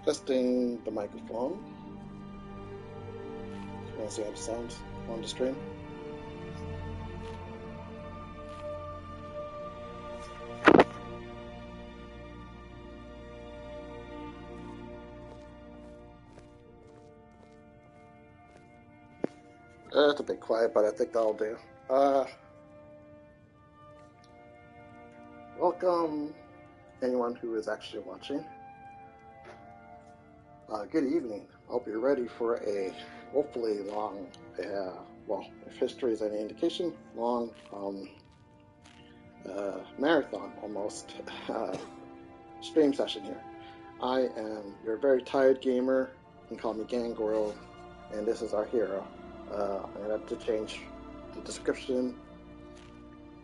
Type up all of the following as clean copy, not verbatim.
Testing the microphone. Want to see how it sounds on the stream? It's a bit quiet, but I think that'll do. Welcome, anyone who is actually watching. Good evening. I hope you're ready for a hopefully long, well, if history is any indication, long marathon almost stream session here. I am your very tired gamer. You can call me Gangrel, and this is our hero. I'm gonna have to change the description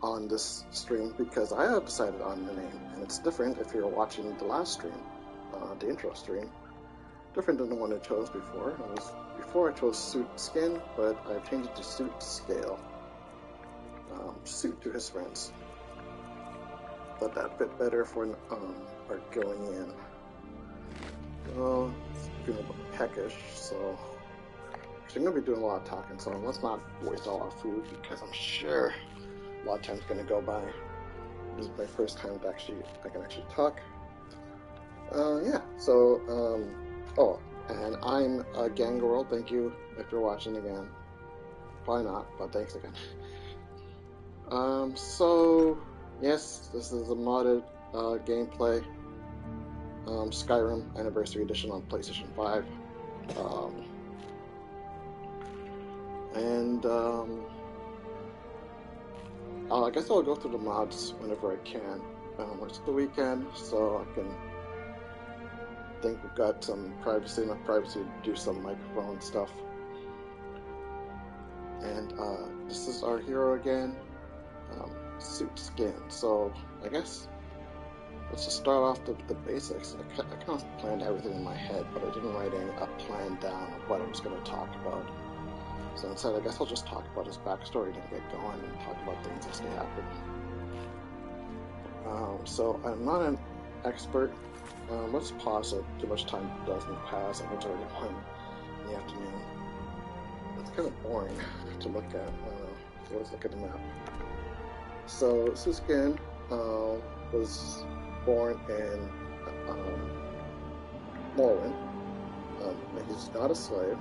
on this stream because I have decided on the name, and it's different if you're watching the last stream, the intro stream. Different than the one I chose before. Before I chose Suit Skin, but I've changed it to Suit Scale. Suit to his friends. But that fit better for Argonian. It's feeling a bit peckish, so actually I'm gonna be doing a lot of talking, so let's not waste all our food because I'm sure a lot of time's gonna go by. This is my first time I can actually talk. Yeah, so oh, and I'm a Gangrel. Thank you if you're watching again. Probably not, but thanks again. So yes, this is a modded gameplay. Skyrim Anniversary Edition on PlayStation 5. I guess I'll go through the mods whenever I can. It's the weekend, so I think we've got enough privacy to do some microphone stuff. And this is our hero again, Suit Skin. So I guess let's just start off with the basics. I kind of planned everything in my head, but I didn't write a plan down of what I was going to talk about. So instead, I guess I'll just talk about his backstory and get going and talk about things as they happen. So I'm not an expert. Let's pause it. Too much time doesn't pass, and it's already 1 in the afternoon. It's kind of boring to look at. So let's look at the map. So Suskin was born in Morrowind. He's not a slave.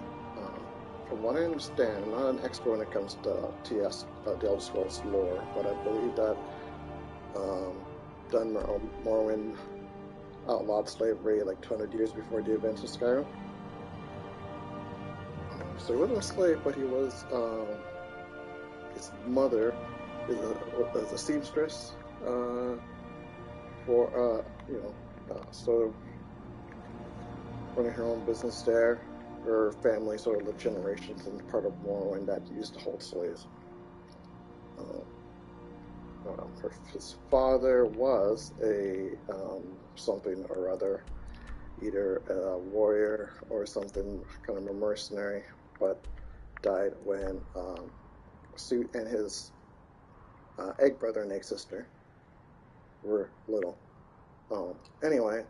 From what I understand, I'm not an expert when it comes to TS, the Elder Scrolls lore, but I believe that Morrowind outlawed slavery like 200 years before the events of Skyrim. So he wasn't a slave, but he was, his mother is a seamstress, for, sort of running her own business there. Her family sort of lived generations in part of Morrowind that used to hold slaves. His father was a something or other, either a warrior or something, kind of a mercenary, but died when Suit and his egg brother and egg sister were little. Anyway,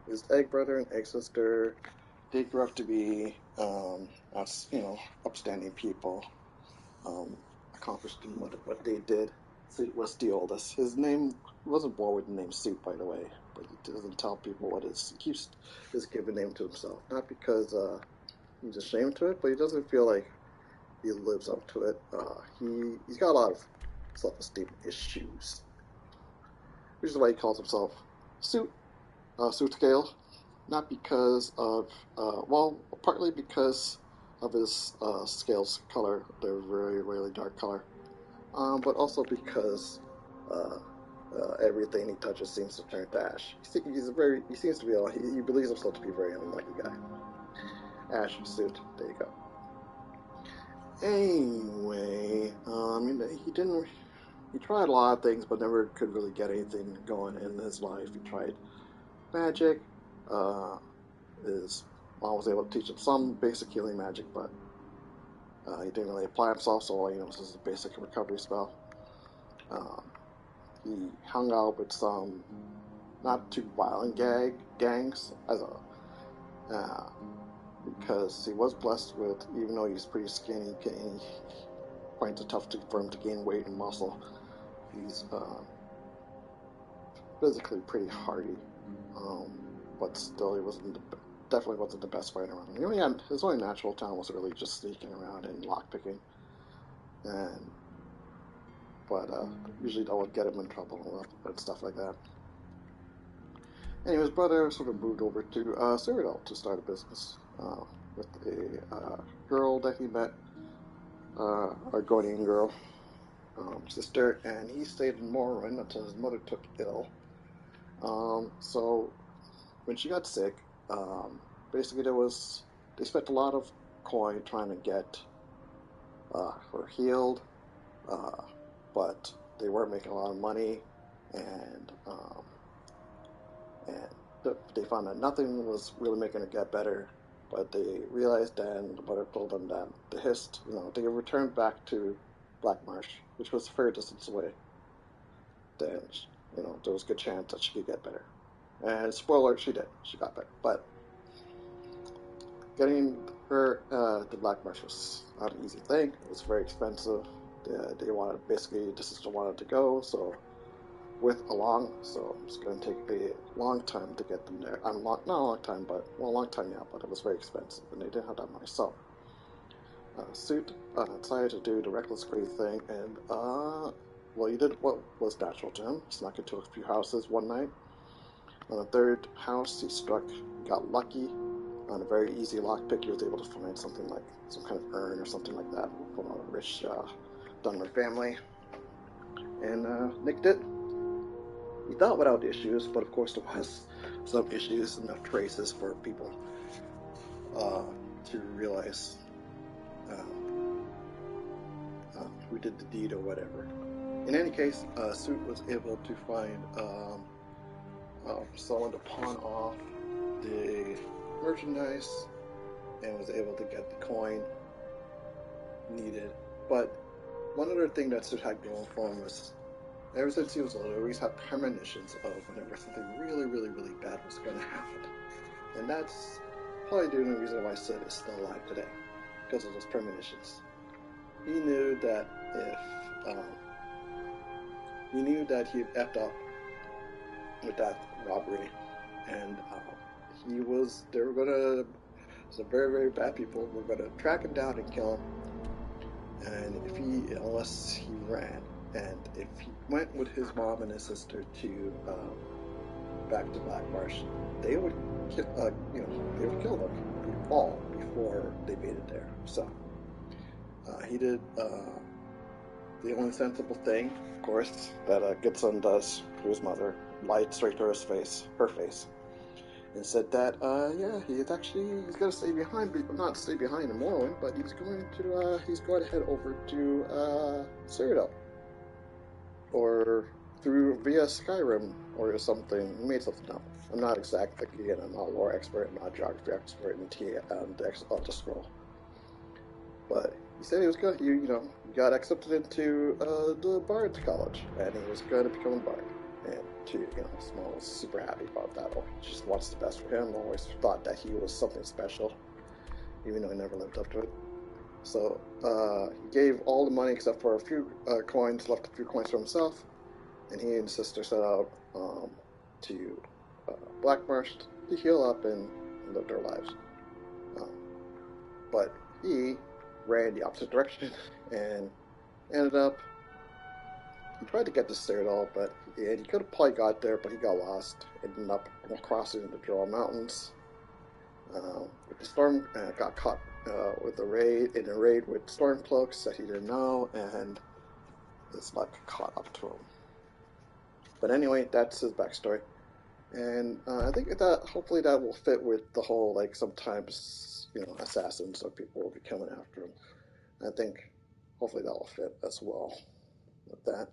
his egg brother and egg sister, they grew up to be, upstanding people, accomplished in what they did. Suit was the oldest. His name wasn't born with the name Suit, by the way, but he doesn't tell people what it is. He keeps his given name to himself, not because he's ashamed to it, but he doesn't feel like he lives up to it. He's got a lot of self-esteem issues, which is why he calls himself Suit Scale. Not because of, partly because of his scales color. They're very, really dark color. But also because everything he touches seems to turn to ash. He seems to be, he believes himself to be a very unlucky guy. Ash Suit, there you go. Anyway, he tried a lot of things, but never could really get anything going in his life. He tried magic. His mom was able to teach him some basic healing magic, but he didn't really apply himself, so all he knows is a basic recovery spell. He hung out with some not too violent gangs as a uh, because he was blessed with, even though he's pretty skinny, he finds it tough for him to gain weight and muscle. He's physically pretty hardy, but still, definitely wasn't the best fighter around. His only natural talent was really just sneaking around and lockpicking, but usually that would get him in trouble and stuff like that. Anyway, his brother sort of moved over to Cyrodiil to start a business with a girl that he met, Argonian girl, sister, and he stayed in Whiterun until his mother took ill. So when she got sick, basically they spent a lot of coin trying to get her healed, but they weren't making a lot of money, and they found that nothing was really making her get better. But they realized then, the mother told them that they returned back to Black Marsh, which was a fair distance away. Then, there was a good chance that she could get better. And spoiler, she did. She got better. But getting her to Black Marsh was not an easy thing. It was very expensive. The sister wanted to go, so so it's going to take a long time to get them there. Not a long time, but a long time, yeah, but it was very expensive, and they didn't have that money. So, Suit decided to do the reckless, crazy thing, and, he did what was natural to him. He snuck into a few houses one night. On the third house, he got lucky. On a very easy lockpick, he was able to find something like some kind of urn or something like that from a rich Dunmer family, and nicked it. He thought without issues, but of course there was some issues, enough traces for people to realize who did the deed or whatever. In any case, Suit was able to find someone to pawn off the merchandise and was able to get the coin needed. But one other thing that Suit had going for him was, ever since he was little, he always had premonitions of whenever something really, really, really bad was going to happen. And that's probably the only reason why Sid is still alive today, because of those premonitions. He knew that he had effed up with that robbery, and some very, very bad people were going to track him down and kill him, and unless he ran. And if he went with his mom and his sister to back to Black Marsh, they would kill them all before they made it there. So he did the only sensible thing, of course, that Gitson does to his mother, lied straight to her face, and said that he's going to stay behind, not stay behind in Morrowind, but he's going to head over to Cyrodiil, or via Skyrim or something. He made something up. I'm not exact. Again, I'm not a lore expert. I'm not a geography expert in the Scroll. But he said he was good. He got accepted into the Bard's College, and he was going to become a bard. And Small was super happy about that. He just wants the best for him. Always thought that he was something special, even though he never lived up to it. So he gave all the money except for a few coins, left a few coins for himself, and he and his sister set out to Black Marsh to heal up and live their lives. But he ran the opposite direction and ended up. He tried to get to Cyrodiil, he could have probably got there, but he got lost. Ended up crossing the Drow Mountains with the storm, and got caught in a raid with storm cloaks that he didn't know, and his luck caught up to him. But anyway, that's his backstory, and I think that hopefully that will fit with the whole sometimes assassins or people will be coming after him. I think hopefully that will fit as well with that.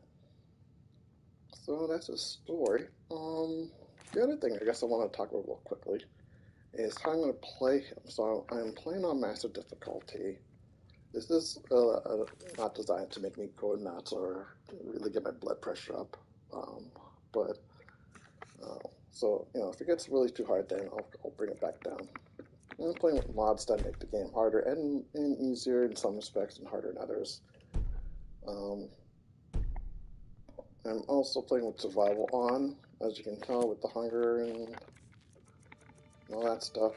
So that's his story. The other thing I guess I want to talk about real quickly is how I'm going to play him. So I'm playing on Master Difficulty. This is not designed to make me go nuts or really get my blood pressure up. So if it gets really too hard, then I'll bring it back down. I'm playing with mods that make the game harder and easier in some respects and harder in others. I'm also playing with survival on, as you can tell, with the hunger and all that stuff.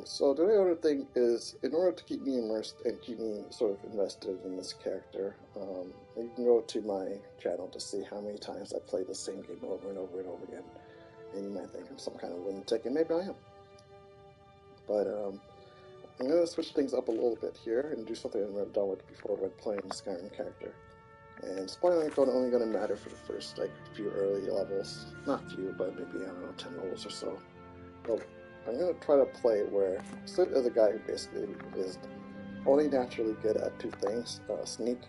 So the other thing is, in order to keep me immersed and keep me sort of invested in this character, you can go to my channel to see how many times I play the same game over and over and over again. And you might think I'm some kind of lunatic, and maybe I am. But I'm going to switch things up a little bit here and do something I've never done with before when playing the Skyrim character. And spoiling is only going to matter for the first few early levels. Not few, but maybe, I don't know, 10 levels or so. But I'm going to try to play where Sid is a guy who basically is only naturally good at two things, sneak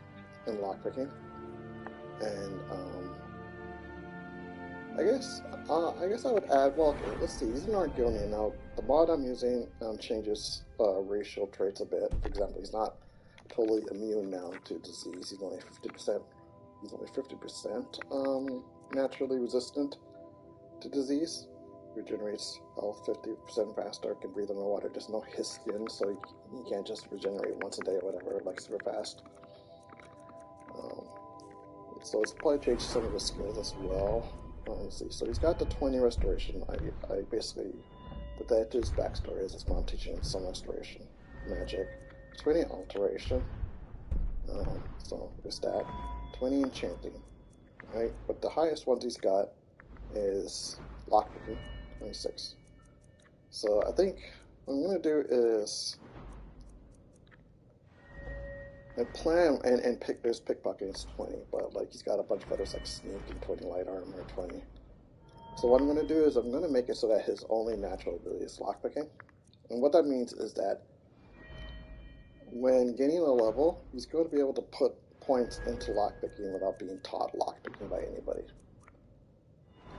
and lockpicking. And I guess I would add, well, okay, let's see, he's an Argonian. Now, the mod I'm using changes racial traits a bit. For example, he's not totally immune now to disease. He's only 50%. He's only 50% naturally resistant to disease. Regenerates health 50% faster. Can breathe underwater. There's no his skin, so he can't just regenerate once a day or whatever, like super fast. So it's probably changed some of his skills as well. Let's see. So he's got the 20 restoration. I basically, but that's his backstory is his mom teaching him some restoration magic. 20 alteration. So there's that. 20 enchanting. Right? But the highest ones he's got is lockpicking, 26. So I think what I'm gonna do is I plan and pick. There's pickpocketing is 20, but like he's got a bunch of others like sneak and 20 light armor 20. So what I'm gonna do is I'm gonna make it so that his only natural ability is lockpicking, and what that means is that when gaining a level, he's going to be able to put points into lockpicking without being taught lockpicking by anybody.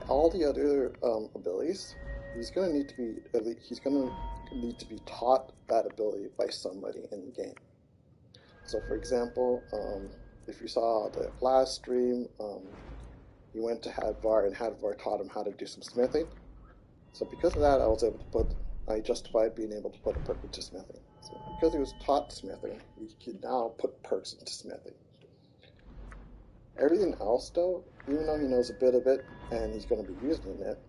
All the other abilities, he's going to need to be taught that ability by somebody in the game. So, for example, if you saw the last stream, he went to Hadvar, and Hadvar taught him how to do some smithing. So, because of that, I justified being able to put a perk into smithing. So, because he was taught smithing, he can now put perks into smithing. Everything else, though, even though he knows a bit of it and he's going to be using it,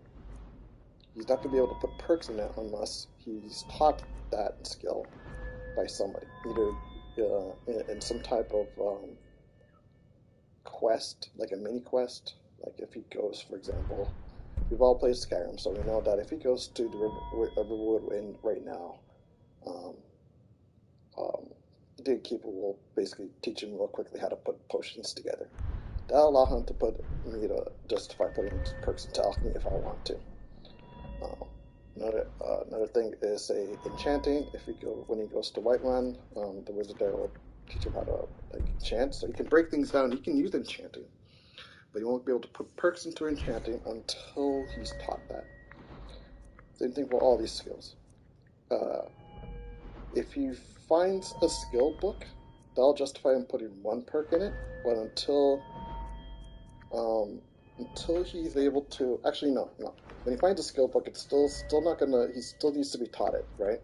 he's not going to be able to put perks in it unless he's taught that skill by somebody, either in some type of quest, like a mini quest. Like if he goes, for example, we've all played Skyrim, so we know that if he goes to the Riverwood Inn right now, the gatekeeper will basically teach him real quickly how to put potions together. That'll allow him to me to justify putting perks into alchemy if I want to. Another thing is enchanting. When he goes to Whiterun, the wizard there will teach him how to enchant, so he can break things down. He can use enchanting, but he won't be able to put perks into enchanting until he's taught that. Same thing for all these skills. If he finds a skill book, that'll justify him putting one perk in it, but until he's able to, actually no. When he finds a skill book, it's still not gonna. He still needs to be taught it, right?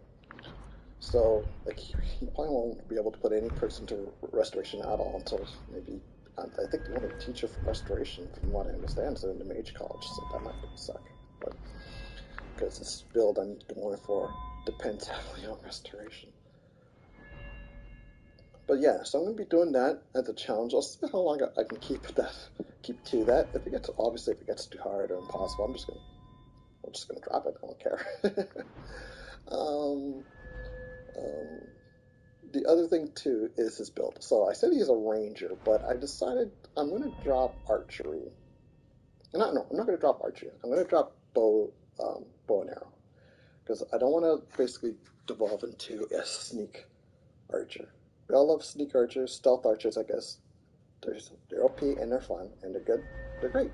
So he probably won't be able to put any perks into restoration at all until maybe. I think the only teacher for restoration, from what I understand, is in the mage college, so that might suck. But because this build I'm going for depends heavily on restoration. But yeah, so I'm going to be doing that as a challenge. I'll see how long I can keep to that. If it gets too hard or impossible, I'm just gonna drop it. I don't care. The other thing too is his build. So I said he's a ranger, but I decided I'm going to drop archery. I'm not going to drop archery. I'm going to drop bow and arrow, because I don't want to basically devolve into a sneak archer. We all love sneak archers, stealth archers, I guess. They're OP and they're fun and they're good. They're great.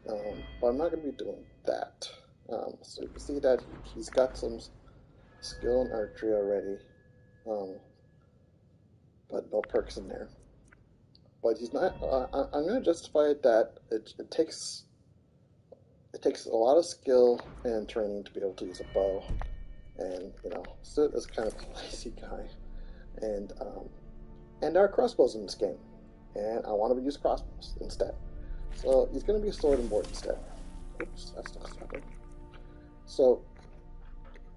But I'm not going to be doing that. So you can see that he's got some skill in archery already, but no perks in there. But he's not. I'm going to justify it that it takes it takes a lot of skill and training to be able to use a bow. And, you know, Sid is kind of a lazy guy. And there are crossbows in this game. And I want to use crossbows instead. So he's going to be a sword and board instead. Oops, that's not happening. So,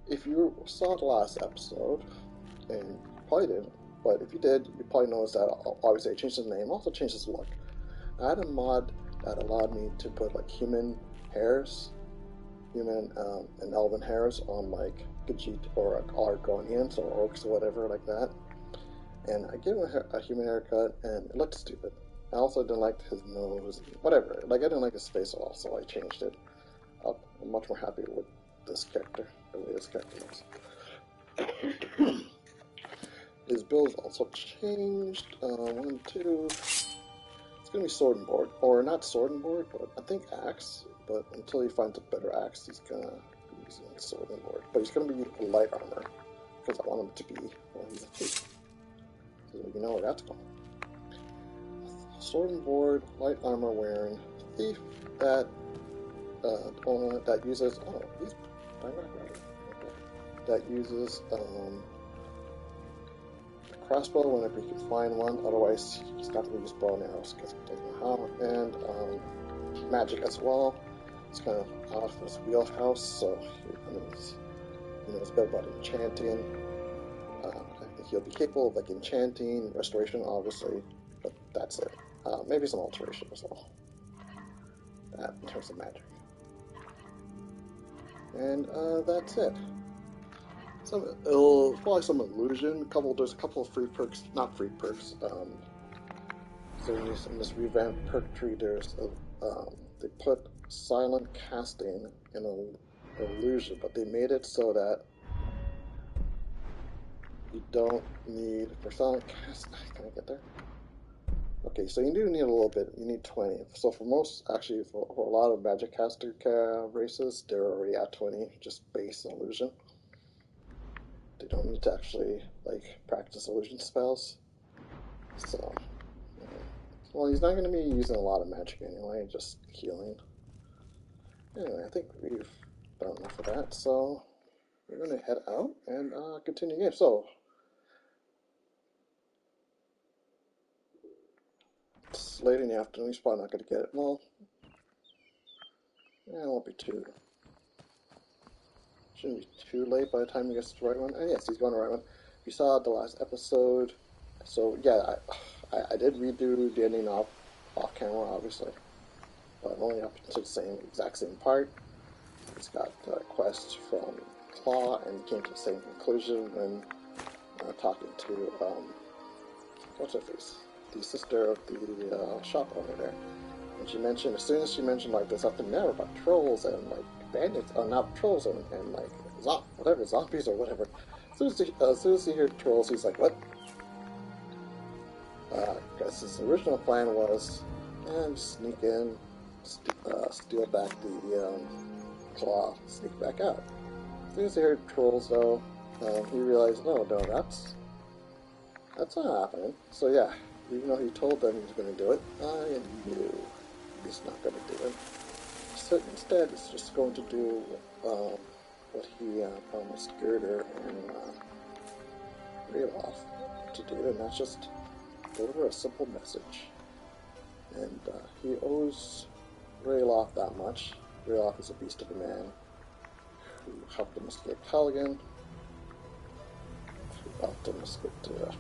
if you saw the last episode, and you probably didn't, but if you did, you probably noticed that obviously I changed his name, also changed his look. I had a mod that allowed me to put like human hairs, human and elven hairs on like Gajit or Argonians or orcs or whatever like that. And I gave him a human haircut and it looked stupid. I also didn't like his nose, whatever. Like I didn't like his face at all, so I changed it. I'm much more happy with this character, the way this character looks. His build also changed. 1, 2. It's gonna be sword and board, or not sword and board, but I think axe. But until he finds a better axe, he's gonna be using sword and board. But he's gonna be light armor because I want him to be. Well, he's a thief, so you know where that's going. Sword and board, light armor wearing thief that uses. Oh, he's direct. That uses crossbow whenever he can find one, otherwise he's got to use bow and arrows because he doesn't know how, and magic as well. It's kind of out of his wheelhouse, so he knows a bit about enchanting. I think he'll be capable of like enchanting, restoration obviously, but that's it. Maybe some alteration as well, that in terms of magic. And that's it. Probably some illusion. There's a couple of free perks, not free perks. So in this revamped perk tree, they put silent casting in an illusion, but they made it so that you don't need for silent cast. Can I get there? Okay, so you do need a little bit. You need 20. So for most, actually, for a lot of magic caster races, they're already at 20, just base illusion. They don't need to actually like practice illusion spells. So, well, he's not going to be using a lot of magic anyway, just healing. Anyway, I think we've done enough of that, so we're going to head out and continue the game. So, it's late in the afternoon, he's probably not going to get it. Well, it won't be too. Shouldn't be too late by the time he gets to Whiterun. And yes, he's going to Whiterun. If you saw the last episode, so yeah, I did redo the ending off camera, obviously, but only up to the exact same part. He's got a quest from Claw and came to the same conclusion when talking to what's her face, the sister of the shop owner there. And she mentioned, as soon as she mentioned like there's nothing there about trolls and like bandits, not trolls and like zombies or whatever. As soon as he heard trolls, he's like, what? Because his original plan was, just sneak in, steal back the Claw, sneak back out. As soon as he heard trolls, though, he realized, no, that's not happening. So yeah, even though he told them he was going to do it, I knew he's not going to do it. So instead, he's just going to do what he promised Girder and Rayloff to do, and that's just deliver a simple message. And he owes Rayloff that much. Rayloff is a beast of a man who helped him escape Halligan, who helped him escape to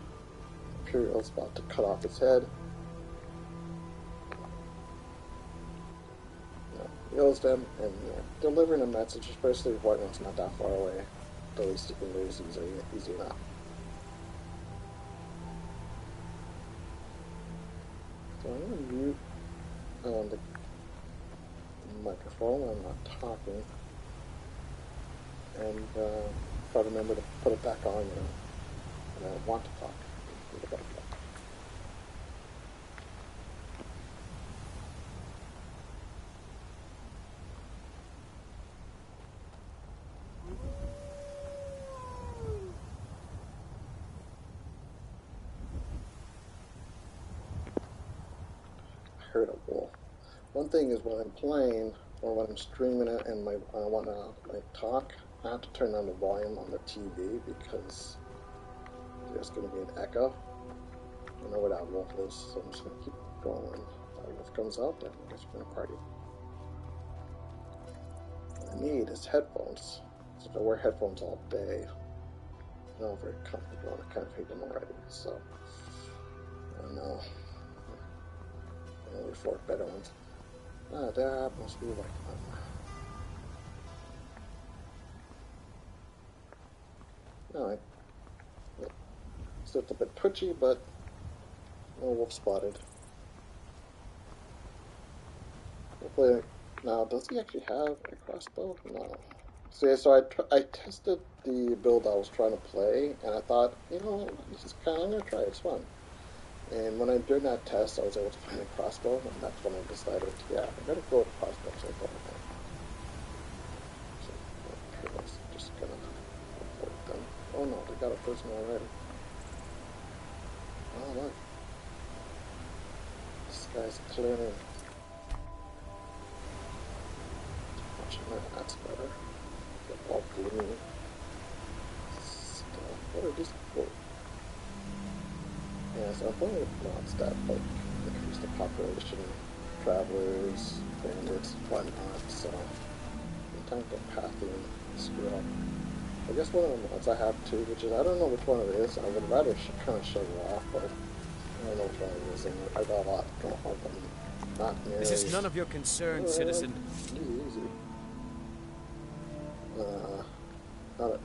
Imperial's about to cut off his head. He owes them, and delivering a message, especially if Whiterun's not that far away, the least you can do is easy enough. So I'm going to mute the microphone when I'm not talking, and try to remember to put it back on when I want to talk. Heard a wolf. One thing is when I'm playing or when I'm streaming it and I want to like talk, I have to turn down the volume on the TV because there's going to be an echo. I know where that wolf is, so I'm just going to keep going. When that wolf comes out, then I guess we're going to party. What I need is headphones. So if I wear headphones all day, I'm not very comfortable. I kind of hate them already, so I don't know. I only afford better ones. Ah, that must be like alright. Still a bit twitchy, but no wolf spotted. Hopefully, now does he actually have a crossbow? No. So I tested the build I was trying to play, and I thought, you know, this is kind of, I'm gonna try it, it's fun. And when I during that test, I was able to find a crossbow, and that's when I decided, yeah, I gotta go with the crossbow. So I go with that. So I'm just gonna avoid them. Oh no, they got a person already. Oh look, this guy's clearing. That's better. Get all gloomy stuff. What are these for? Yeah, so I'm playing with mods that like increase the population, travelers, bandits, whatnot. So sometimes the pathing screw up. I guess one of the mods I have too, which is I don't know which one it is. I would rather kind of show you off, but I don't know which one it is. And I got a lot going on, but not nearly. This is none of your concern, citizen. Easy.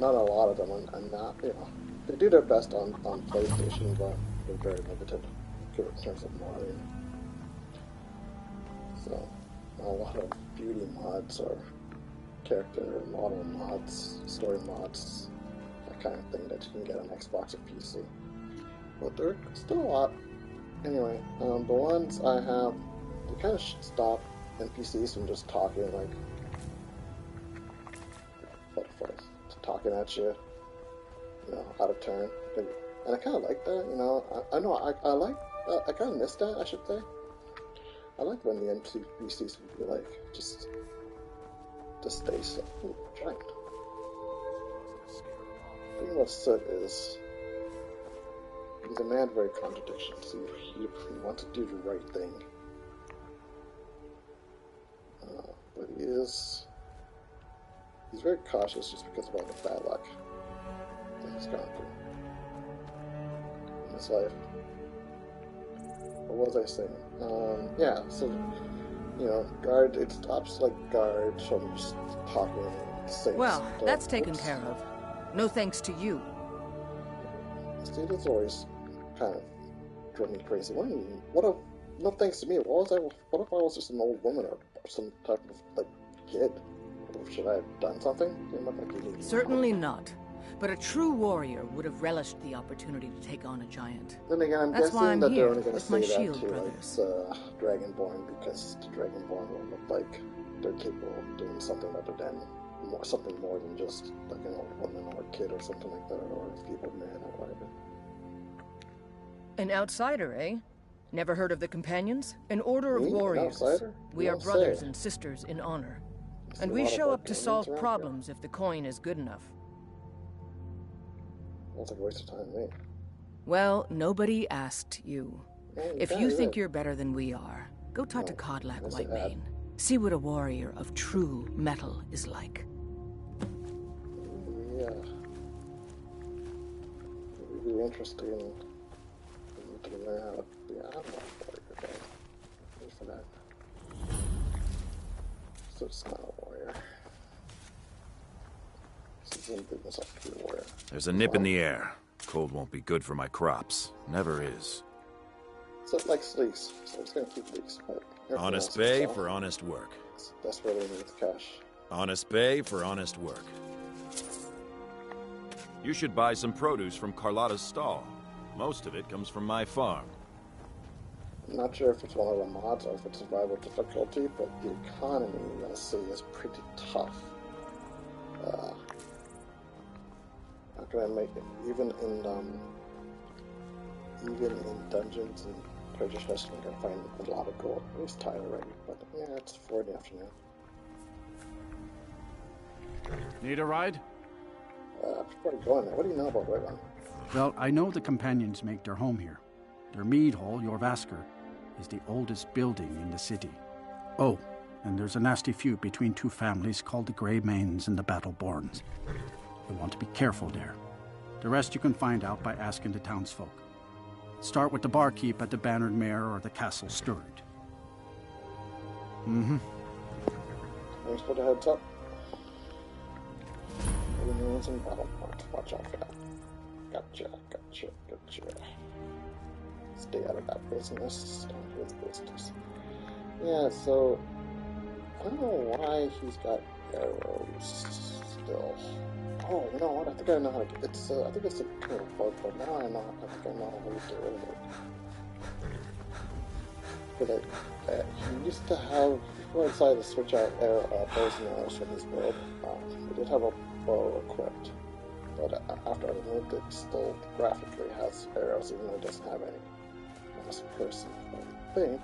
Not a lot of them, and not, you know, they do their best on PlayStation, but they're very limited in terms of modding. So, a lot of beauty mods or character model mods, story mods, that kind of thing that you can get on Xbox or PC. But there are still a lot. Anyway, the ones I have, they kind of stop NPCs from just talking like butterflies, just talking at you, you know, out of turn. And I kind of like that, you know. I know I like, I kind of miss that, I should say. I like when the NPCs would be like, just stay so. Ooh, giant. The thing about Soot is, he's a man of very contradictions. He wants to do the right thing. But he's very cautious just because of all the bad luck that he's gone through in his life. What was I saying? Yeah, so, you know, it stops like guards from just talking and saying well, stuff. that's taken care of. No thanks to you. See, that's always kind of drove me crazy. What if, no thanks to me, what if I was just an old woman or some type of, like, kid? Should I have done something? Certainly not. But a true warrior would have relished the opportunity to take on a giant. Then again, I'm That's why guessing I'm that here they're only going to with say my that shield to brothers. like Dragonborn, because the Dragonborn will look like they're capable of doing something other than something more than just like an old woman or a kid or something like that, or a feeble man or whatever. An outsider, eh? Never heard of the Companions? An order of Me? warriors. An outsider? We are brothers and sisters in honor. And we show up to solve problems if the coin is good enough. That's like a waste of time to me. Well, nobody asked you. If you think you're better than we are, go talk to Codlac Whitemane. See what a warrior of true metal is like. Yeah. It would be interesting to learn how to be a warrior, okay? Wait for that. So it's not a warrior. There's a nip in the air. Cold won't be good for my crops. Never is. So it likes leaks, so it's gonna keep leaks. Honest pay for honest work. That's where they need the cash. Honest pay for honest work. You should buy some produce from Carlotta's stall. Most of it comes from my farm. I'm not sure if it's one of the mods or if it's survival difficulty, but the economy in the city is pretty tough. How can I make it? Even in dungeons and treasure chests, you can find a lot of gold. It's tired already, but yeah, it's 4 in the afternoon. Need a ride? Before you go in there, what do you know about Whiterun? Well, I know the companions make their home here. Their mead hall, Jorvaskr, is the oldest building in the city. Oh, and there's a nasty feud between two families called the Greymanes and the Battleborns. You want to be careful there. The rest you can find out by asking the townsfolk. Start with the barkeep at the Bannered Mare or the Castle Steward. Thanks for the heads up. Some Battleborns. Watch out for that. Gotcha. Stay out of that business. Don't his business. Yeah, so I don't know why he's got arrows still. Oh, you know what? I think I know how to get it. I think it's a kind of bug, but now I think I know how to get rid of it. But he used to have, before I decided to switch out bows and arrows for his build, he did have a bow equipped. But after I removed it, still graphically has arrows, even though it doesn't have any. As a person, I think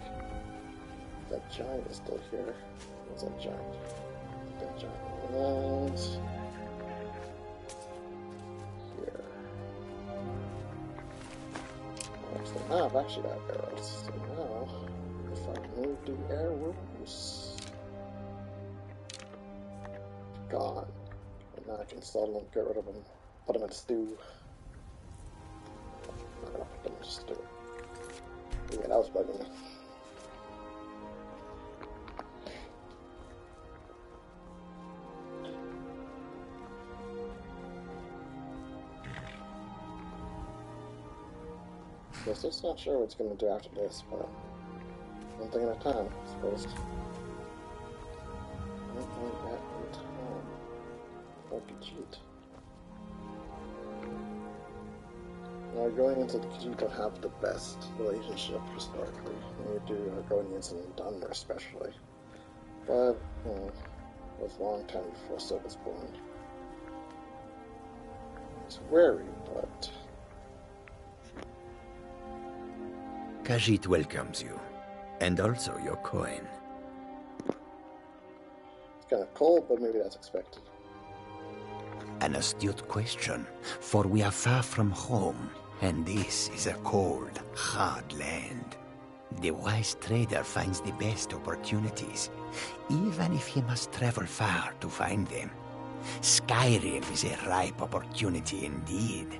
that giant is still here. Where's that giant? That giant is here. So now I've actually got arrows. So now, if I remove the arrows, gone. And now I can sell them, get rid of them, put them in stew. I'm not gonna put them in stew. Yeah, that was bugging me. Guess it's not sure what it's going to do after this, but one thing at a time, I suppose. One thing at a time. Don't be cheat. Now, Argonians and Khajiit don't have the best relationship historically. When you do Argonians and Dunmer especially. But, you know, it was a long time before Sid was born. He's wary, but... Khajiit welcomes you, and also your coin. It's kind of cold, but maybe that's expected. An astute question, for we are far from home, and this is a cold, hard land. The wise trader finds the best opportunities, even if he must travel far to find them. Skyrim is a ripe opportunity indeed.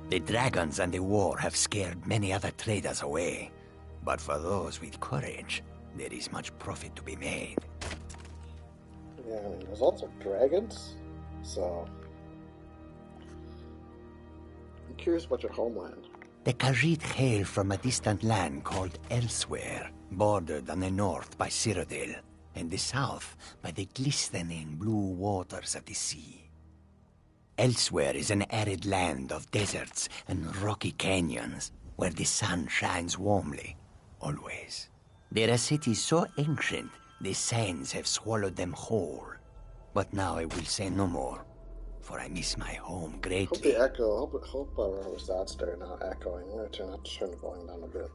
The dragons and the war have scared many other traders away, but for those with courage, there is much profit to be made. Yeah, I mean, there's also dragons, so... I'm curious about your homeland. The Khajiit hail from a distant land called Elsewhere, bordered on the north by Cyrodiil, and the south by the glistening blue waters of the sea. Elsewhere is an arid land of deserts and rocky canyons, where the sun shines warmly, always. There are cities so ancient, the sands have swallowed them whole. But now I will say no more, for I miss my home greatly. Hope the echo, hope our stats there now echoing. I'm going to turn the volume down a bit.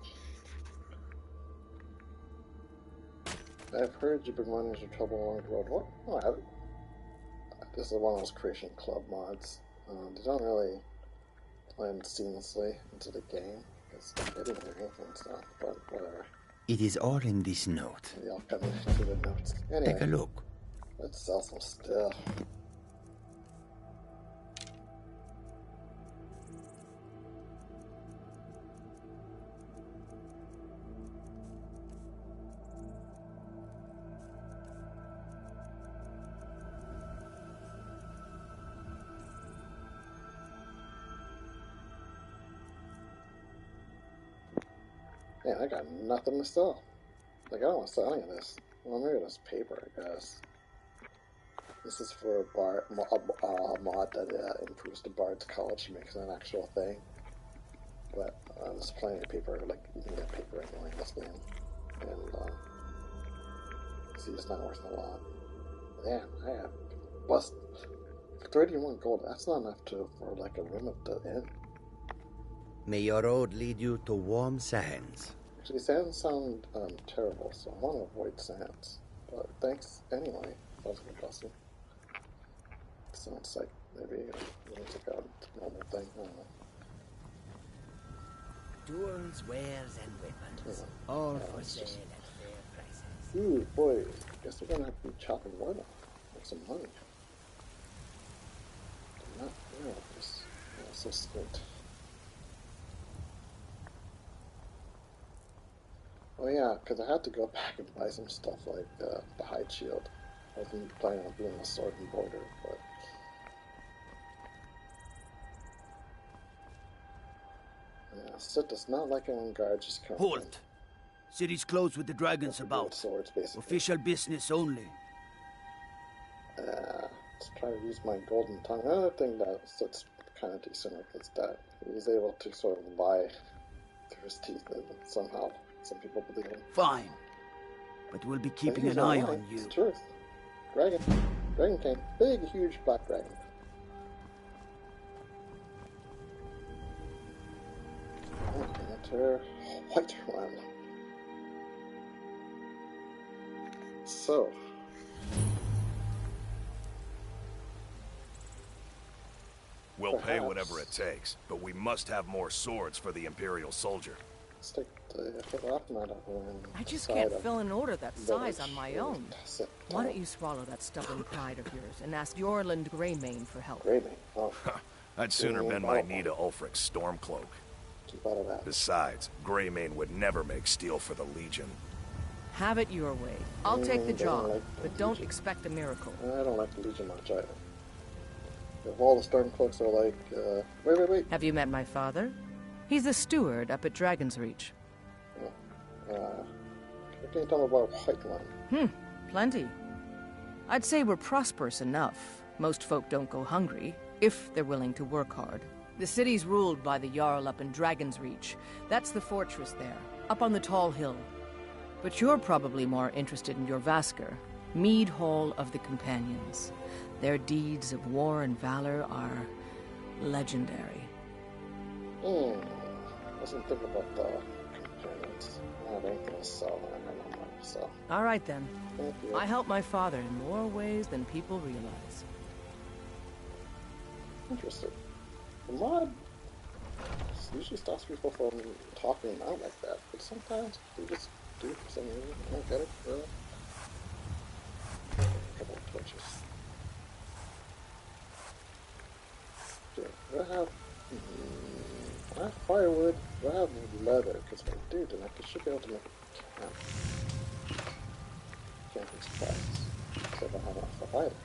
I've heard you've been running into trouble along the road. What? No, I haven't. This is one of those Creation Club mods. They don't really blend seamlessly into the game. Because they didn't hear anything stuff, but whatever. It is all in this note. Maybe I'll come into the notes. Anyway, Take a look. let's sell some stuff. Man, I got nothing to sell. Like, I don't want to sell any of this. Well, maybe this paper, I guess. This is for a mod that improves the Bard's College, makes it an actual thing. But there's plenty of paper, like, you can get paper anyway in this game. And, see, it's not worth a lot. Damn, I have plus 31 gold. That's not enough for, like, a room at the inn. May your road lead you to warm sands. Actually, sands sound terrible, so I want to avoid sands. But thanks anyway. That was a good blessing. Sounds like maybe it's like a normal thing. I don't know. Tools, wares, and weapons. Yeah. All for sale at fair prices. Ooh, boy. Guess we're gonna have to be chopping wood off. Make some money. Did not know this. Yeah, so skint. Oh yeah, because I had to go back and buy some stuff like the hide shield. I wasn't planning on doing a sword and border, but yeah, Sid does not like it when guards just come. Halt! City's closed with the dragons about. Swords, basically. Official business only. Let's try to use my golden tongue. Another thing that Sid's kind of decent with is that he's able to sort of lie through his teeth and somehow some people believe him. Fine. But we'll be keeping an eye on you. It's truth. Dragon King. Big, huge black dragon. Enter Whiterun. So. We'll pay whatever it takes, but we must have more swords for the Imperial soldier. Let's take the Aftermath and I just can't fill an order that size on my own. Why don't you swallow that stubborn pride of yours and ask Yorland Greymane for help? Greymane? Oh. I'd sooner bend my knee to Ulfric's Stormcloak. Keep out of that. Besides, Greymane would never make steel for the Legion. Have it your way. I'll take the job, but don't expect a miracle. I don't like the Legion much either. If all the Stormcloaks are like, wait. Have you met my father? He's the steward up at Dragon's Reach. What can you tell me about Whiterun? Plenty. I'd say we're prosperous enough. Most folk don't go hungry, if they're willing to work hard. The city's ruled by the Jarl up in Dragon's Reach. That's the fortress there, up on the tall hill. But you're probably more interested in your Vasker, Mead Hall of the Companions. Their deeds of war and valor are legendary. Wasn't thinking about the companions. I have anything to sell, and I don't know money, so. All right then. Thank you. I help my father in more ways than people realize. Interesting. The mod usually stops people from talking out like that, but sometimes they just do for some reason. I don't get it. A couple of torches. Do I have firewood? Do I have leather? Because if I do, then I should be able to make a camp. Camping supplies. So I don't have enough for either.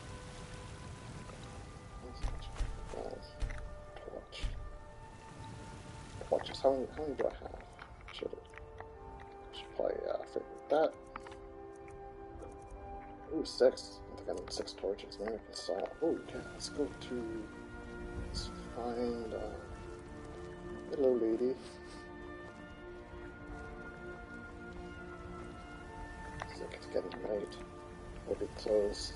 Torches. How many do I have? Should probably figure that. Ooh, 6. I think I need 6 torches. Maybe I can sell. Oh, yeah. Let's go to. Let's find. Hello, lady. Looks like it's getting late. We'll be closed.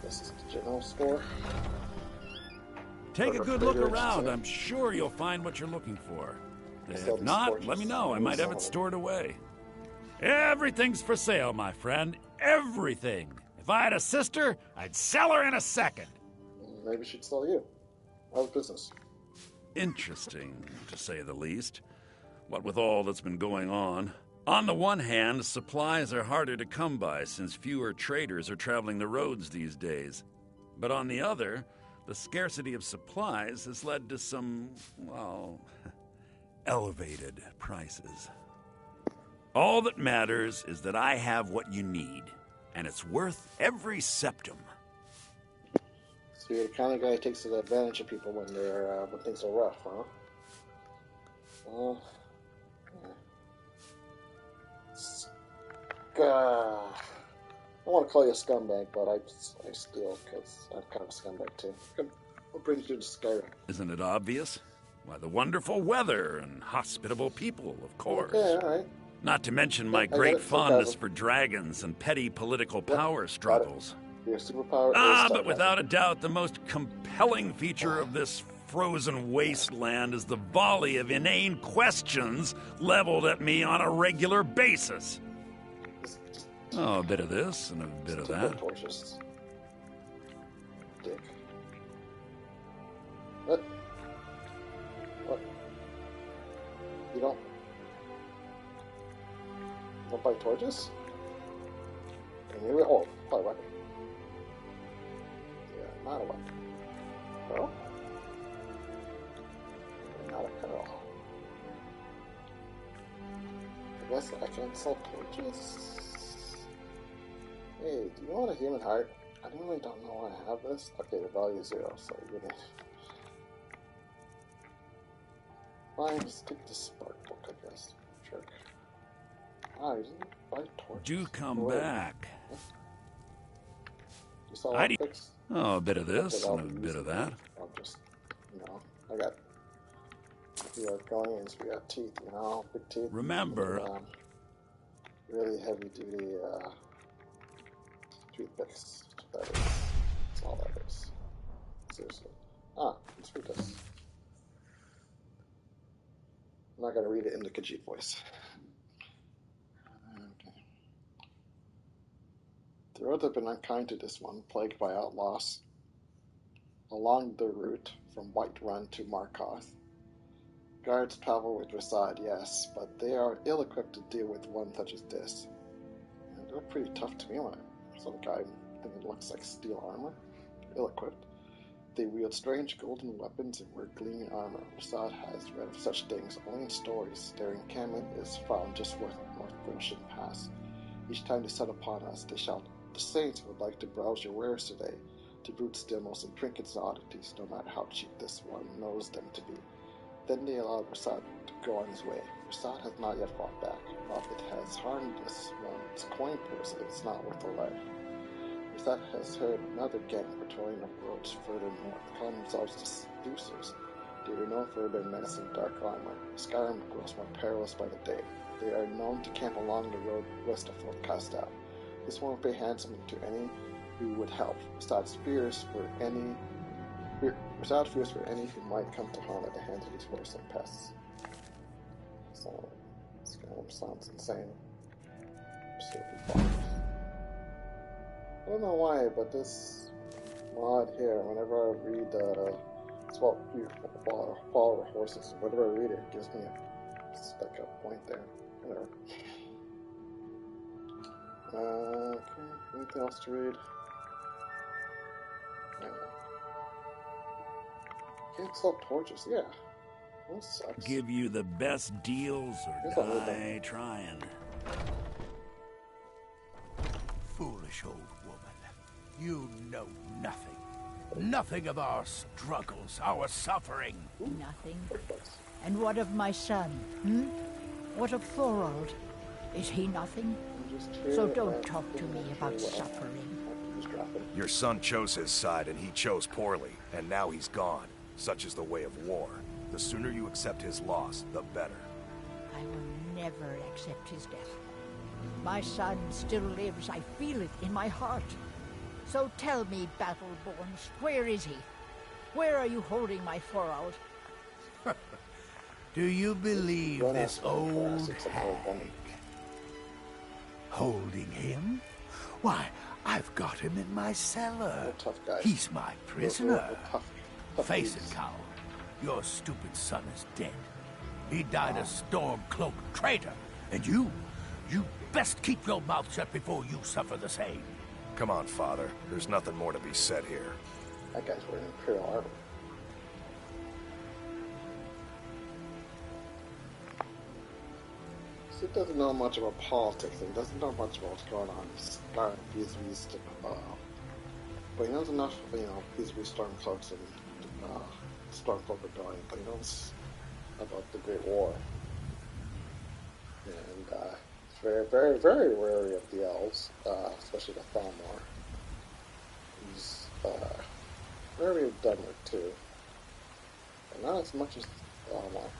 This is the general store. Take a good look around. I'm sure you'll find what you're looking for. If not, let me know. I might have it stored away. Everything's for sale, my friend. Everything. If I had a sister, I'd sell her in a second. Maybe she'd sell you. How's business? Interesting, to say the least. What with all that's been going on. On the one hand, supplies are harder to come by since fewer traders are traveling the roads these days. But on the other, the scarcity of supplies has led to some, well, elevated prices. All that matters is that I have what you need, and it's worth every septum. So you're the kind of guy who takes advantage of people when they're when things are rough, huh? I want to call you a scumbag, but I steal because I'm kind of a scumbag too. What brings you to Skyrim? Isn't it obvious? Why, the wonderful weather and hospitable people, of course. Okay, all right. Not to mention my great fondness for dragons and petty political power struggles. Your superpower is but without a doubt, the most compelling feature of this frozen wasteland is the volley of inane questions leveled at me on a regular basis. Oh, a bit of this and a bit of that. dick. What? What? You don't buy torches? Can you? Oh, buy weapon. Yeah, not a weapon. Pearl? Not a pearl. I guess I can sell torches. Hey, do you want a human heart? I really don't know why I have this. Okay, the value is 0, so you need. Fine, just take the spark book, I guess. Sure. Ah, you didn't buy torches. Do come back. Huh? You saw a fix? Oh, a bit of this and a bit of that. I'll just, I got the Argonians, we got teeth, big teeth. Remember, And, really heavy duty toothpicks. That's all that is. Seriously. Let's read this. I'm not going to read it in the Khajiit voice. Okay. The roads have been unkind to this one, plagued by outlaws. Along the route from Whiterun to Markoth, guards travel with Rasad, yes, but they are ill-equipped to deal with one such as this. And they're pretty tough to me when I saw the guy thinking it looks like steel armor. Ill-equipped. They wield strange golden weapons and wear gleaming armor. Rasad has read of such things only in stories. Their encampment is found just north of Ocean Pass. Each time they set upon us, they shout, "The Saints would like to browse your wares today." The brutes steal most trinkets and oddities, no matter how cheap this one knows them to be. Then they allow Rasad to go on his way. Rasad has not yet fought back. While it has harmed this one's coin purse, it's not worth a life. Rasad has heard another gang patrolling the roads further north. They call themselves the Seducers. They are known for their menacing dark armor. Skyrim grows more perilous by the day. They are known to camp along the road west of Fort Castell. This one will pay handsomely to any who would help. Rasad fears for any who might come to harm at the hands of these horse and pests. So, this Skyrim sounds insane. Absolutely bonkers. I don't know why, but this mod here, whenever I read follow horses, whenever I read it, it gives me a point there. Whatever. Okay, anything else to read? Can't sell torches, yeah. That sucks. Give you the best deals or die trying. Foolish old woman. You know nothing. Nothing of our struggles, our suffering. Nothing. And what of my son, What of Thorald? Is he nothing? So don't talk to me about suffering. Your son chose his side and he chose poorly, and now he's gone. Such is the way of war. The sooner you accept his loss, the better. I will never accept his death. My son still lives. I feel it in my heart. So tell me, Battleborns, where is he? Where are you holding my Thorald? Do you believe this old hag? Holding him? Why, I've got him in my cellar. He's my prisoner. Face it, coward. Your stupid son is dead. He died a storm-cloaked traitor. And you best keep your mouth shut before you suffer the same. Come on, Father. There's nothing more to be said here. That guy's wearing Imperial armor. Sid doesn't know much about politics and doesn't know much about what's going on in Skyrim vis-a-vis but he knows enough, vis-a-vis Stormcloaks and Stormcloak Rebellion, but he knows about the Great War. And he's very, very, very wary of the elves, especially the Thalmor. He's wary of Dunwich too, but not as much as Thalmor.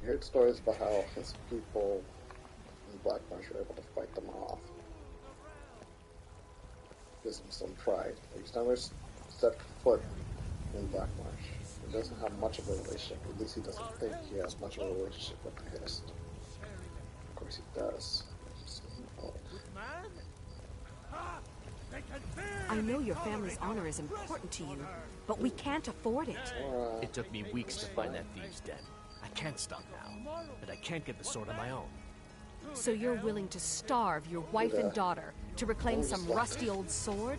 I heard stories about how his people in Black Marsh were able to fight them off. Gives him some pride. He's never set foot in Black Marsh. He doesn't have much of a relationship. At least he doesn't think he has much of a relationship with the Hist. Of course he does. your family's honor is important to you, but we can't afford it. It took me weeks to find that thieves' den. I can't stop now, and I can't get the sword on my own. So you're willing to starve your wife and daughter to reclaim some rusty old sword?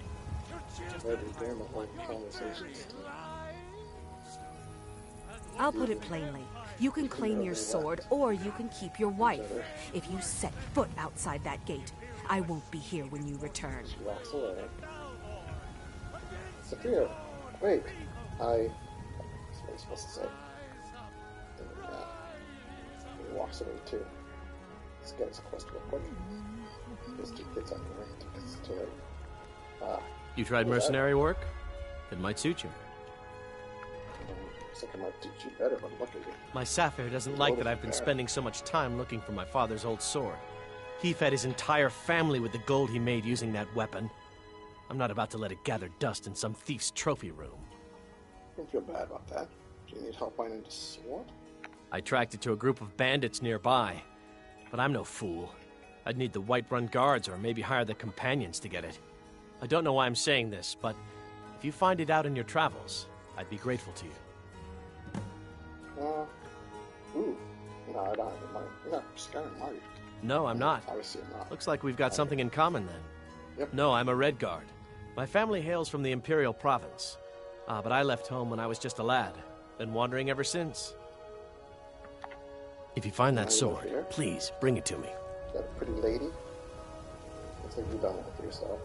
I'll put it plainly. You can claim your sword, or you can keep your wife. If you set foot outside that gate, I won't be here when you return. She walks away. Sophia, wait. What am I supposed to say? He walks away too. Let's get his quest real quick. There's 2 kids on here. 2 kids to right. You tried mercenary work? It might suit you. Looks like I might teach you better, but look at you. My Sapphire doesn't like that I've been spending so much time looking for my father's old sword. He fed his entire family with the gold he made using that weapon. I'm not about to let it gather dust in some thief's trophy room. Don't feel bad about that. Do you need help finding the sword? I tracked it to a group of bandits nearby, but I'm no fool. I'd need the Whiterun guards or maybe hire the companions to get it. I don't know why I'm saying this, but if you find it out in your travels, I'd be grateful to you. No, I don't. You're not Skyrim, are you? No, I'm not. Obviously I'm not. Looks like we've got something in common then. Yep. No, I'm a Red Guard. My family hails from the Imperial Province. But I left home when I was just a lad. Been wandering ever since. If you find that sword, please bring it to me. That pretty lady? Looks like you've done it for yourself.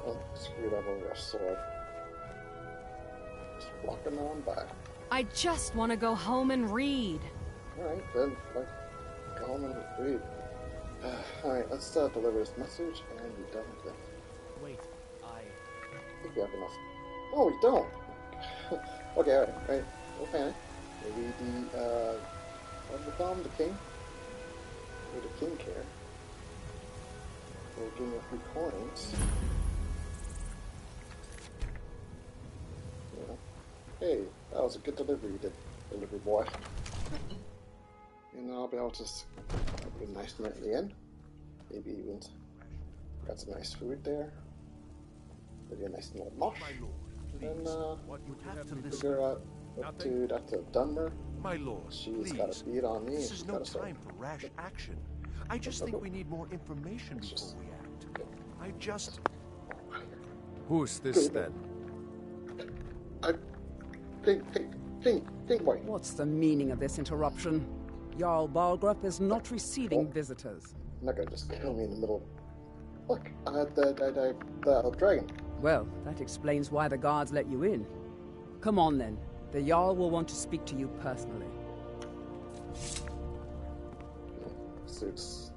Oh, screwed up over a sword. Just walking on by. I just want to go home and read. Alright, then. Go home and read. Alright, let's deliver this message and be done with it. Wait, I think we have enough. No, we don't! Okay, alright. No panic. Maybe what do we call him? The king? Or the king care. We'll give him a few coins. Yeah. Hey, that was a good delivery you did, delivery boy. And I'll be able to have a nice night at the end. Maybe even got some nice food there. Maybe a nice little mosh. And figure out what to that's a Dunmer. My lord, she's got a beat on me. This is no time for rash action. I just think we need more information before we act. I just... Who's this then? Think white. What's the meaning of this interruption? Jarl Balgrup is not receiving visitors. I'm not gonna just kill me in the middle. Look, the dragon. Well, that explains why the guards let you in. Come on then. The Jarl will want to speak to you personally. Suits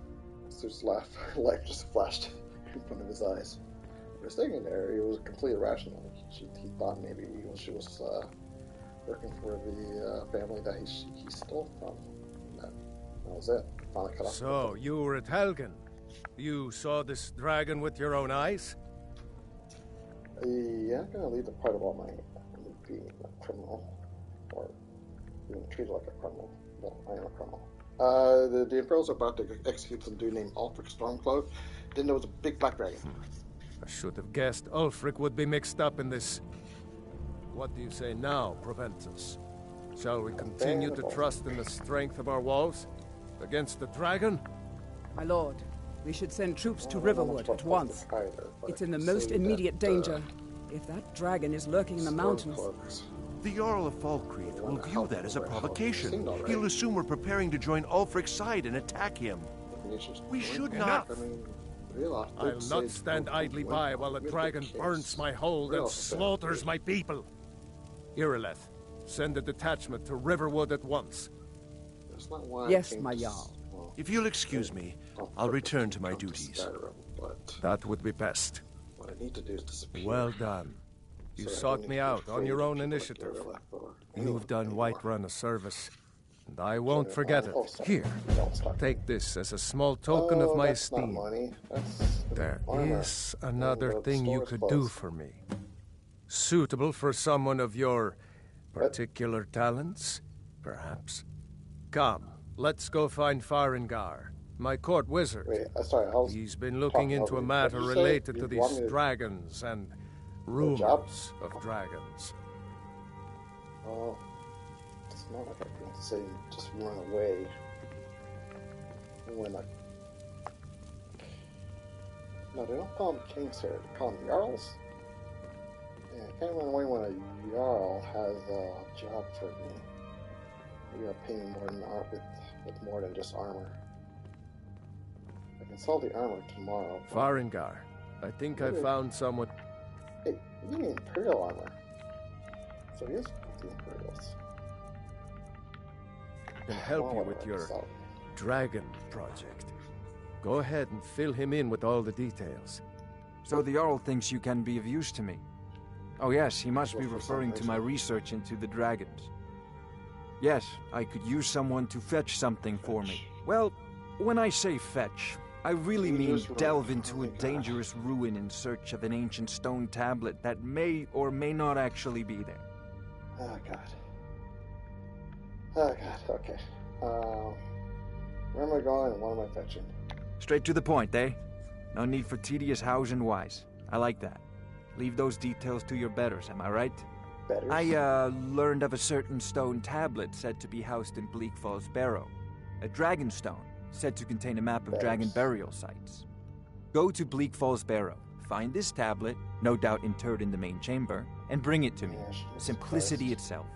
laugh. Life just flashed in front of his eyes. He was thinking there, he was completely irrational. He thought maybe she was working for the family that he stole from. That was it. Finally cut off. So, you were at Helgen. You saw this dragon with your own eyes? Yeah, I'm gonna leave the part about my being a criminal, or being treated like a criminal. Well, I am a criminal. The Imperials are about to execute some dude named Ulfric Stormcloak. Then there was a big black dragon. I should have guessed Ulfric would be mixed up in this. What do you say now, Proventus? Shall we continue to trust in the strength of our walls against the dragon? My lord, we should send troops to Riverwood at once. It's in the most immediate danger. If that dragon is lurking in the mountains... The Jarl of Falkreath will view that as a provocation. He'll assume we're preparing to join Ulfric's side and attack him. We should not... I'll not stand idly by while the dragon burns my hold and slaughters my people. Irileth, send a detachment to Riverwood at once. Yes, my Jarl. If you'll excuse me, I'll return to my duties. That would be best. What I need to do is disappear. Well done. You sought me out on your own initiative. You've done Whiterun a service, and I won't forget it. Here, take this as a small token of my esteem. There is another thing you could do for me. Suitable for someone of your particular talents, perhaps. Come, let's go find Farengar, my court wizard. Wait, sorry, he's been looking into a matter related to these dragons and rumors of dragons. Oh, it's not like I can say just run away. When I... No, they don't call them kings here. They call them jarls. Yeah, I can't run away when a jarl has a job for me. Maybe I'll pay me more than with more than just armor. I can sell the armor tomorrow. Farengar, I think I found someone. Hey, you need Imperial armor. So here's the Imperials. Can help you with your dragon project. Go ahead and fill him in with all the details. So the Jarl thinks you can be of use to me. Oh yes, he must be referring to my research into the dragons. Yes, I could use someone to fetch something for me. Well, when I say fetch, I really mean delve into a dangerous ruin in search of an ancient stone tablet that may or may not actually be there. Oh god. Oh god, okay. Where am I going and what am I fetching? Straight to the point, eh? No need for tedious hows and whys. I like that. Leave those details to your betters, am I right? Betters? I, learned of a certain stone tablet said to be housed in Bleak Falls Barrow. A dragon stone, said to contain a map of dragon burial sites. Go to Bleak Falls Barrow, find this tablet, no doubt interred in the main chamber, and bring it to me. Simplicity itself.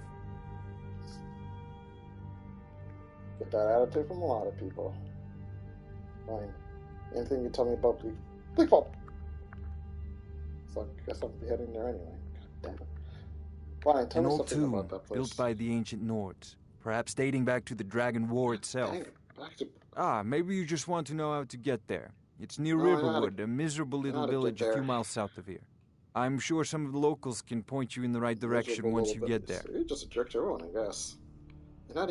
Get that attitude from a lot of people. Fine. Anything you tell me about Bleak Falls? So I guess I'll be heading there anyway. God damn it. Fine, tell me An old something tomb about that place. built by the ancient Nords, perhaps dating back to the Dragon War itself. Dang it. Back to... Ah, maybe you just want to know how to get there. It's near No, Riverwood, a miserable little village a few miles south of here. I'm sure some of the locals can point you in the right direction once you get there. You're just a jerk to everyone, I guess. And I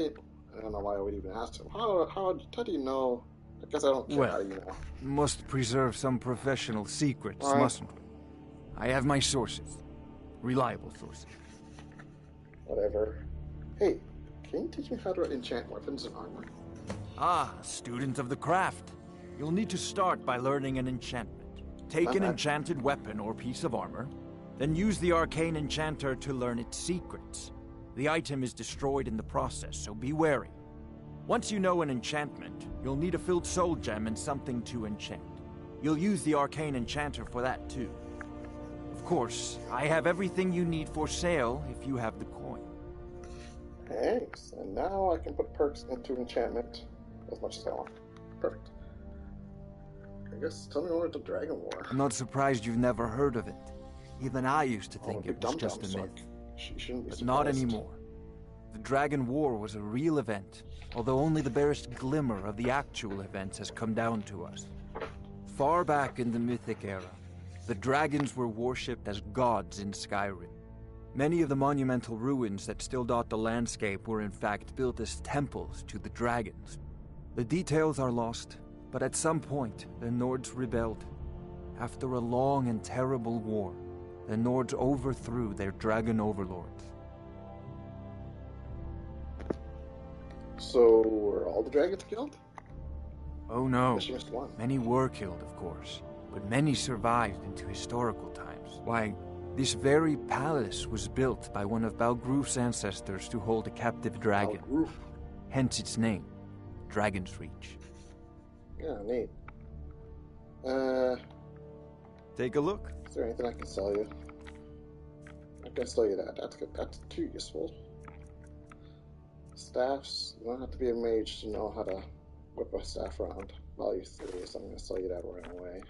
don't know why I would even ask him. How do you know? I guess I don't care how you know. Must preserve some professional secrets, mustn't we? I have my sources. Reliable sources. Whatever. Hey, can you teach me how to enchant weapons and armor? Ah, student of the craft. You'll need to start by learning an enchantment. Take an enchanted weapon or piece of armor, then use the arcane enchanter to learn its secrets. The item is destroyed in the process, so be wary. Once you know an enchantment, you'll need a filled soul gem and something to enchant. You'll use the arcane enchanter for that too. Of course, I have everything you need for sale if you have the coin. Thanks. And now I can put perks into enchantment as much as I want. Perfect. I guess tell me more about the Dragon War. I'm not surprised you've never heard of it. Even I used to think it was just a myth. But not anymore. The Dragon War was a real event, although only the barest glimmer of the actual events has come down to us. Far back in the Mythic era, the dragons were worshipped as gods in Skyrim. Many of the monumental ruins that still dot the landscape were in fact built as temples to the dragons. The details are lost, but at some point, the Nords rebelled. After a long and terrible war, the Nords overthrew their dragon overlords. So, were all the dragons killed? Oh no. She missed one. Many were killed, of course, but many survived into historical times. Why, this very palace was built by one of Balgroof's ancestors to hold a captive dragon. Balgroof. Hence its name, Dragon's Reach. Yeah, neat. Take a look. Is there anything I can sell you? I can sell you that. That's too useful. Staffs. You don't have to be a mage to know how to whip a staff around. Value 3, so I'm going to sell you that right away.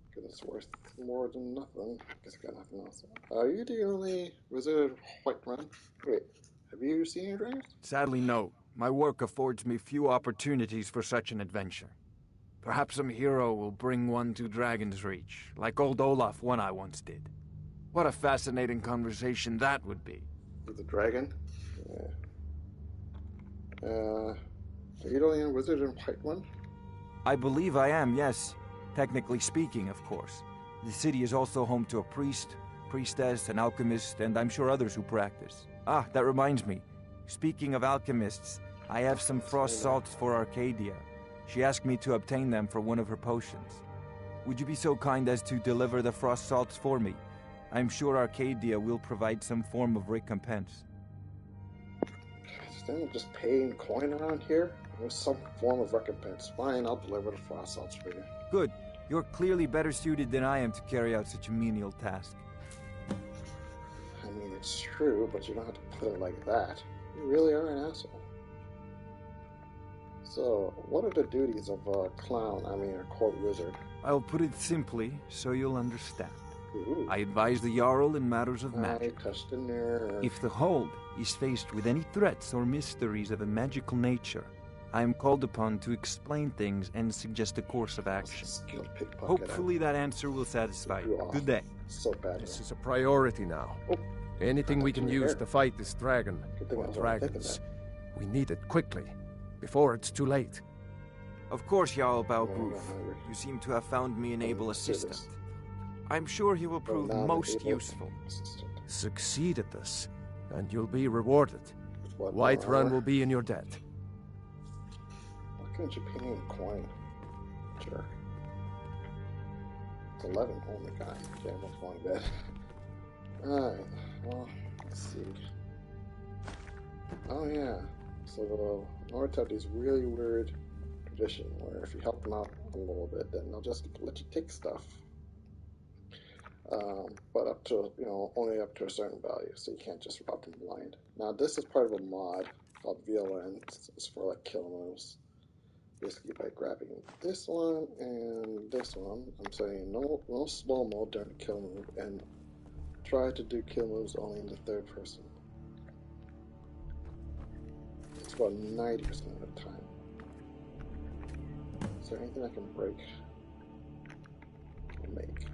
Because it's worth more than nothing. Guess I got nothing else. Are you the only wizard Whiterun? Wait, have you seen any dragons? Sadly, no. My work affords me few opportunities for such an adventure. Perhaps some hero will bring one to Dragon's Reach, like old Olaf one I once did. What a fascinating conversation that would be. With the dragon? Yeah. Are you the only wizard in Whiterun? I believe I am, yes. Technically speaking, of course. The city is also home to a priest, priestess, an alchemist, and I'm sure others who practice. Ah, that reminds me. Speaking of alchemists, I have some frost salts for Arcadia. She asked me to obtain them for one of her potions. Would you be so kind as to deliver the frost salts for me? I'm sure Arcadia will provide some form of recompense. Instead of just paying coin around here, there's some form of recompense. Fine, I'll deliver the frost salts for you. Good. You're clearly better suited than I am to carry out such a menial task. I mean, it's true, but you don't have to put it like that. You really are an asshole. So, what are the duties of a court wizard? I'll put it simply, so you'll understand. Ooh. I advise the Jarl in matters of magic. Touched a nerve. If the Hold is faced with any threats or mysteries of a magical nature, I am called upon to explain things and suggest a course of action. Hopefully that answer will satisfy you. Good day. So bad. This is a priority now. Oh. Anything we can use to fight this dragon, or dragons, we need it quickly, before it's too late. Of course, Jarl Balgruf. You seem to have found me an able assistant. I'm sure he will prove most useful. Succeed at this, and you'll be rewarded. Whiterun will be in your debt. Why can't you pay me in coin? Jerk. It's 11. Oh my god. Okay, I'm going to bed. Alright, well, let's see. Oh yeah, so the North have this really weird tradition where if you help them out a little bit, then they'll just let you take stuff. But up to, only up to a certain value, so you can't just rob them blind. Now this is part of a mod called VLN. It's for like kill moves. Basically by grabbing this one and this one, I'm saying no slow-mo during the kill move, and try to do kill moves only in the third person. It's about 90% of the time. Is there anything I can break or make?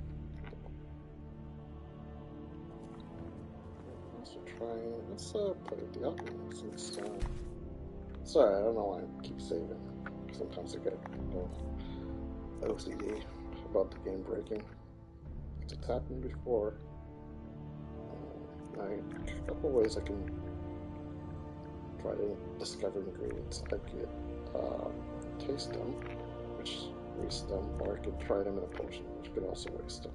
Let's play with the Argonian since, sorry, I don't know why I keep saving. Sometimes I get OCD about the game breaking. It's happened before. A couple ways I can try to discover ingredients. I could taste them, which waste them, or I could try them in a potion, which could also waste them.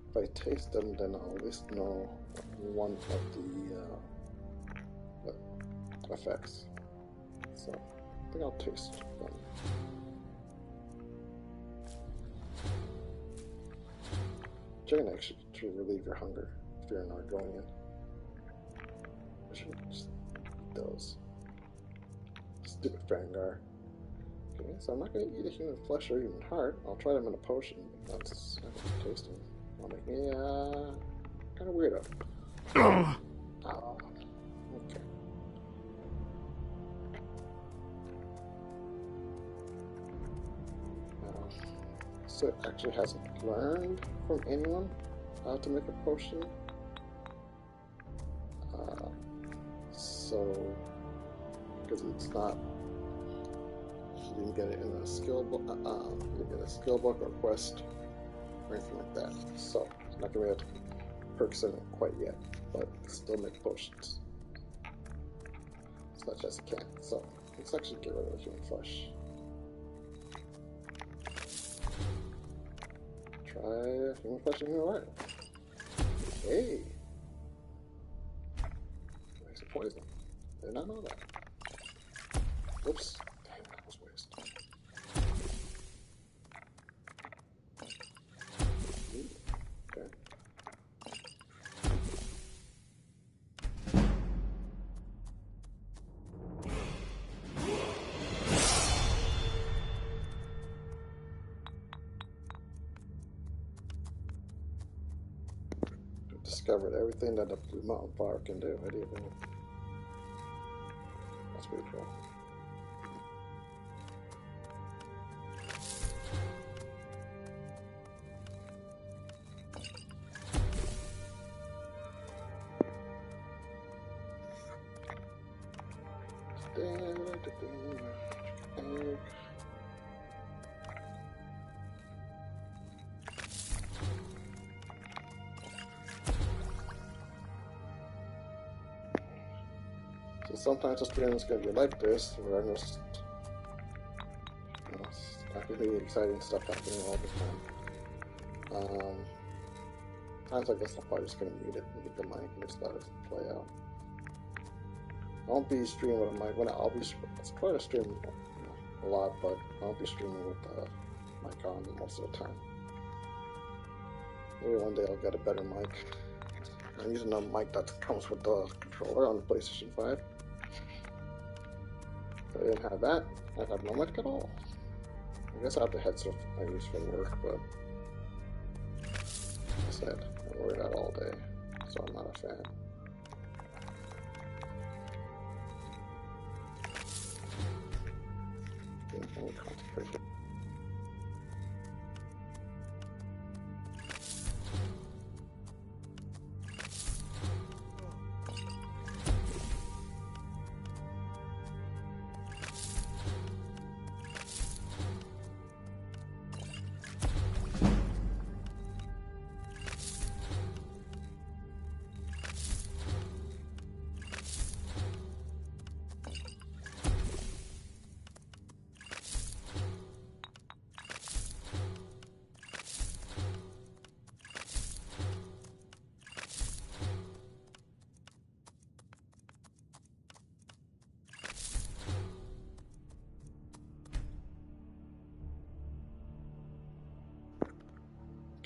If I taste them, then I'll at least know one of the effects. So I think I'll taste them. Chicken actually to relieve your hunger if you're an Argonian. I should just eat those. Stupid Fangar. Okay, so I'm not going to eat a human flesh or even heart. I'll try them in a potion. That's tasting. I'll make me kind of weirdo. Oh, okay. So it actually hasn't learned from anyone how to make a potion. So, because it's not, you didn't get it in a skill book, you didn't get a skill book or quest or anything like that. So, it's not going to be able to perks in it quite yet, but still make potions as much as it can. So, let's actually get rid of the human flesh. Try human flesh and human heart. Hey! Makes it poison. Did not know that. Oops. Dang, that was waste. Okay. Discovered everything that the Blue Mountain Fire can do. I didn't know. That's pretty cool. So sometimes this game is going to be like this, where I'm just, not really exciting stuff happening all the time. Times like this, I'm probably just gonna mute it and get the mic and just let it play out. I won't be streaming with a mic. I'll try to stream a lot, but I won't be streaming with the mic on most of the time. Maybe one day I'll get a better mic. I'm using a mic that comes with the controller on the PlayStation 5. If I didn't have that, I'd have no mic at all. I guess I have the headset I use for work, but like I said, I wear that all day, so I'm not a fan. Concentration.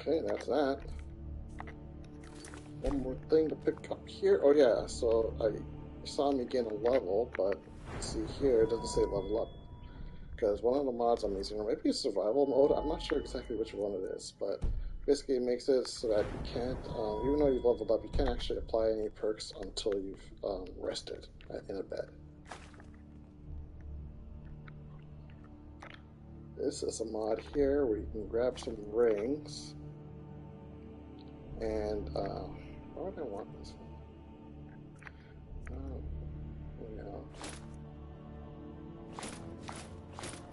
Okay, that's that. One more thing to pick up here. Oh yeah, so you saw me gain a level, but see here, it doesn't say level up. Because one of the mods I'm using, or maybe it's survival mode, I'm not sure exactly which one it is, but basically it makes it so that you can't, even though you've leveled up, you can't actually apply any perks until you've rested in a bed. This is a mod here where you can grab some rings. And, why would I want this one?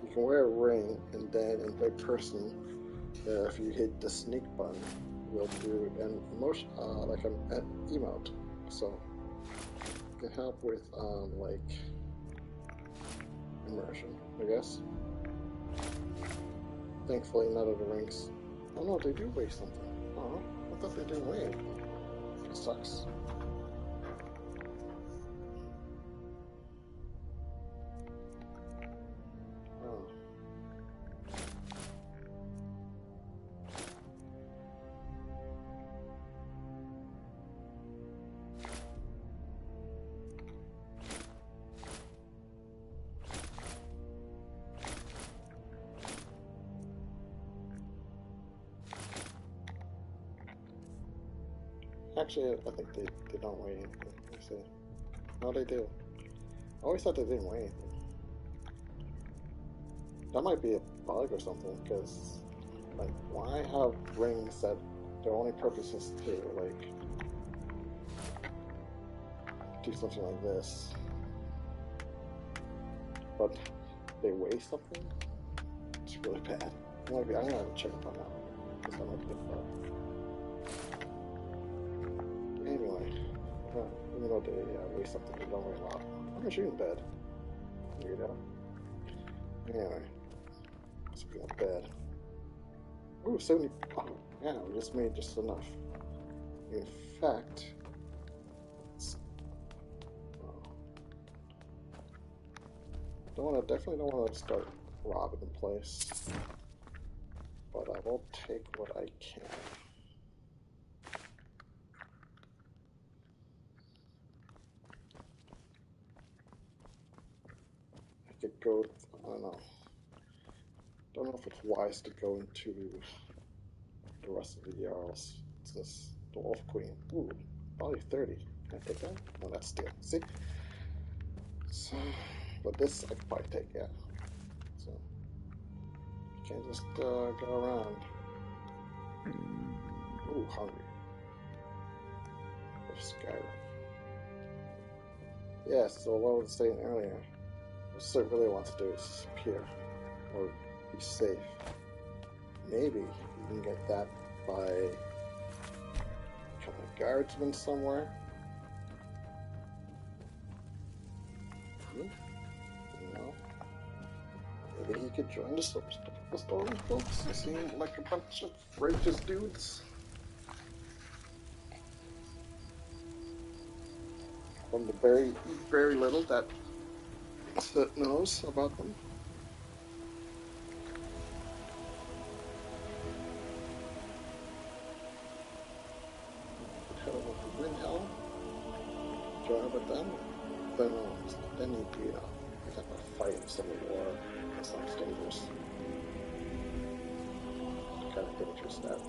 You can wear a ring, and then in third person, if you hit the sneak button, you'll do an emotion, like an emote. So, it can help with, like, immersion, I guess. Thankfully, none of the rings. Oh no, they do weigh something. Oh, I thought they didn't weigh anything. It sucks. Oh. Actually, I think they don't weigh anything. Let me see. No, they do. I always thought they didn't weigh anything. That might be a bug or something, because, like, why have rings that their only purpose is to, like, do something like this, but they weigh something? It's really bad. I'm gonna have to check it out, because that might be a bug. Anyway, even though they weigh something, they don't weigh a lot. I'm a shooting bed. Weirdo. Anyway, speaking of bed. Ooh, 70. Oh, yeah, we just made just enough. In fact, definitely don't want to start robbing the place, but I will take what I can. I could go, I don't know. Don't know if it's wise to go into the rest of the Jarls. It's this Dwarf Queen. Ooh, probably 30. Can I take that? No, that's steel. See? So, but this I could probably take, yeah. So, you can't just go around. Ooh, hungry. Of Skyrim. Yeah, so what I was saying earlier, what Sir really wants to do is disappear, or be safe. Maybe you can get that by becoming a guardsman somewhere. You know, maybe he could join the story, folks. They seem like a bunch of righteous dudes. from the very, very little that Soot knows about them. Head over to Windhelm. Join up with them. Then you can, you have a fight in civil war. That sounds dangerous. Kind of dangerous that.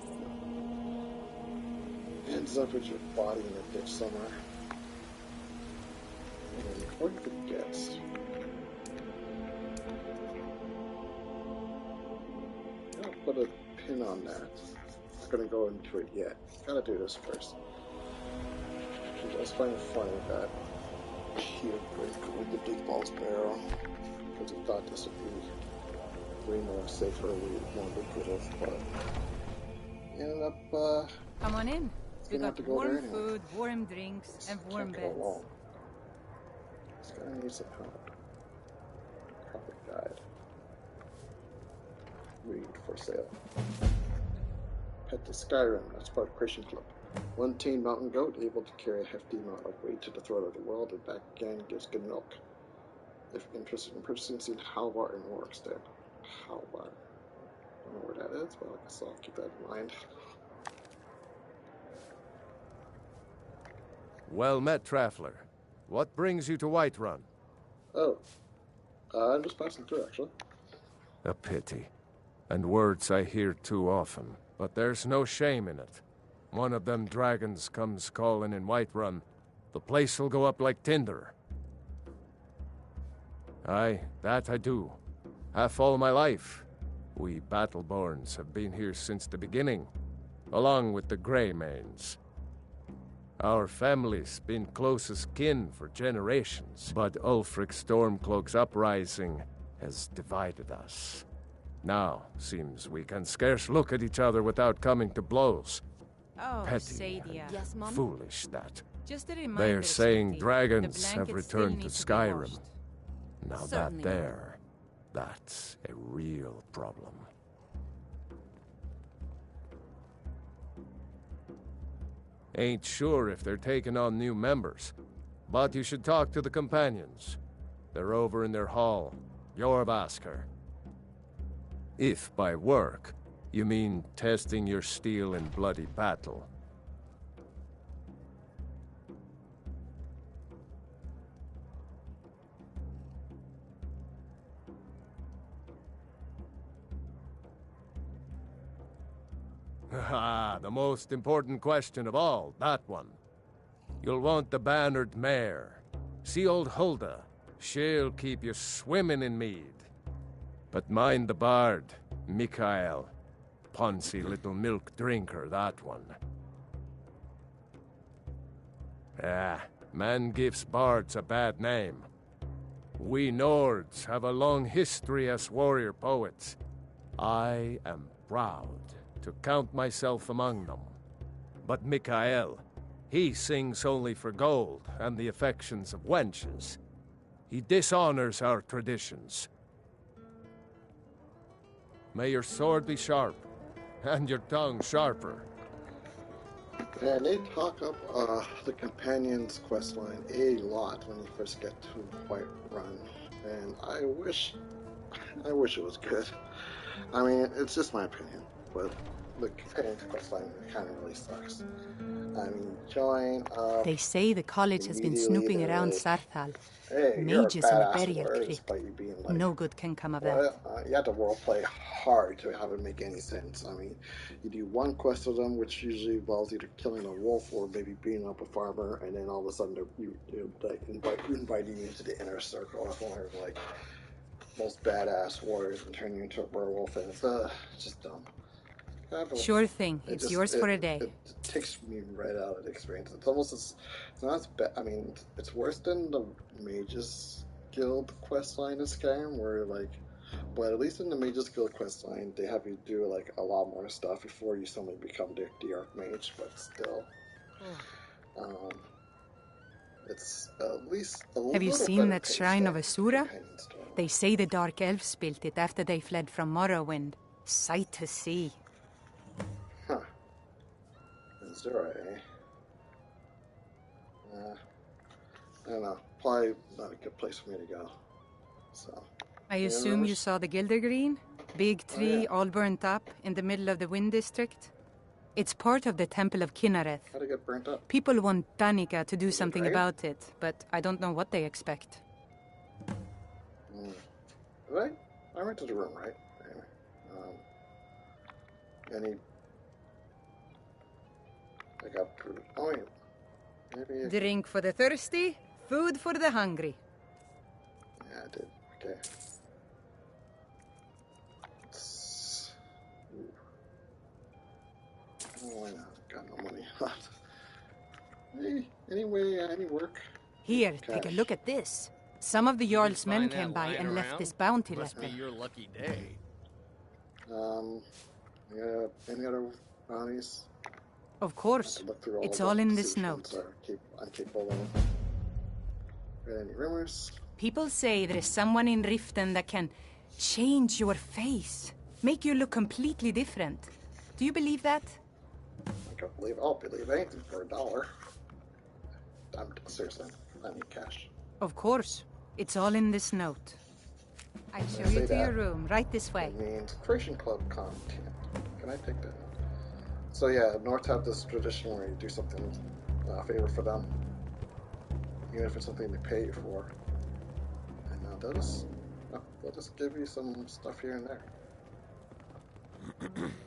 Ends up with your body in a ditch somewhere. And before you forget, I'm gonna put a pin on that. I'm not gonna go into it yet. Gotta do this first. I was finding it funny that he would break with the big balls barrel because he thought this would be way more safer, way more lucrative, but he ended up come on in. We got warm food, warm drinks, and warm beds. This guy needs some help. Proper guide. Read for sale. Pet to Skyrim. That's part of Christian Club. One tame mountain goat able to carry a hefty amount of weight to the throat of the world and back again gives good milk. If interested in purchasing, see how Whiterun works then. How Whiterun. I don't know where that is, but I guess I'll keep that in mind. Well met, Traveler. What brings you to Whiterun? Oh, I'm just passing through, actually. A pity. And words I hear too often, but there's no shame in it. One of them dragons comes calling in Whiterun, the place will go up like tinder. Aye, that I do. Half all my life. We Battleborns have been here since the beginning, along with the Greymanes. Our family's been close as kin for generations, but Ulfric Stormcloak's uprising has divided us. Now, seems we can scarce look at each other without coming to blows. Oh, Petty Sadia. Yes, Mom? Foolish, that. Just a reminder, They're saying Sweetie. dragons The have blankets returned to still need to be Skyrim. washed. Now Certainly. that's a real problem. Ain't sure if they're taking on new members, but you should talk to the companions. They're over in their hall, Jorvaskr. If by work, you mean testing your steel in bloody battle. Ah, the most important question of all, that one. You'll want the bannered mare. See old Hulda. She'll keep you swimming in mead. But mind the bard, Mikael. Poncy little milk drinker, that one. Ah, man gives bards a bad name. We Nords have a long history as warrior poets. I am proud to count myself among them. But Mikael, he sings only for gold and the affections of wenches. He dishonors our traditions. May your sword be sharp, and your tongue sharper. And they talk up the companion's questline a lot when you first get to Whiterun, and I wish it was good. I mean, it's just my opinion, but the companion's questline kind of really sucks. I mean, join up. They say the college has been snooping around Sarthal. Hey, Mages you're a and badass barrier warrior, crypt. despite you being like, No good can come of well, that. you have to roleplay hard to have it make any sense. I mean, you do one quest with them, which usually involves either killing a wolf or maybe beating up a farmer, and then all of a sudden you invite you into the inner circle of one of like most badass warriors and turn you into a werewolf, and it's just dumb. Sure thing. It's yours for a day. It takes me right out of the experience. It's almost it's not as bad. I mean, it's worse than the Mages Guild questline in Skyrim, where but at least in the Mages Guild questline, they have you do like a lot more stuff before you suddenly become the Archmage. But still, it's at least a little. Have you seen that shrine of Asura? They say the Dark Elves built it after they fled from Morrowind. Sight to see. Huh. Azura, eh? I don't know. Probably not a good place for me to go. So. I assume you saw the Gildergreen? Big tree, all burnt up, in the middle of the Wind District? It's part of the Temple of Kinnareth. How'd it get burnt up? People want Danica to do something about it, but I don't know what they expect. Did I rented a room, right? Anyway. I got food. Oh, wait. Maybe Drink for the thirsty, food for the hungry. Yeah, I did. Okay. Oh, I know. Got no money left. Hey, anyway, any work? Here, take a look at this. Some of the Jarl's men came by and left this bounty Must letter. be your lucky day. Yeah, any other bounties? Of course. It's all in this note. I'm capable of. Any rumors? People say there is someone in Riften that can change your face, make you look completely different. Do you believe that? I'll believe anything for $1. Seriously, I need cash. Of course. It's all in this note. I'll show you to your room, right this way. It means Creation Club content. Can I take that? So yeah, North have this tradition where you do something, a favor for them, even if it's something they pay you for. And they'll just give you some stuff here and there.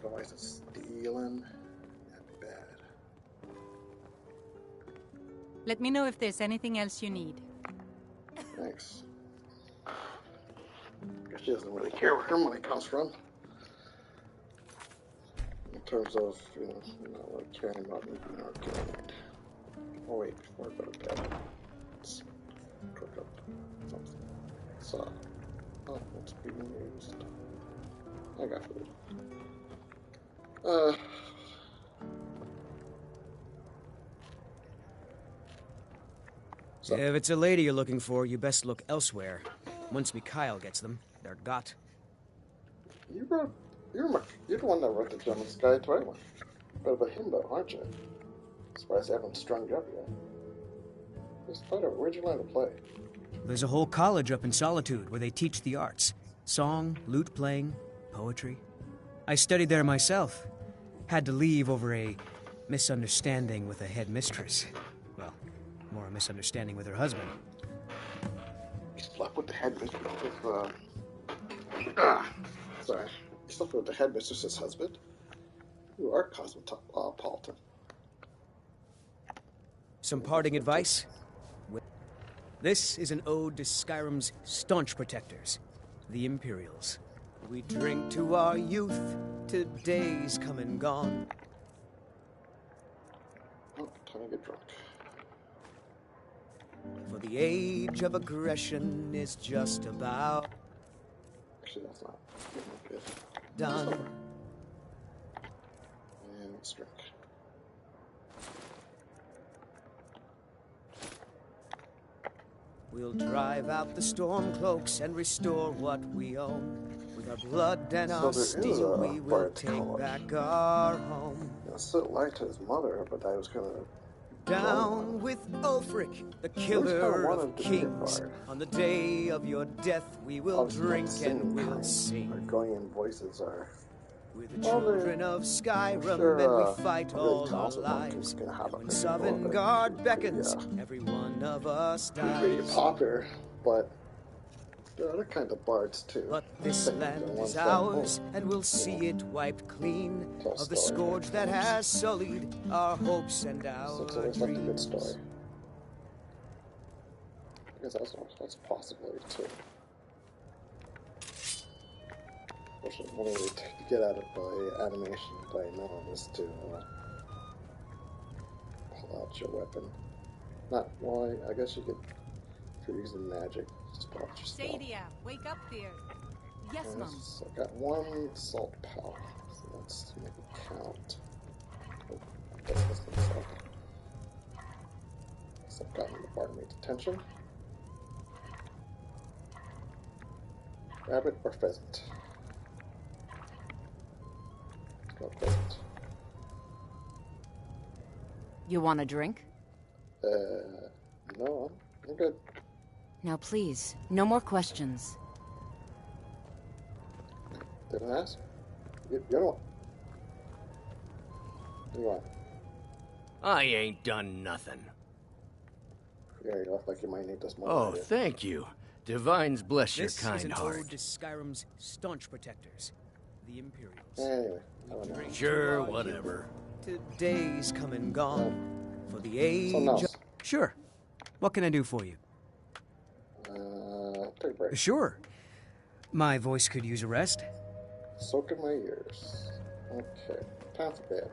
Otherwise it's stealing. That'd be bad. Let me know if there's anything else you need. Thanks. Guess she doesn't really care where her money comes from. In terms of, not really caring about me being Argonian. Oh wait, before I go to bed, let's cook up something. So, what's being used? I got food. If it's a lady you're looking for, you best look elsewhere. Once Mikhail gets them, they're got. You're the one that wrote the Gentleman's Guide to Whiterun. But about him, though, aren't you? Surprised I haven't strung you up yet. Where'd you learn to play? There's a whole college up in Solitude where they teach the arts. Song, lute playing, poetry. I studied there myself. Had to leave over a misunderstanding with a headmistress. Well, more a misunderstanding with her husband. You slept with the headmistress sorry. You slept with the headmistress's husband? You are cosmopolitan. Some parting advice? This is an ode to Skyrim's staunch protectors, the Imperials. We drink to our youth, to days come and gone. Oh, time to get drunk. For the age of aggression is just about... Actually, that's not good. Done. And let's drink. We'll drive out the storm cloaks and restore what we own. With our blood and our steel, we will take back our home. I still lied to his mother, but I was kind of... Down with Ulfric, the killer of kings. On the day of your death, we will drink and we'll sing. Argonian voices are... We're the children of Skyrim, and we fight all our lives. When Sovngarde beckons, every one of us dies. Pretty popular, but there are other kind of bards too. But this land is ours, and we'll see it wiped clean of the scourge that has sullied our hopes and our dreams. That's a good story. I guess that's a possibility too. One way to get at it by animation by now is to pull out your weapon. Not well, I guess you could, if you're using magic, just pull out your spell. Sadia, wake up, dear. Yes, Mom. So I got one salt power, so let's make it count. Oh, that's the salt. So I've gotten the barmaid's attention. Rabbit or pheasant? You want a drink? No, I'm I'm good. Now please, no more questions. Didn't ask. You know what? You want? I ain't done nothing. Yeah, you look like you might need this more. Oh, thank you. Divines bless your This kind is an heart. ode to Skyrim's staunch protectors, the Imperials. Anyway, sure, whatever. To days come and gone, for the age. Something else. Sure. What can I do for you? Take a break. Sure. My voice could use a rest. Soak in my ears. Okay, time for bed.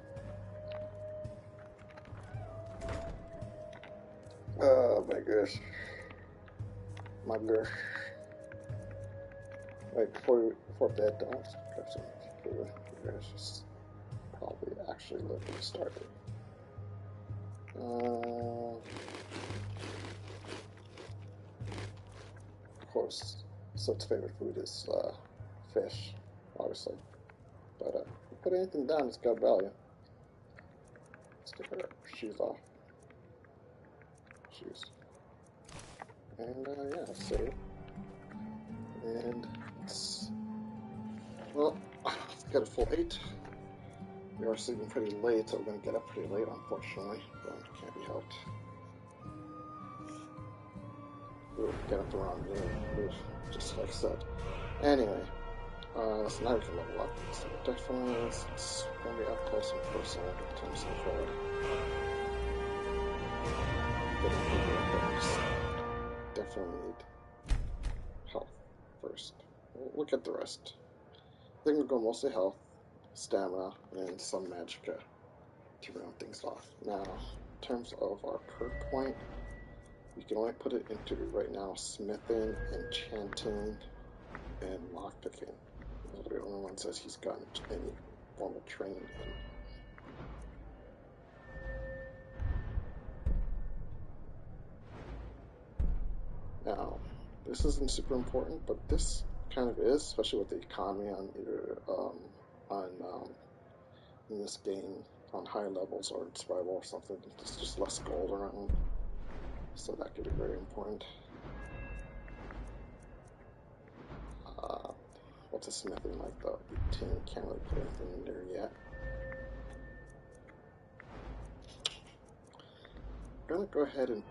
Oh my gosh. My gosh. Wait, before bed, don't grab some food. You guys just probably actually let me start it. Of course, Soap's favorite food is fish, obviously. But if you put anything down, it's got value. Let's take our shoes off. Shoes. And yeah, save. And well, let's get a full 8. We are sleeping pretty late, so we're going to get up pretty late, unfortunately. But it can't be helped. We'll get up around noon, just like I said. Anyway, so now we can level up. So definitely, it's going to be up close and personal in terms of getting people up. Definitely need health first. We'll get the rest. I think we'll go mostly health, stamina, and some magicka to round things off. Now, in terms of our perk point, we can only put it into right now smithing, enchanting, and lockpicking. Those are the only ones that he's gotten any form of training in. Now, this isn't super important, but this kind of is, especially with the economy on either in this game on high levels or in survival or something. There's just less gold around, so that could be very important. What's a smithing like though? 18, can't really put anything in there yet. I'm gonna go ahead and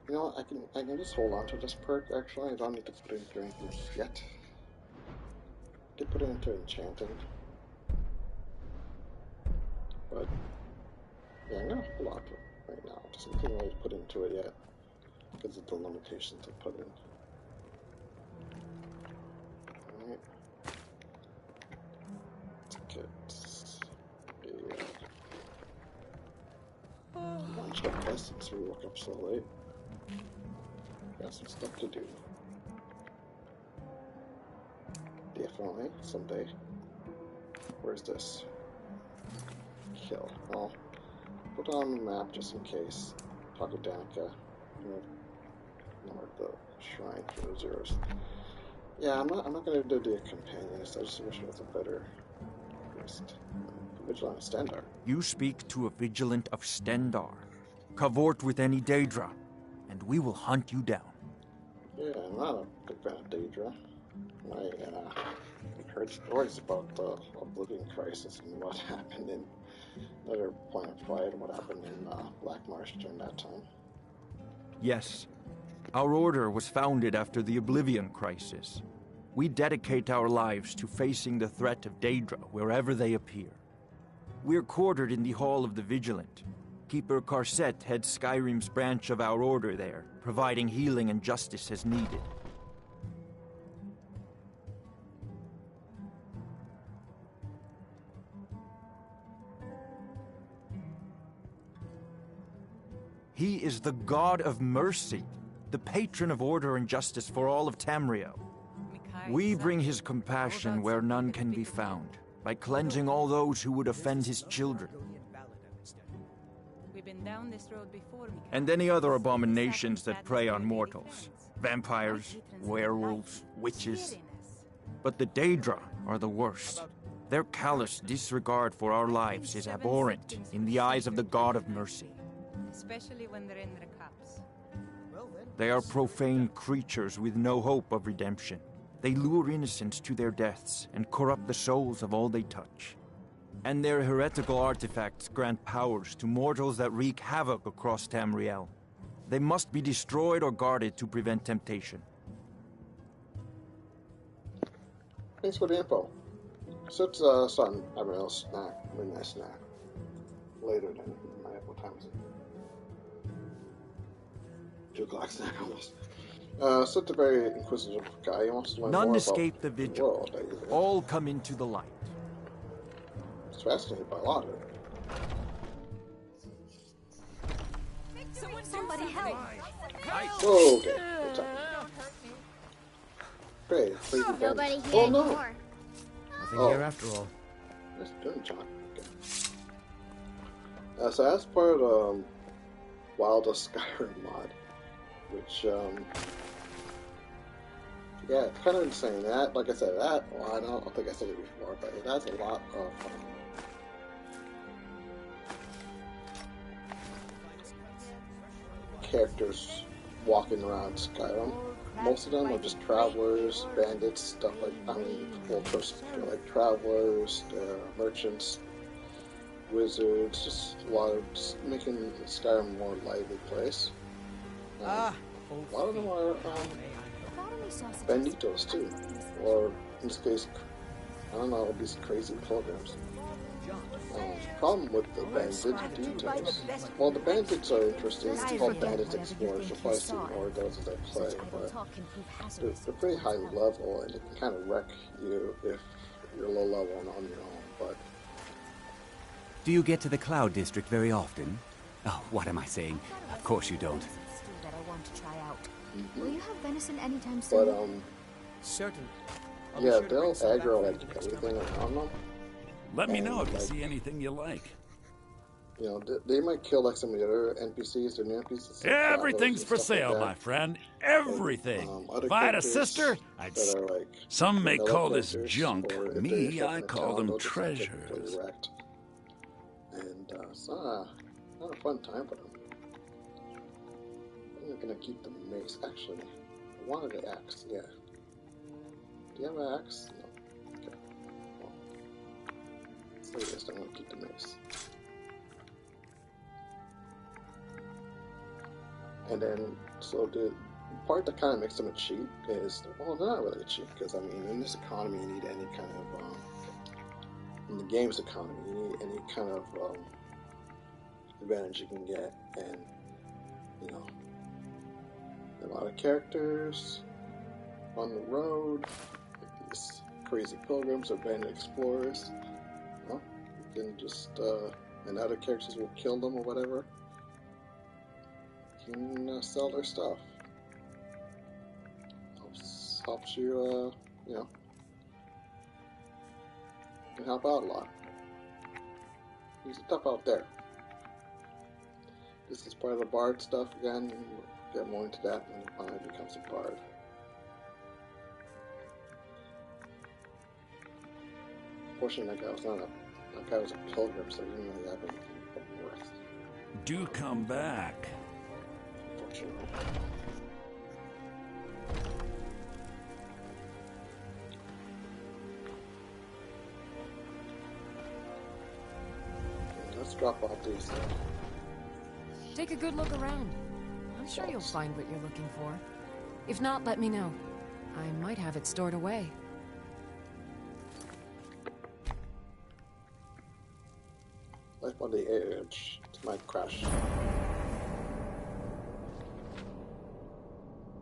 you know what, I can just hold on to this perk actually. I don't need to put it into anything yet. I did put it into enchanting. But yeah, I'm gonna hold on to it right now. Just nothing really to put into it yet because of the limitations I put in. Alright. Let's get a lunch test since we woke up so late. Got some stuff to do. Definitely someday. Where's this? Kill. Well, put it on the map just in case. Talk to Danica. Mark the shrine for the zeros. Yeah, I'm not gonna do the companions. I just wish it was a better list. Vigilant of Stendar. You speak to a Vigilant of Stendar. Cavort with any Daedra, and we will hunt you down. Yeah, I'm not a big fan of Daedra. I've heard stories about the Oblivion Crisis and what happened in another Point of Pride and what happened in Black Marsh during that time. Yes. Our order was founded after the Oblivion Crisis. We dedicate our lives to facing the threat of Daedra wherever they appear. We're quartered in the Hall of the Vigilant. Keeper Carset heads Skyrim's branch of our order there, providing healing and justice as needed. He is the God of Mercy, the patron of order and justice for all of Tamriel. We bring his compassion where none can be found, by cleansing all those who would offend his children. We've been down this road before, And any other abominations that prey on mortals. Vampires, werewolves, witches. But the Daedra are the worst. Their callous disregard for our lives is abhorrent in the eyes of the God of Mercy. especially when they're in their cups. They are profane creatures with no hope of redemption. They lure innocents to their deaths and corrupt the souls of all they touch. And their heretical artifacts grant powers to mortals that wreak havoc across Tamriel. They must be destroyed or guarded to prevent temptation. Thanks for the info. Soot's son having a little snack, midnight snack. Later than what time is it? 2 o'clock snack almost. Soot's a very inquisitive guy. He wants to learn None more escape about the vigil. world. All come into the light. He's fascinated by a lot of it. Somebody help! Whoa, okay. What's up? Great. Nobody here Oh, no. anymore. Nothing here after all. Nice doing, John. Okay. So as part of Wildest Skyrim mod, which, yeah, it's kind of insane. That, like I said, well, I don't think I said it before, but it has a lot of characters walking around Skyrim. Most of them are just travelers, bandits, stuff like, like travelers, merchants, wizards, just a lot of, just making Skyrim a more lively place. A lot of them are banditos too, or in this case, I don't know, these crazy pilgrims. Problem with the banditos, well, the bandits are interesting. It's called Bandits Explorers. You'll probably see more of those as I play, but they're pretty high level, and it can kind of wreck you if you're low level and on your own. But do you get to the Cloud District very often? Oh, what am I saying? Of course you don't. That I want to try out. Will you have venison anytime soon? But certainly. Yeah, they'll aggro like everything around them. Let me know if you see anything you like. You know, they might kill like some of the other NPCs or new NPCs. Everything's for sale, my friend. Everything. If I had a sister, I'd... Some may call this junk. Me, I call them treasures. And it's not a fun time for them. I'm gonna keep the mace. Actually, I wanted the axe. Yeah. Do you have an axe? No. Okay. Well, so yes, I'm gonna keep the mace. And then, so the part that kind of makes them a cheat is, well, they're not really a cheat, because, I mean, in this economy, you need any kind of, in the game's economy, you need any kind of advantage you can get, and, you know, a lot of characters on the road, these crazy pilgrims or bandit explorers, well, you can just, and other characters will kill them or whatever. Can sell their stuff. Helps you, you know, can help out a lot. There's stuff out there. This is part of the bard stuff again. We'll get more into that when it finally becomes a bard. Fortunately, that guy was a pilgrim, so he didn't really have anything of worth. Do come back. Let's drop off these. Take a good look around. I'm sure you'll find what you're looking for. If not, let me know. I might have it stored away. Life on the edge. It might crash.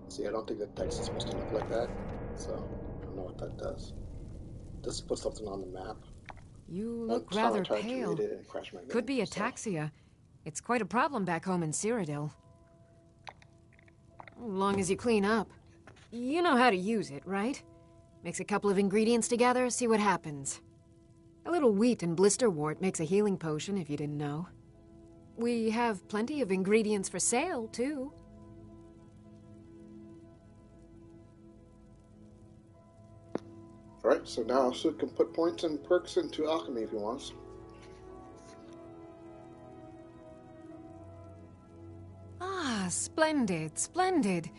See, I don't think the text is supposed to look like that, so I don't know what that does. Just put something on the map. You look rather pale. Could be ataxia. It's quite a problem back home in Cyrodiil. As long as you clean up. You know how to use it, right? Mix a couple of ingredients together, see what happens. A little wheat and blisterwort makes a healing potion, if you didn't know. We have plenty of ingredients for sale, too. Alright, so now Sud can put points and perks into alchemy if he wants. splendid, splendid.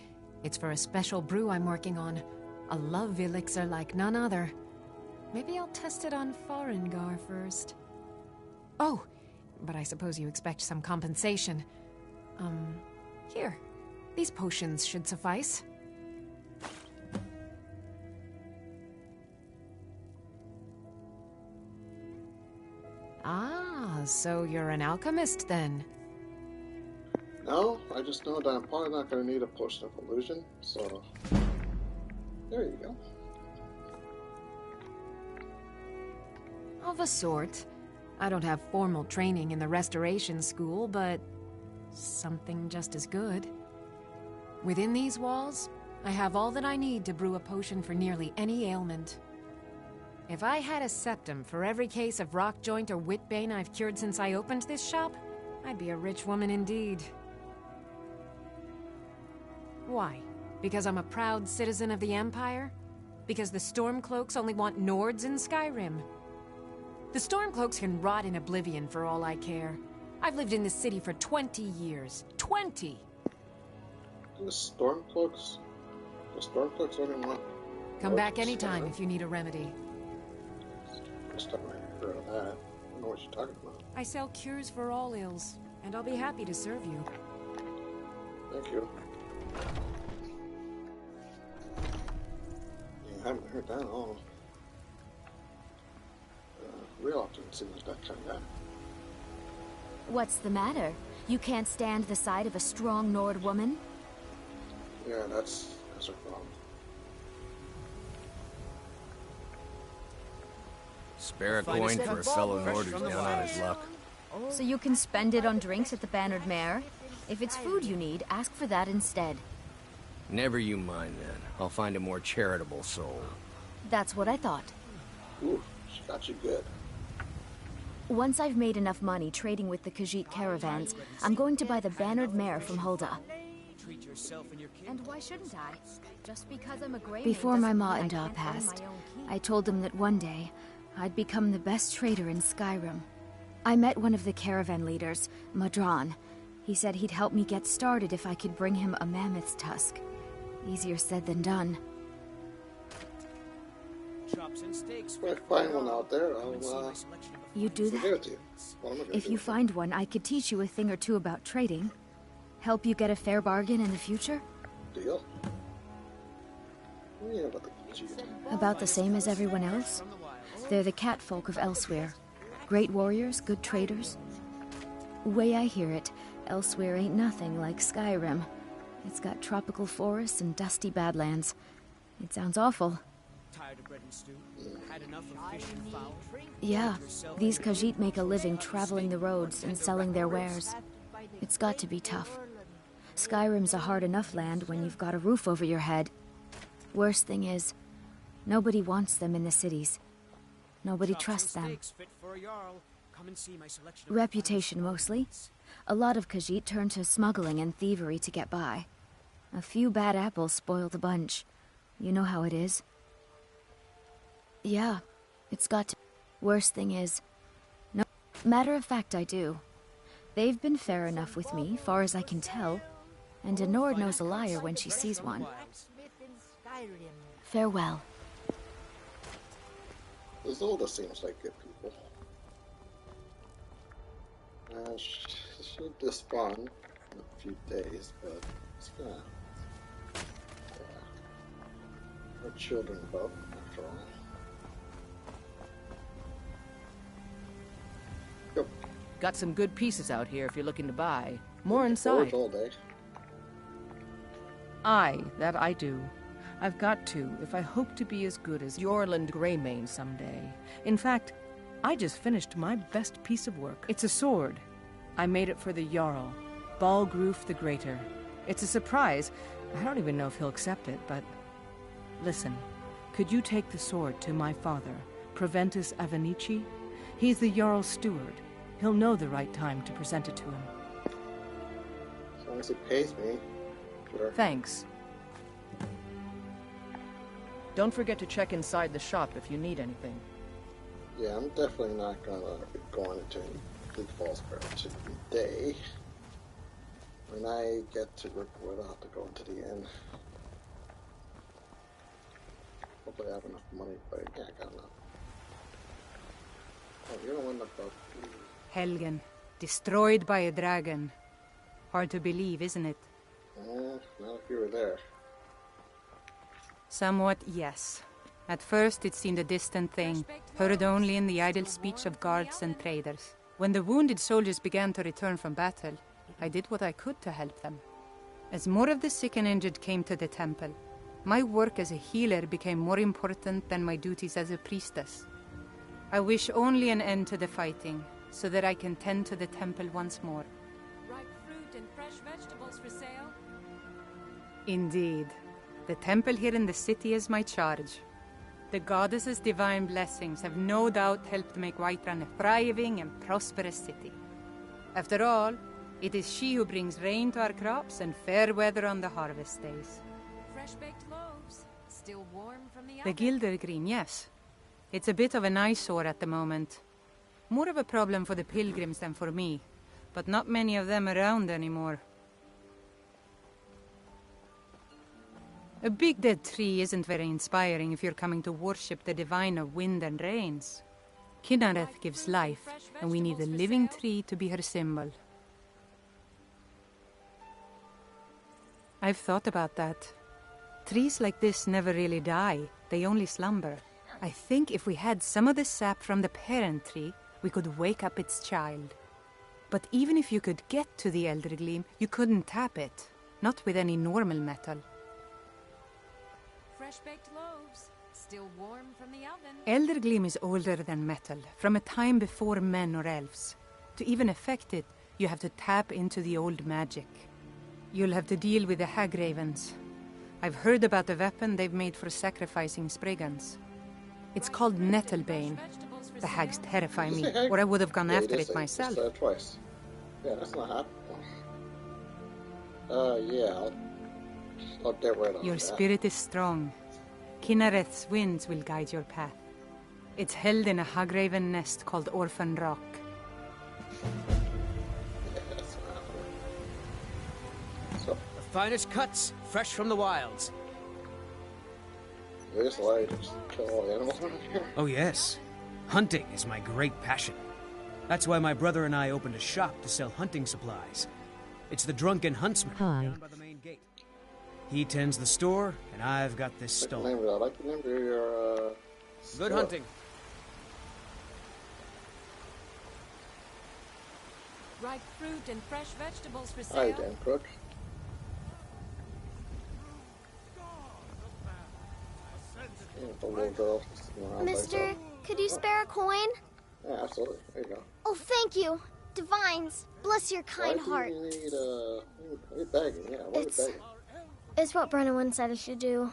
It's for a special brew I'm working on. A love elixir like none other. Maybe I'll test it on Farengar first. Oh, but I suppose you expect some compensation. Here. These potions should suffice. Ah, so you're an alchemist then? No, I just know that I'm probably not going to need a potion of illusion, so there you go. Of a sort. I don't have formal training in the restoration school, but something just as good. Within these walls, I have all that I need to brew a potion for nearly any ailment. If I had a septum for every case of rock joint or whitbane I've cured since I opened this shop, I'd be a rich woman indeed. Why? Because I'm a proud citizen of the Empire? Because the Stormcloaks only want Nords in Skyrim? The Stormcloaks can rot in oblivion for all I care. I've lived in this city for 20 years. 20! The Stormcloaks only want... Come back anytime if you need a remedy. First time I heard of that. I don't know what you're talking about. I sell cures for all ills, and I'll be happy to serve you. Thank you. Yeah, I haven't heard that at all. Real often seems like that kind of guy. What's the matter? You can't stand the sight of a strong Nord woman? Yeah, that's her problem. Spare a coin for a fellow Nord who's down on his luck. So you can spend it on drinks at the Bannered Mare? If it's food you need, ask for that instead. Never you mind, then. I'll find a more charitable soul. That's what I thought. Ooh, she got you good. Once I've made enough money trading with the Khajiit caravans, I'm going to buy the Bannered Mare from Hulda. And why shouldn't I? Just because I'm a Grey Before my ma and Da passed, I told them that one day, I'd become the best trader in Skyrim. I met one of the caravan leaders, Madran. He said he'd help me get started if I could bring him a mammoth's tusk. Easier said than done. If I find one out there, I'll You do that? give it to you. What am I gonna If do you with it? find one, I could teach you a thing or two about trading. Help you get a fair bargain in the future? Deal. What do you know about the G.E.M? About the same as everyone else. They're the catfolk of Elsewhere. Great warriors, good traders. Way I hear it, Elsewhere ain't nothing like Skyrim. It's got tropical forests and dusty badlands. It sounds awful. Yeah, these Khajiit make a living traveling the roads and selling their wares. It's got to be tough. Skyrim's a hard enough land when you've got a roof over your head. Worst thing is, nobody wants them in the cities. Nobody trusts them. Reputation, mostly. A lot of Khajiit turn to smuggling and thievery to get by. A few bad apples spoil the bunch. You know how it is. Yeah, it's got to... Worst thing is... No, matter of fact, I do. They've been fair enough with me, far as I can tell. And a Nord knows a liar when she sees one. Farewell. Isolde seems like good people. She'll despawn in a few days, but it's gonna... Her children above, after all. Yep. Got some good pieces out here if you're looking to buy. More inside. All day. Aye, that I do. I've got to, if I hope to be as good as Yorland Greymane someday. In fact, I just finished my best piece of work. It's a sword. I made it for the Jarl, Balgruf the Greater. It's a surprise. I don't even know if he'll accept it, but... Listen, could you take the sword to my father, Proventus Avenici? He's the Jarl's steward. He'll know the right time to present it to him. As long as he pays me, sure. Thanks. Don't forget to check inside the shop if you need anything. Yeah, I'm definitely not gonna be going into any Bleak Falls Barrel today. When I get to Riverwood, I'll have to go into the inn. Hopefully I have enough money, but yeah, I got enough. Oh, you're the one about Helgen, destroyed by a dragon. Hard to believe, isn't it? Not if you were there. Somewhat, yes. At first it seemed a distant thing, heard only in the idle speech of guards and traders. When the wounded soldiers began to return from battle, I did what I could to help them. As more of the sick and injured came to the temple, my work as a healer became more important than my duties as a priestess. I wish only an end to the fighting, so that I can tend to the temple once more. Ripe fruit and fresh vegetables for sale? Indeed. The temple here in the city is my charge. The goddess's divine blessings have no doubt helped make Whiterun a thriving and prosperous city. After all, it is she who brings rain to our crops and fair weather on the harvest days. Fresh-baked loaves, still warm from the The oven. Gildergreen, yes. It's a bit of an eyesore at the moment. More of a problem for the pilgrims than for me, but not many of them around anymore. A big dead tree isn't very inspiring if you're coming to worship the divine of wind and rains. Kinnareth gives life, and we need a living tree to be her symbol. I've thought about that. Trees like this never really die, they only slumber. I think if we had some of the sap from the parent tree, we could wake up its child. But even if you could get to the Eldergleam, you couldn't tap it, not with any normal metal. Fresh-baked loaves, still warm from the oven. Eldergleam is older than metal, from a time before men or elves. To even affect it, you have to tap into the old magic. You'll have to deal with the hag ravens. I've heard about the weapon they've made for sacrificing Spriggans. It's called Nettlebane. The hags terrify me, or I would have gone after it myself. Twice. Yeah, that's not happening. Yeah, I'll get rid of Your that. spirit is strong. Kinnareth's winds will guide your path. It's held in a hagraven nest called Orphan Rock. Yeah, that's not happening. So, The finest cuts, fresh from the wilds. this light just kill all the animals around here. Oh yes. Hunting is my great passion. That's why my brother and I opened a shop to sell hunting supplies. It's the Drunken Huntsman down by the main gate. He tends the store, and I've got this stall. I like the name of your, Good hunting. Ripe fruit and fresh vegetables for Hi, sale. Dan Cook. Yeah, the little girl sitting around by Mister, herself. could you spare a coin? Yeah, absolutely. There you go. Oh, thank you. Divines, bless your kind heart. Why do you need, what are you begging? Yeah, what are you begging? It's what Brennan said I should do.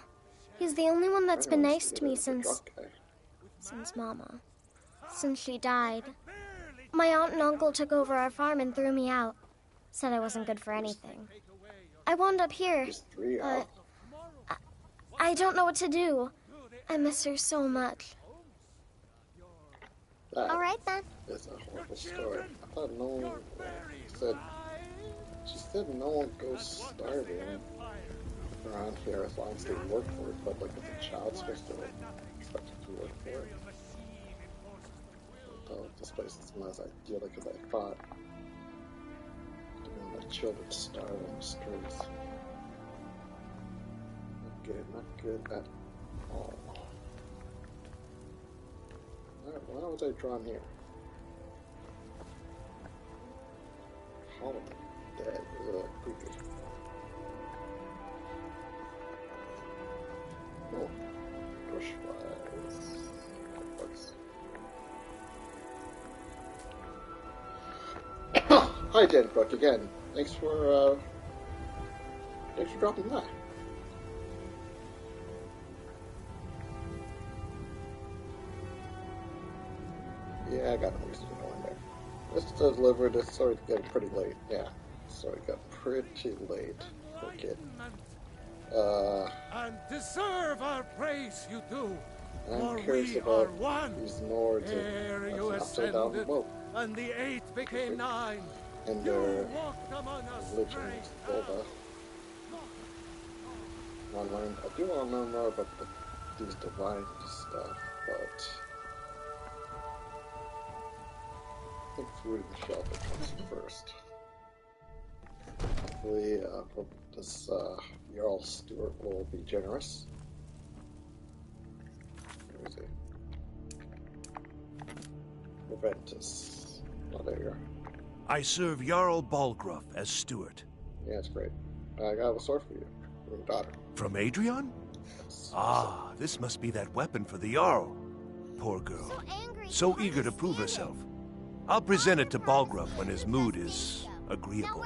He's the only one that's been nice to me since Mama. Since she died. My aunt and uncle took over our farm and threw me out. Said I wasn't good for anything. I wound up here, but I don't know what to do. I miss her so much. All right, then. It's a horrible story. I thought no one said... She said no one goes starving around here as long as they work for it, but like if a child's supposed to expect to work for it. So this place is not as idyllic as I thought. And the children starve on the streets. Not good at all. Alright, why was I drawn here? Hall of the Dead. Creepy. Oh, bushflies. Hi, Dan Cook again. Thanks for dropping by. Yeah, I got no reason to go in there. This delivered. It's started getting pretty late. Yeah, sorry, got pretty late. Okay. And deserve our praise you do. I'm For curious we about are one. these Nords. Ere you That's an upside down ascended, boat. and the 8 became 9. in their religion is Volda. I do want to learn more about these divine stuff, but I think food and shelter comes first. Hopefully, this Jarl Stewart will be generous. Where is he? Juventus. Oh, there you are. I serve Jarl Balgruff as steward. Yeah, that's great. I got a sword for you. Your daughter. From Adrian? Ah, this must be that weapon for the Jarl. Poor girl. So eager to prove herself. I'll present it to Balgruff when his mood is agreeable.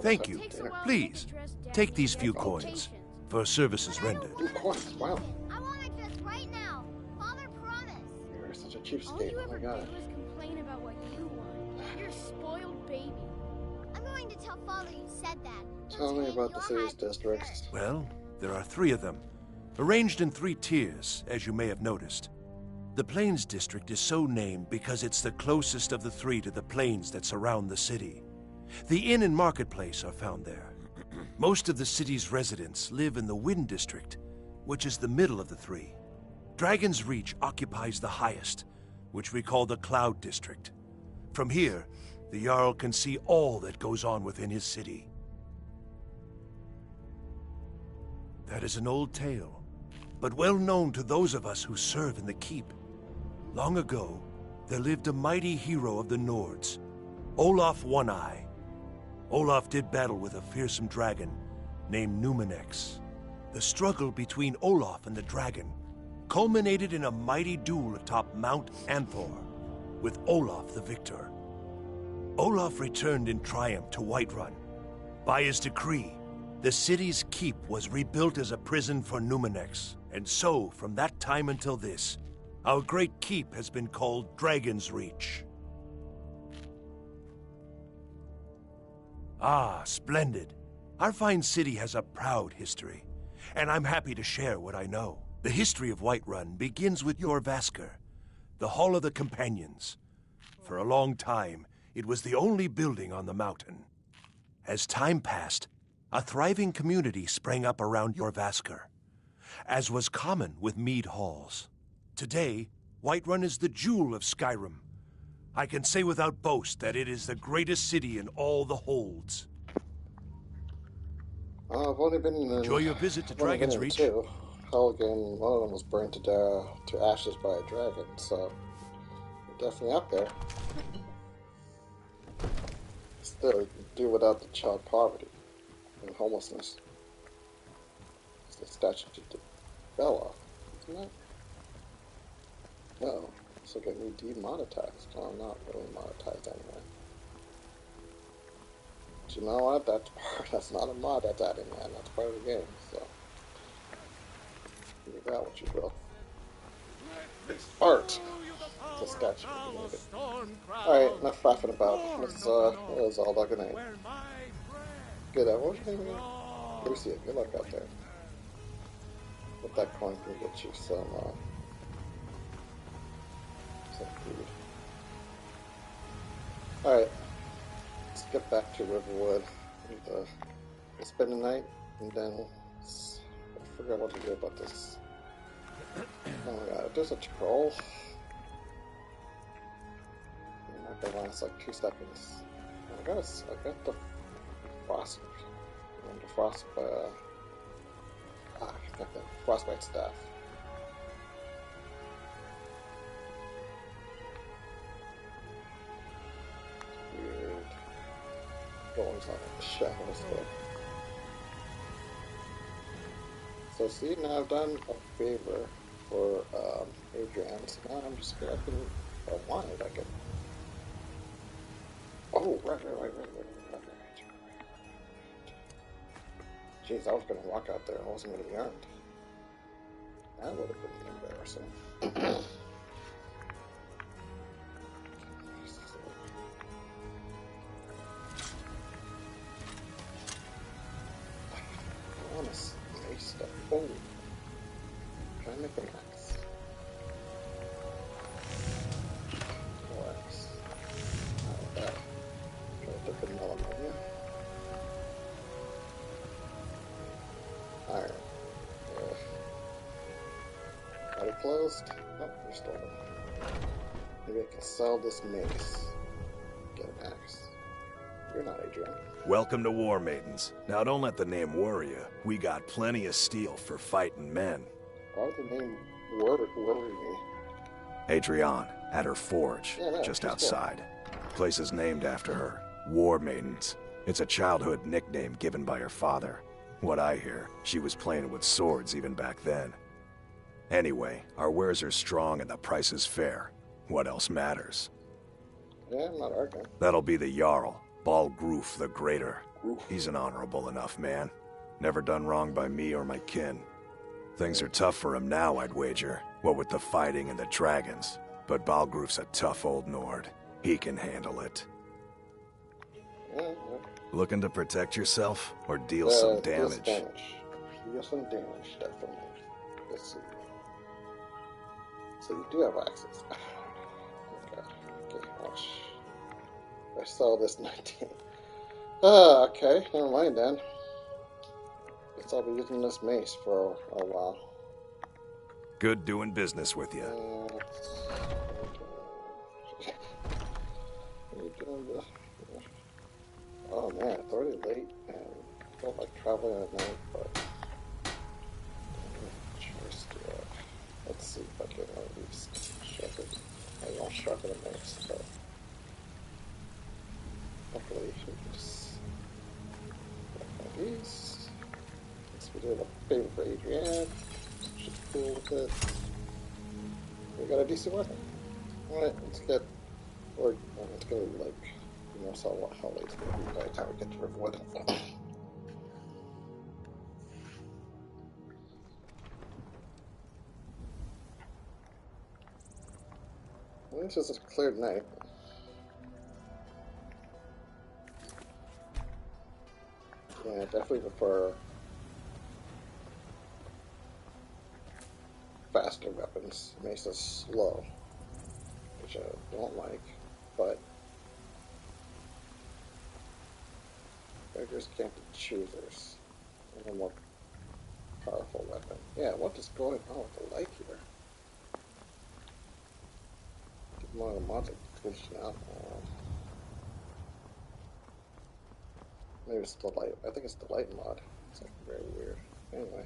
Thank you. Please, take these few coins for services rendered. Coins, wow. I want my fist right now. Father promised. You're such a cheapskate. Oh my god. Do is complain about what you want. You're a spoiled baby. I'm going to tell Father you said that. Tell me about the city's districts. Well, there are 3 of them, arranged in 3 tiers, as you may have noticed. The Plains District is so named because it's the closest of the 3 to the plains that surround the city. The inn and marketplace are found there. Most of the city's residents live in the Wind District, which is the middle of the 3. Dragon's Reach occupies the highest, which we call the Cloud District. From here, the Jarl can see all that goes on within his city. That is an old tale, but well known to those of us who serve in the keep. Long ago, there lived a mighty hero of the Nords, Olaf One-Eye. Olaf did battle with a fearsome dragon named Numenex. The struggle between Olaf and the dragon culminated in a mighty duel atop Mount Anthor, with Olaf the victor. Olaf returned in triumph to Whiterun. By his decree, the city's keep was rebuilt as a prison for Numenex, and so, from that time until this, our great keep has been called Dragon's Reach. Ah, splendid. Our fine city has a proud history, and I'm happy to share what I know. The history of Whiterun begins with Jorvaskr, the Hall of the Companions. For a long time, it was the only building on the mountain. As time passed, a thriving community sprang up around Jorvaskr, as was common with mead halls. Today, Whiterun is the jewel of Skyrim. I can say without boast that it is the greatest city in all the holds. I've only been in... Enjoy your visit to Dragon's Reach. Helgen, one of them was burned to ashes by a dragon, so we're definitely up there. Still, do without the child poverty and homelessness. It's the statute to fell off, isn't it? No, so get me demonetized. No, I'm not really monetized anyway. But you know what? That's not a mod that's adding, man. That's part of the game, so you got what you will. It's art. It's a statue. Alright, enough faffing about. Let's what is all that gonna good. What was your name again? Lucia, good luck out there. With that coin can get you some food. Alright. Let's get back to Riverwood and spend the night, and then I forgot what to do about this. Oh my god, there's a troll. I'm not gonna last like 2 seconds. I got the frost. I got the frostbite staff. Weird. Goings on in the shadows there. So see, now I've done a favor for Adrian, so now I'm just gonna, if I wanted, I could... Oh, right. Jeez, I was gonna walk out there and I wasn't gonna be earned. That would have been embarrassing. I want to say stuff. Oh, try to make an axe. Axe. How about that? Try to closed. Oh, you're stolen. Maybe I can sell this mace. Get an axe. You're not Adrian. Welcome to War Maidens. Now don't let the name worry you. We got plenty of steel for fighting men. Why would the name worry me? Adrian, at her forge, Yeah, no, just she's outside. Place is named after her. War Maidens. It's a childhood nickname given by her father. What I hear, she was playing with swords even back then. Anyway, our wares are strong and the price is fair. What else matters? Yeah, I'm not arguing. That'll be the Jarl, Balgruf the Greater. He's an honorable enough man. Never done wrong by me or my kin. Things are tough for him now, I'd wager. What with the fighting and the dragons. But Balgruf's a tough old Nord. He can handle it. Looking to protect yourself or deal some damage? Deal some damage, definitely. Let's see. So you do have access. Okay, watch. I sell this 19. Okay, never mind then. Guess I'll be using this mace for a while. Good doing business with you. Oh man, it's already late and I don't like traveling at night, but let's see if I can at least sharpen. I won't sharpen the mace, but hopefully we can just like these. Let's be doing a favor for Adrian. She's cool with it. We got a decent weapon. Alright, let's get, or it's gonna be like, you know, how late it's gonna be by the time we get to Riverwood. Well, this is a clear night. Yeah, definitely prefer faster weapons. Mace is slow, which I don't like, but beggars can't be choosers. And a more powerful weapon. Yeah, what is going on with the light here? One of the mods are glitching out. Maybe it's the light. I think it's the light mod. It's like very weird. Anyway.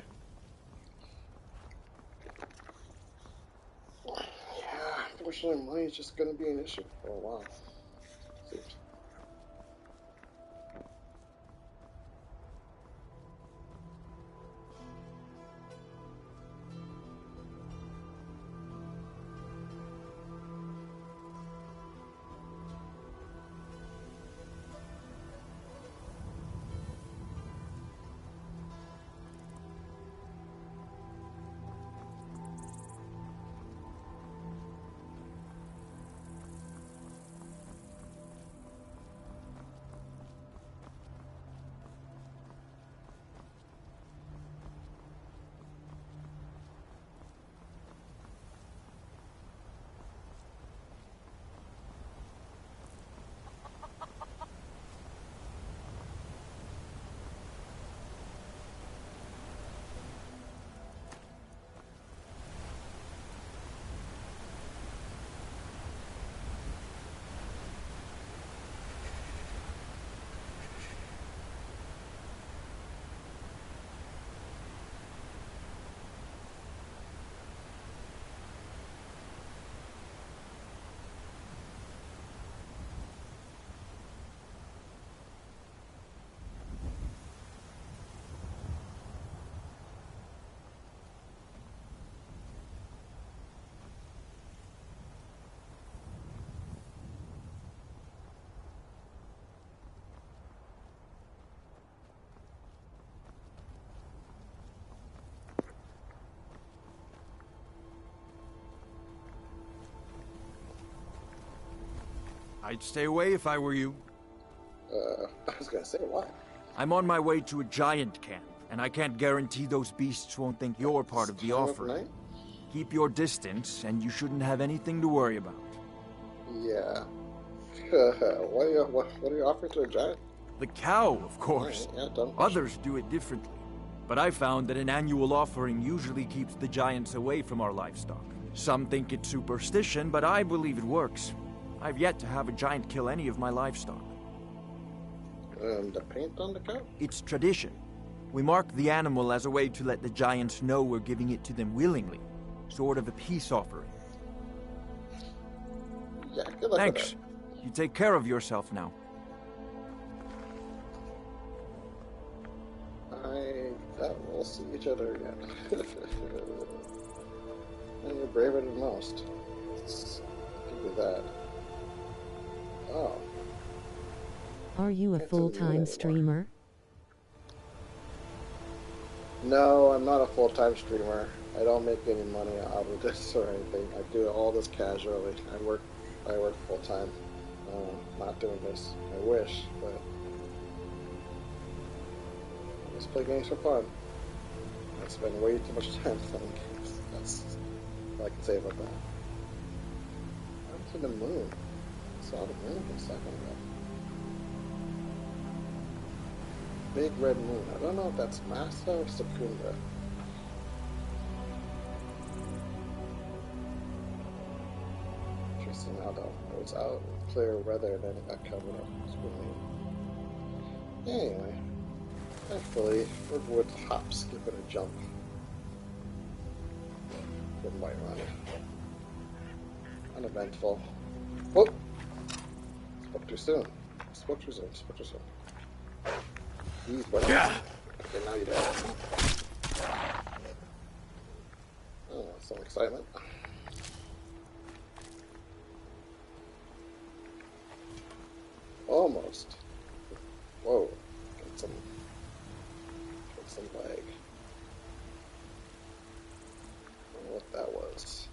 Yeah, unfortunately money is just going to be an issue for a while. Seems. I'd stay away if I were you. I was gonna say, why? I'm on my way to a giant camp, and I can't guarantee those beasts won't think you're part of the offering. Keep your distance, and you shouldn't have anything to worry about. Yeah. What are you offering to a giant? The cow, of course. Yeah, others do it differently. But I found that an annual offering usually keeps the giants away from our livestock. Some think it's superstition, but I believe it works. I've yet to have a giant kill any of my livestock. The paint on the cow? It's tradition. We mark the animal as a way to let the giants know we're giving it to them willingly. Sort of a peace offering. Yeah, good luck. Thanks. You take care of yourself now. We'll see each other again. And you're braver than most. Let's give you that. Oh. Are you a full-time streamer? No, I'm not a full-time streamer. I don't make any money out of this or anything. I do all this casually. I work full-time. Not doing this. I wish, but I just play games for fun. I spend way too much time playing games. That's all I can say about that. I'm to the moon. I saw the moon a second ago. Big red moon. I don't know if that's Massa or Secunda. Interesting how though. It was out in clear weather and then it got covered up. It's really... Anyway. Thankfully, we're with hop, skip, and a jump. Good Whiterun. Uneventful. Whoop! Spoke too soon. Spoke too soon. Spoke too soon. Jeez, buddy. Yeah. Okay, now you're dead. Oh, some excitement. Almost. Whoa. Get some lag. I don't know what that was.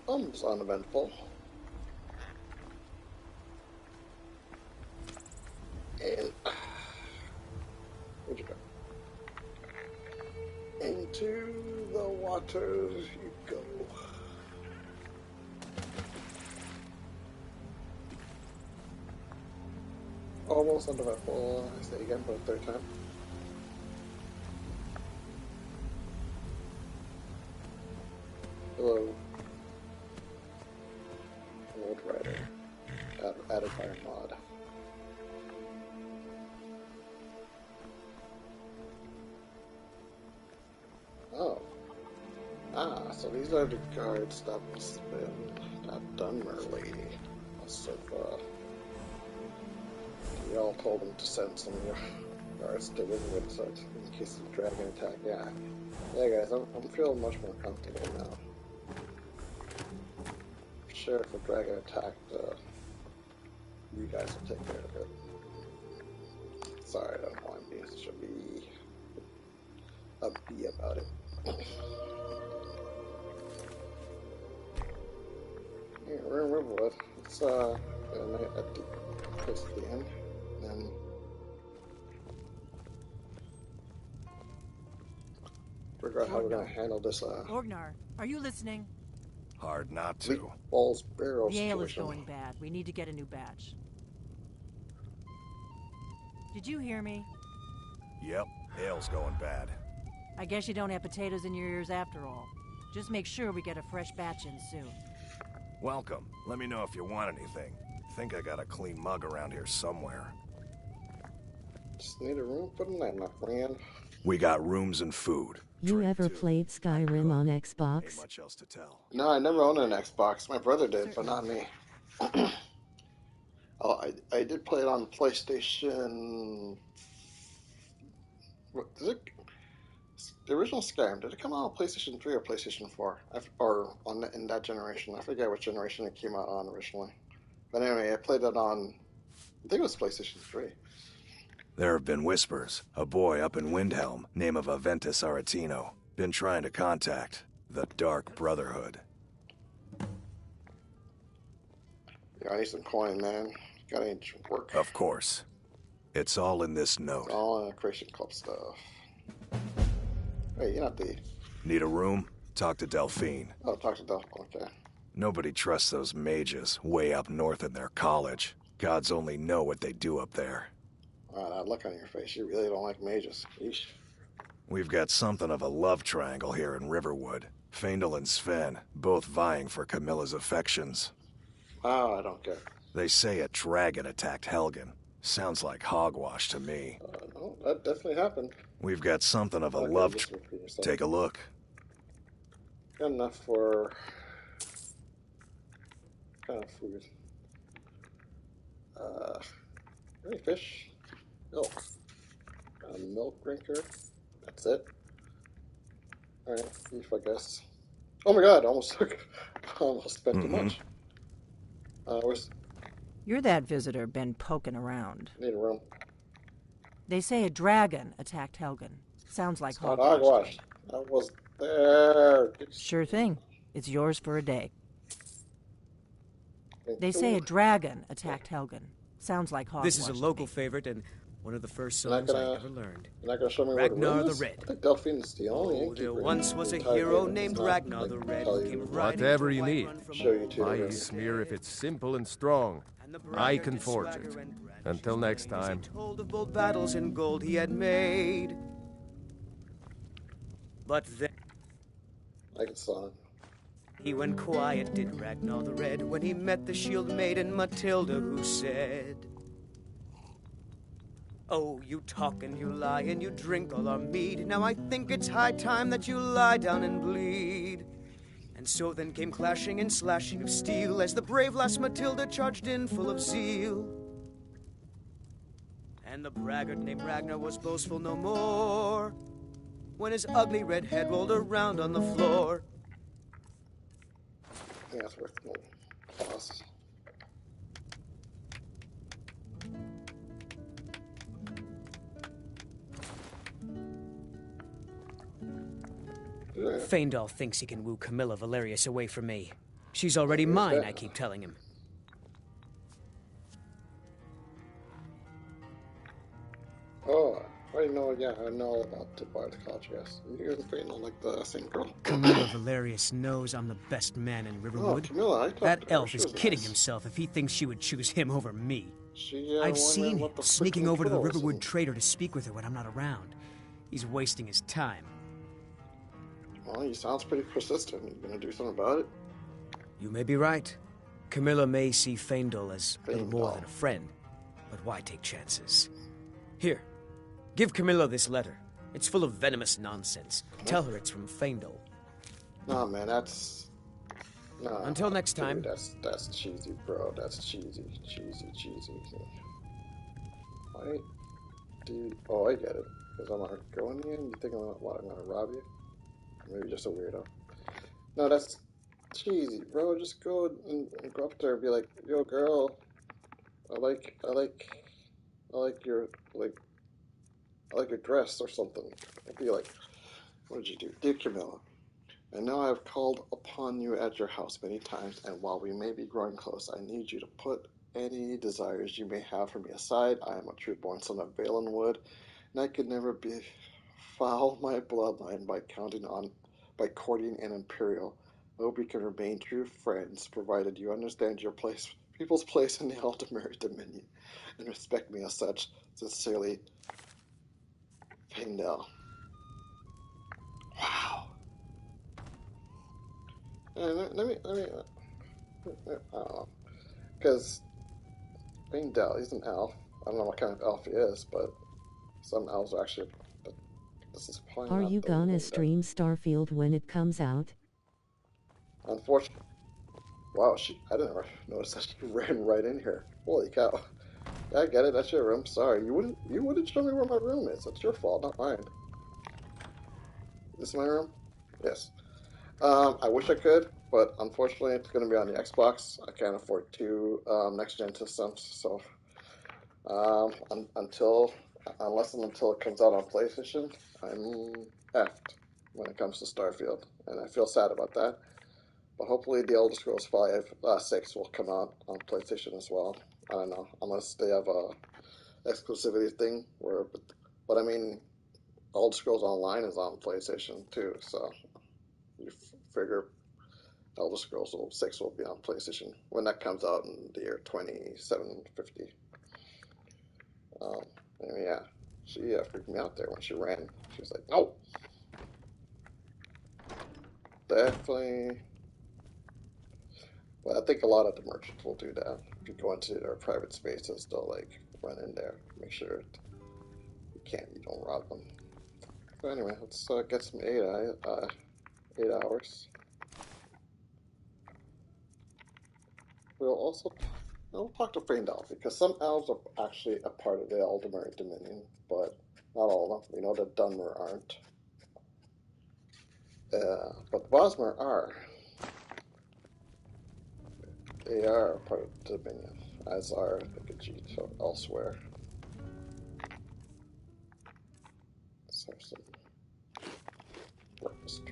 Almost uneventful. And where'd you go? Into the waters you go. Almost uneventful. I say again for the third time. Hello. Old Rider. Added by a mod. Oh. Ah, so these are the guards that must have been that Dunmer lady. Must have, you all told them to send some of your guards to Riverwood so in case of dragon attack. Yeah. Yeah, guys, I'm feeling much more comfortable now. Sure, if a dragon attacked, you guys will take care of it. Sorry, I don't know why I'm being such a bee about it. Yeah, we're in Riverwood. It's got a night at the place at the end. And then figure out how we're gonna handle this Orgnar, are you listening? Hard not to. Balls barrel The ale is situation. going bad. We need to get a new batch. Did you hear me? Yep, ale's going bad. I guess you don't have potatoes in your ears after all. Just make sure we get a fresh batch in soon. Welcome. Let me know if you want anything. Think I got a clean mug around here somewhere. Just need a room for the night, my friend. We got rooms and food. You ever played Skyrim on Xbox? Ain't much else to tell. No, I never owned an Xbox. My brother did, but not me. Oh, I did play it on PlayStation. What, did it? The original Skyrim, did it come out on PlayStation 3 or PlayStation 4? Or in that generation? I forget which generation it came out on originally. But anyway, I played it on, I think it was PlayStation 3. There have been whispers. A boy up in Windhelm, name of Aventus Aretino, been trying to contact the Dark Brotherhood. Yeah, I need some coin, man. Gotta need work. Of course. It's all in this note. It's all in the Creation Club stuff. Hey, you're not the... Need a room? Talk to Delphine. Oh, talk to Delphine, okay. Nobody trusts those mages way up north in their college. Gods only know what they do up there. Wow, that look on your face. You really don't like mages. Yeesh. We've got something of a love triangle here in Riverwood. Faendal and Sven, both vying for Camilla's affections. Oh, I don't care. They say a dragon attacked Helgen. Sounds like hogwash to me. No, that definitely happened. We've got something of a love triangle. Take a look. Got enough for... kind of food. Any fish? Milk. A milk drinker. That's it. Alright, beef, I guess. Oh my god, I almost spent too much. You're that visitor been poking around. Need a room. They say a dragon attacked Helgen. Sounds like hogwash. I was there. Sure thing. It's yours for a day. They say a dragon attacked Helgen. Sounds like hogwash. This is a local favorite and one of the first songs I ever learned. You're not gonna show me Ragnar what the Red. I think Delphine's the only Oh, there once was a hero named Ragnar the Red who came riding Whatever you need. Show you to Buy the his smear if it's simple and strong. I can forge it. Until next time. Told of bold battles and gold he had made. But then like a song. He went quiet, did Ragnar the Red, when he met the shield maiden Matilda, who said, "Oh, you talk and you lie and you drink all our mead. Now I think it's high time that you lie down and bleed." And so then came clashing and slashing of steel as the brave lass Matilda charged in full of zeal. And the braggart named Ragnar was boastful no more when his ugly red head rolled around on the floor. Yeah, it's worth more. Pause. Faendal thinks he can woo Camilla Valerius away from me. She's already mine, I keep telling him. Oh, I know, yeah, I know about the Bard's College, yes. You're Faendal like the same girl. Camilla Valerius knows I'm the best man in Riverwood. Oh, Camilla, I talked that to her. elf She is was kidding nice. himself if he thinks she would choose him over me. She, I've won seen what him the sneaking frickin' over to the trolls Riverwood and- trader to speak with her when I'm not around. He's wasting his time. Well, he sounds pretty persistent. You gonna do something about it? You may be right. Camilla may see Faendal as little more than a friend, but why take chances? Here, give Camilla this letter. It's full of venomous nonsense. Tell her it's from Faendal. Nah, man, that's... Nah. Until next time. Dude, that's cheesy, bro. That's cheesy. Why do you... Oh, I get it. Because I'm Argonian? You think I'm gonna rob you? Maybe just a weirdo. No, that's cheesy, bro. Just go and go up there and be like, "Yo, girl, I like your dress or something." I'd be like, "What did you do, dear Camilla? I know I have called upon you at your house many times, and while we may be growing close, I need you to put any desires you may have for me aside. I am a true-born son of Valenwood, and I could never befoul my bloodline by courting an imperial. I hope we can remain true friends, provided you understand your people's place in the Aldemir Dominion, and respect me as such. Sincerely, Faendal." Wow. Let me, I don't know, because Faendal, he's an elf. I don't know what kind of elf he is, but some elves are actually. But this is probably Are not you the gonna way stream Starfield when it comes out? Unfortunately. Wow, I didn't notice that she ran right in here. Holy cow. I get it, that's your room. Sorry, you wouldn't show me where my room is. That's your fault, not mine. This is my room? Yes. I wish I could, but unfortunately it's going to be on the Xbox. I can't afford two next-gen systems, so unless and until it comes out on PlayStation, I'm effed when it comes to Starfield, and I feel sad about that. But hopefully the Elder Scrolls 6 will come out on PlayStation as well. I don't know, unless they have a exclusivity thing but I mean, Elder Scrolls Online is on PlayStation too, so you figure Elder Scrolls 6 will be on PlayStation when that comes out in the year 2750. Yeah. She freaked me out there when she ran. She was like, no! Definitely. Well, I think a lot of the merchants will do that. If you go into their private spaces, they'll like run in there, make sure you don't rob them. So anyway, let's get some 8 hours. We'll talk to Faendal, because some elves are actually a part of the Aldemir Dominion, but not all of them. We know that Dunmer aren't. But Bosmer are. They are a part of the Dominion, as are the Khajiit elsewhere. Let's have some breakfast.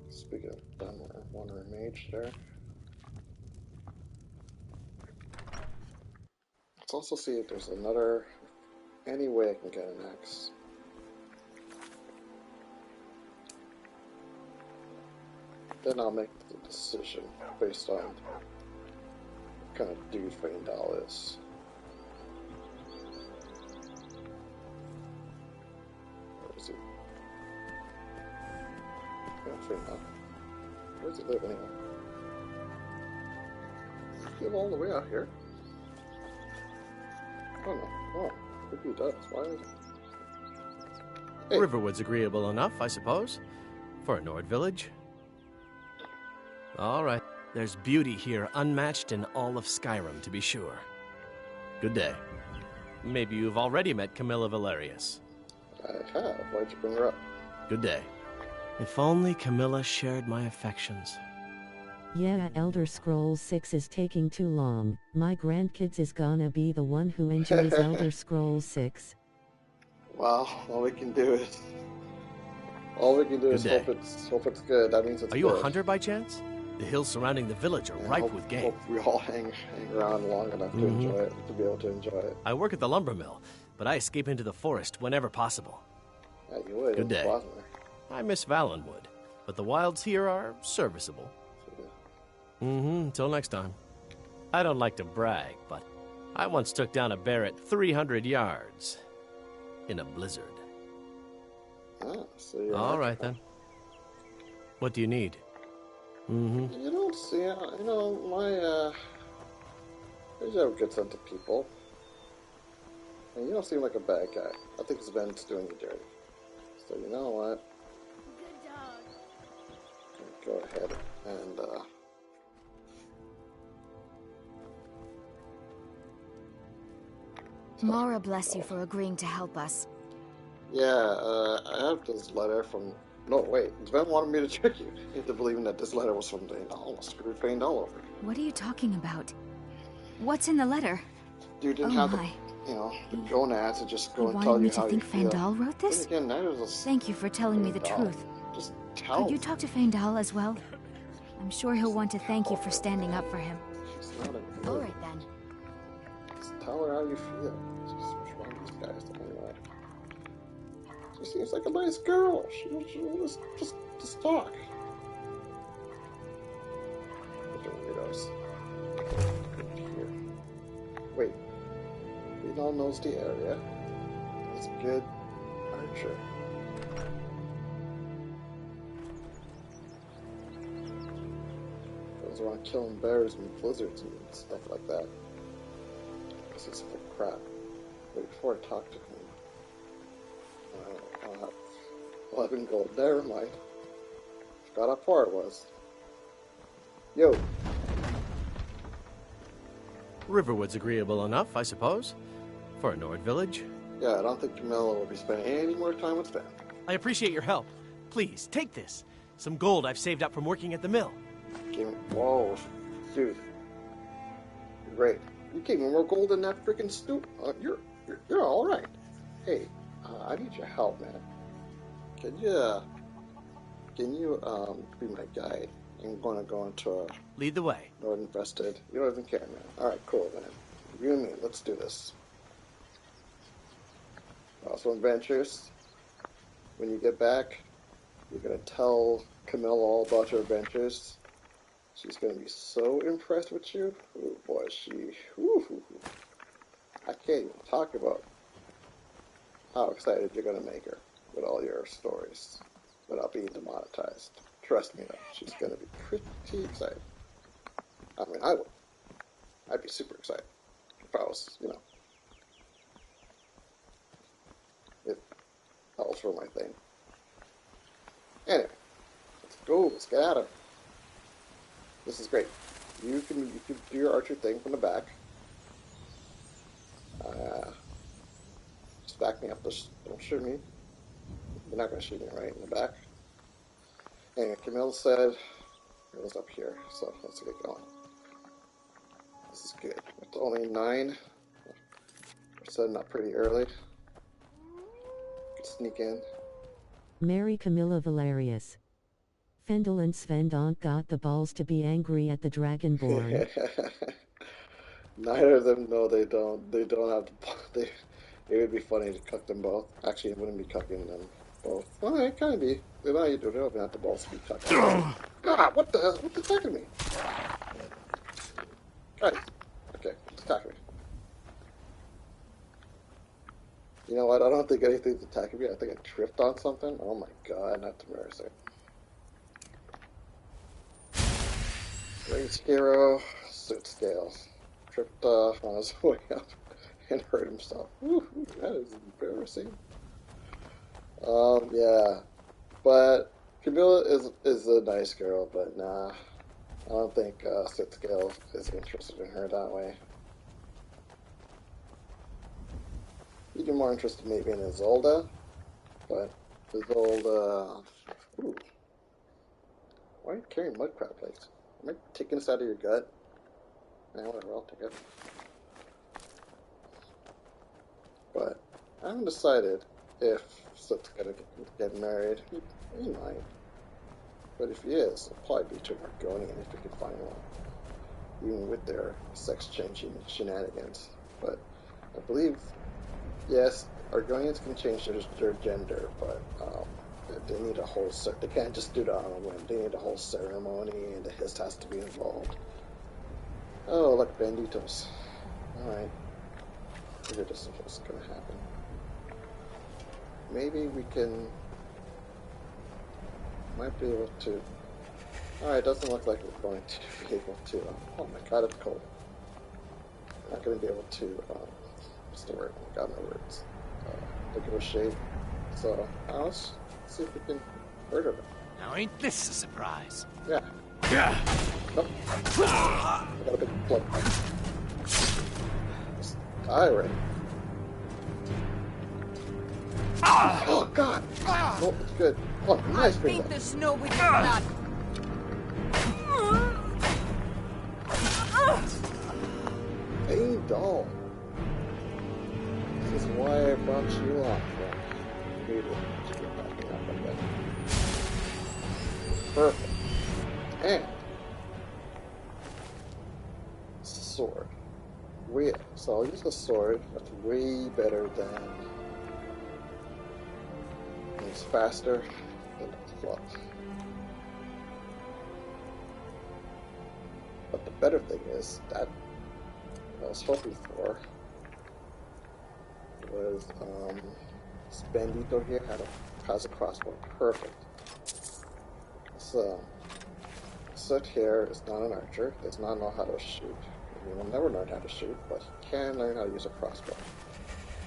Speaking of Dunmer, Wandering Mage there. Let's also see if there's any way I can get an axe. Then I'll make the decision based on what kind of dude Faendal is. Where is he? Yeah, Faendal. Where does he live anyway? Does he live all the way out here? Oh no. Oh, maybe he does. Why is it? Hey. Riverwood's agreeable enough, I suppose, for a Nord village. All right. There's beauty here unmatched in all of Skyrim, to be sure. Good day. Maybe you've already met Camilla Valerius. I have. Why'd you bring her up? Good day. If only Camilla shared my affections. Yeah, Elder Scrolls 6 is taking too long. My grandkids is gonna be the one who enjoys Elder Scrolls 6. Well, all we can do is hope it's good. That means it's good. Are you a hunter by chance? The hills surrounding the village are ripe with game. Hope we all hang around long enough to enjoy it, to be able to enjoy it. I work at the lumber mill, but I escape into the forest whenever possible. Yeah, you would. Good day. I miss Valenwood, but the wilds here are serviceable. Until next time. I don't like to brag, but I once took down a bear at 300 yards in a blizzard. Ah, so you're all right then. What do you need? You don't see, my there's no good sense of people. And you don't seem like a bad guy. I think Sven's doing you dirty. So you know what? Good dog. Go ahead and Mara bless you for agreeing to help us. Yeah, I have this letter from... No, wait. Sven wanted me to trick you into believing that this letter was from Faendal. I screwed Faendal over. What are you talking about? What's in the letter? You didn't have the gonads to just go and tell you how you feel. Faendal wrote this? Then again, Thank you for telling me the truth. Just tell Could you talk to Faendal as well? I'm sure he'll want to thank you for standing up for him. All right then. Just tell her how you feel. Just what's wrong with these guys anyway. She seems like a nice girl. She will just talk. Weirdos. Here. Wait. Faendal knows the area. He's a good archer. Goes around killing bears and blizzards and stuff like that. This is full crap. Wait, before I talk to him. I'll have him go. Never mind. Forgot how far it was. Yo. Riverwood's agreeable enough, I suppose, for a Nord village. Yeah, I don't think Camilla will be spending any more time with Sven. I appreciate your help. Please, take this. Some gold I've saved up from working at the mill. Whoa, dude. Great. You gave me more gold than that freaking stoop. You're all right. Hey, I need your help, man. Can you be my guide? I'm gonna go into a... Lead the way. Nord infested. You don't even care, man. Alright, cool, man. You and me, let's do this. Also adventures. When you get back, you're gonna tell Camilla all about your adventures. She's gonna be so impressed with you. Oh boy, she... I can't even talk about how excited you're gonna make her with all your stories without being demonetized. Trust me, though, she's gonna be pretty excited. I mean, I would. I'd be super excited if I was, you know, if that was for my thing. Anyway, let's go. Let's get at it. This is great. You can do your archer thing from the back. Just back me up. Just don't shoot me. You're not gonna shoot me right in the back. Anyway, Camille said it was up here, so let's get going. This is good. It's only 9. We're setting up pretty early. Could sneak in. Mary Camilla Valerius. Fendel and Sven don't got the balls to be angry at the Dragonborn. Neither of them. No, they don't. They don't have the. It would be funny to cuck them both. Actually, it wouldn't be cucking them both. Well, it kind of be. They don't have the balls to be cucking. God, what the hell? What's attacking me? Guys, okay, it's attacking me. You know what? I don't think anything's attacking me. I think I tripped on something. Oh my god, not the Mercenary. Great hero, suit scales. Tripped off on his way up and hurt himself. Woo, that is embarrassing. Yeah. But Camilla is a nice girl, but nah. I don't think Sit Scale is interested in her that way. He'd be more interested maybe in Isolde, but Isolde... Ooh. Why are you carrying mudcrab plates? Am I taking this out of your gut? Yeah, whatever, I'll take it. But I haven't decided if Sit's gonna get married. He might. But if he is, it'll probably be to an Argonian if we can find one. Even with their sex-changing shenanigans. But I believe, yes, Argonians can change their gender, but they need a whole they can't just do that on a whim. They need a whole ceremony, and the hist has to be involved. Oh, look, banditos. Alright. Figured this was gonna happen. Maybe we might be able to... Alright, doesn't look like we're going to be able to... oh my god, it's cold. We're not going to be able to... what's the word? I got no words. Negotiate. So, let's see if we can murder them. Now ain't this a surprise? Yeah. Yeah. Nope. I got a big blood. Just die already. Oh god! Oh, it's good. Oh, nice. I beat the snow with your blood. Hey, doll. This is why I brought you on. Perfect. And sword. So I'll use the sword. That's way better than. It's faster than the club. But the better thing is that what I was hoping for was this bandito here has a crossbow. Perfect. So Soot here is not an archer, does not know how to shoot. He will never learn how to shoot, but he can learn how to use a crossbow.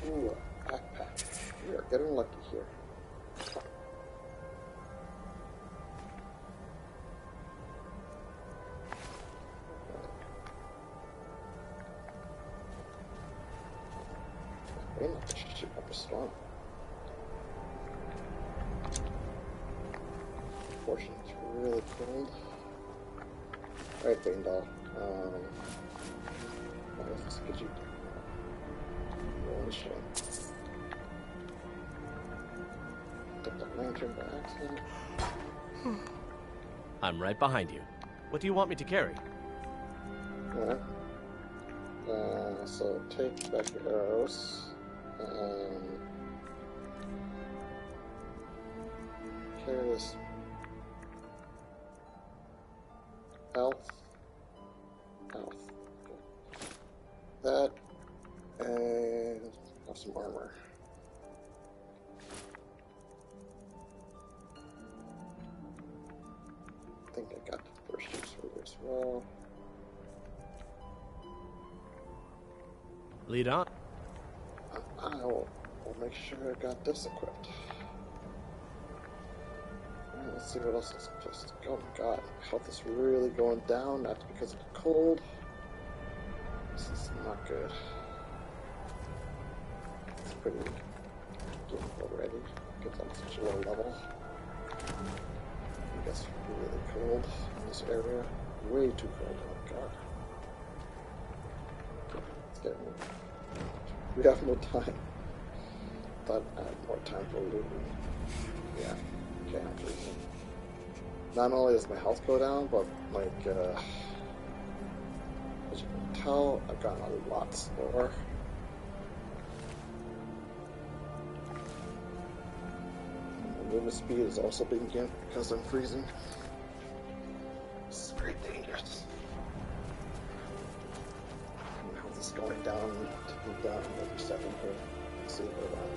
Ooh, a backpack. We are getting lucky here. We're not going to shoot up a storm. Unfortunately, it's really cold. Alright, Bane Doll. What else could you do? Roll the shit. Took the lantern by accident. I'm right behind you. What do you want me to carry? Alright. So take back your arrows. Carry this health. That, and some armor. I think I got the first juice for you as well. Lead on. I'll make sure I got this equipped. Alright, let's see what else is supposed to go. Oh my god, my health is really going down. That's because of the cold. This is not good. It's pretty good already because I'm such a low level. It gets really cold in this area. Way too cold. Oh god. Okay, let's get moving. We have no time. Thought I had more time for looting. Yeah, can't have looting. Not only does my health go down, but like, as you can tell, I've gotten a lot slower. And the movement speed is also being gimped because I'm freezing. This is very dangerous. My health is going down, ticking down every second here. Let's see where that.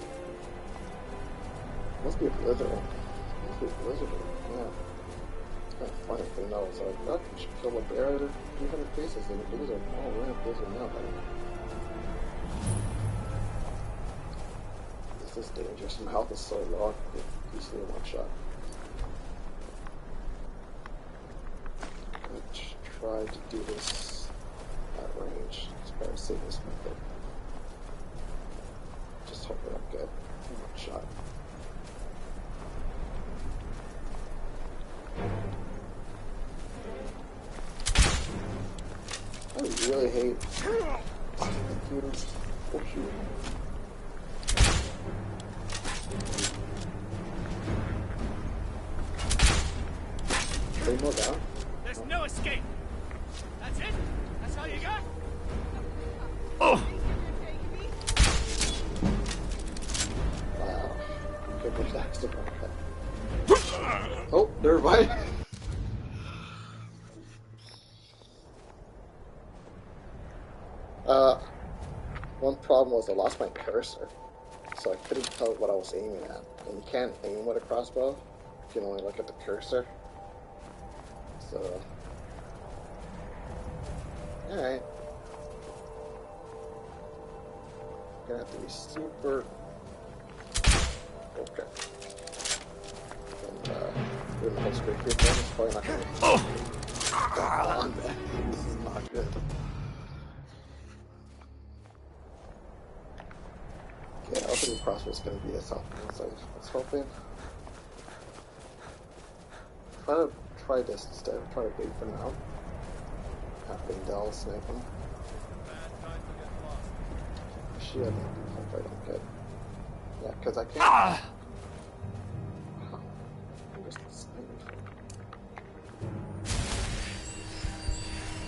Must be a blizzard. Must be a blizzard. Yeah. It's kind of funny thing though. It's like, oh, you should kill a bear at 300 paces in a blizzard. Oh, we're in a blizzard now, buddy. This is dangerous. My health is so low, I can get easily one shot. Let's try to do this at range. Let's try to save this method. Just hope I don't get one shot. I really hate computers. Oh shoot. They more down? There's no escape. That's it? That's all you got? Oh! Wow. Good relax to that. Oh, they're right. One problem was I lost my cursor, so I couldn't tell what I was aiming at. And you can't aim with a crossbow, you can only look at the cursor. So, alright. Gonna have to be super... Okay. And, doing the whole straight through thing is probably not gonna... Oh! On, man. This is not good. Yeah, I don't think the crossbow is going to be as helpful as I was hoping. Try to try this instead. Try to wait for now. Have Bindel snipe him. She had no if I don't get. Yeah, because I can't. I'm just sniping.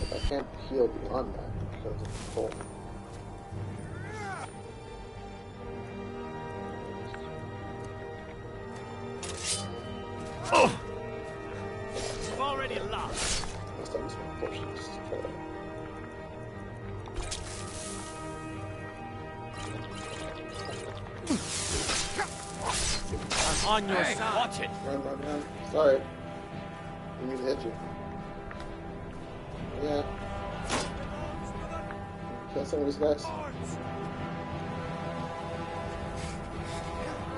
But I can't heal beyond that because of the cold. Oh! You've already lost. Next time, this one push. Just try that. I'm on your side. Watch it. Run. Sorry. Didn't mean to hit you. Yeah. Kill some of these guys.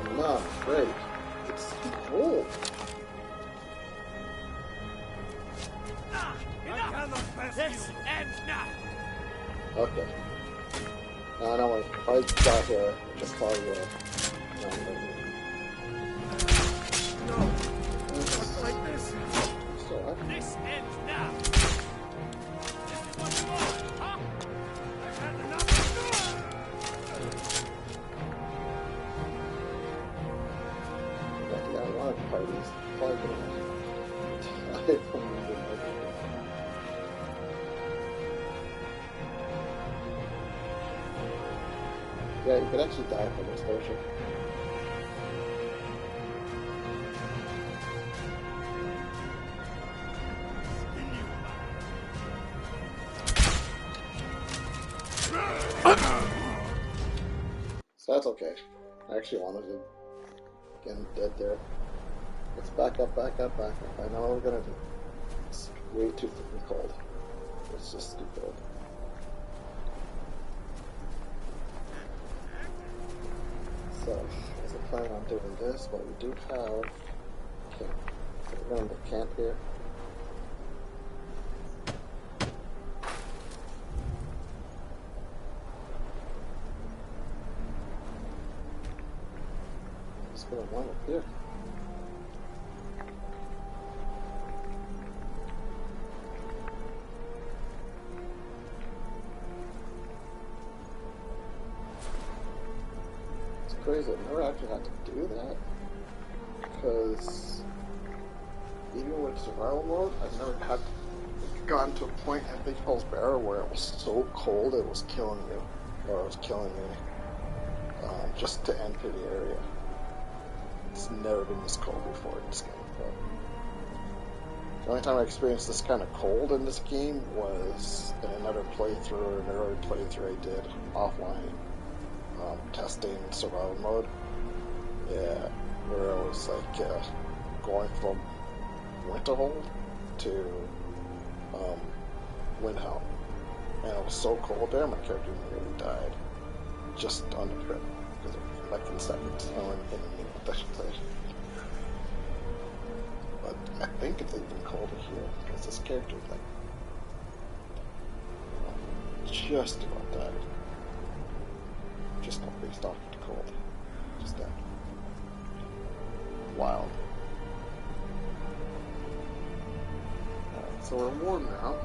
I'm not afraid. It's cold. This ends now. Okay. No, no, if I got here, I just thought you were. No, not like this. This ends now. This is what you want, huh? I've had enough. Yeah, a lot of parties. Probably gonna die from the yeah, you could actually die from exposure. So That's okay. I actually wanted to get him dead there. Let's back up. I know what we're gonna do. It's way too freaking cold. It's just too cold. So, as I plan on doing this, but we do have camp. So we're going to camp here. I'm just going to wind up here. Crazy. I've never actually had to do that because even with survival mode, I've never had gotten to a point in Big Paul's Barrow where it was so cold it was killing you, or it was killing me just to enter the area. It's never been this cold before in this game. But the only time I experienced this kind of cold in this game was in another playthrough, an early playthrough I did offline. Testing survival mode, yeah, where I was like going from Winterhold to Windhelm, and it was so cold there, my character nearly died just on the trip because it was like in seconds. I should say. But I think it's even colder here because this character like just about died. Just not based off the cold. Just that. Wild. Alright, so we're warm now.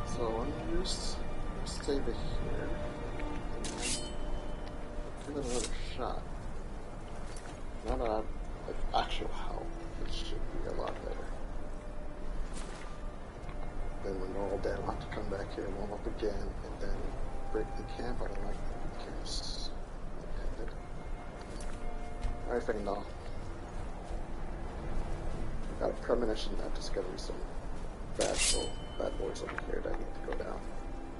So I'm gonna save it here. Give it another shot. Now that I have like actual health, it should be a lot better. Then when we're all dead, I'll have to come back here, warm up again, and then break the camp. I don't like the camps. Alright, Fangdal. Got a premonition that there's gonna be some bad boys over here that need to go down.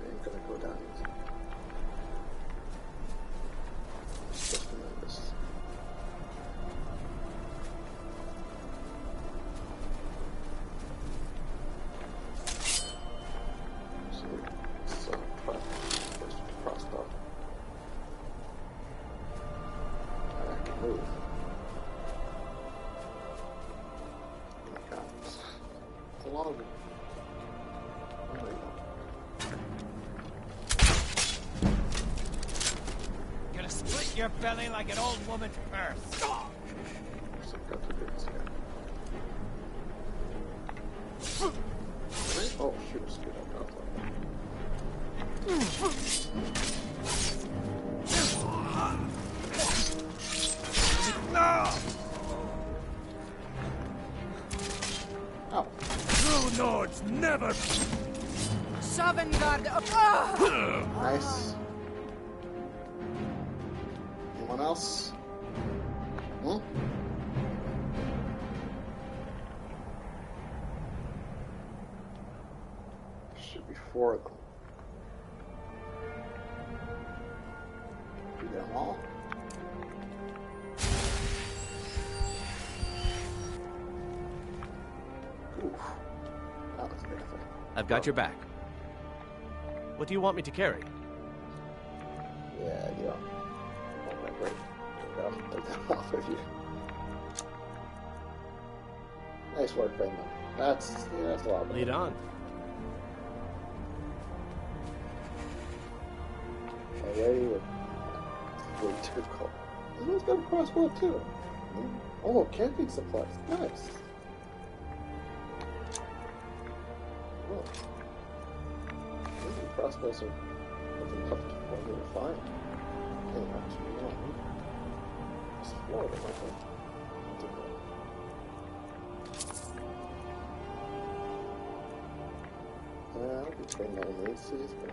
They ain't gonna go down easy. Just remember this. Your belly like an old woman's purse. Oh shoot, screwed up. Ow. True Nords never. Sovngarde. Nice. Anyone else? Should be 4 of them. Do them all? Oof. That was painful. I've got your back. What do you want me to carry? Yeah. Great. Take that off of you. Nice work, Raymond. That's a lot better. Lead on. Already with way too cold. This one's got a crossbow too. Oh, camping supplies. Nice. Oh. Maybe crossbows are looking tough to find. Explore them, I think. I'll be trained on maces, but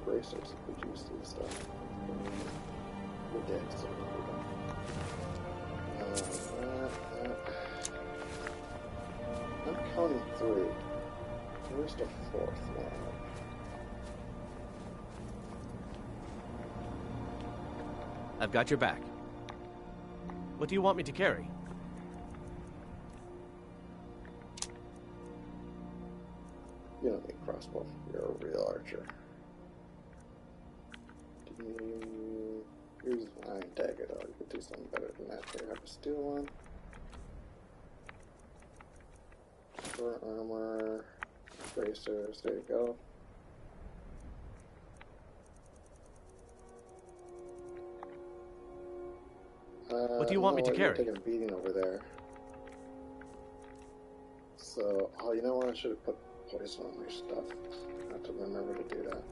bracers if we choose to stuff. We're dead, so we're done. I'm counting 3. Where's the 4th one? I've got your back. What do you want me to carry? You don't need a crossbow. You're a real archer. Use an iron dagger though. You could do something better than that. Here, have a steel one. Short armor. Bracers. There you go. What do you want me to carry? You're taking a beating over there. So, oh, you know what? I should have put poison on my stuff. I have to remember to do that.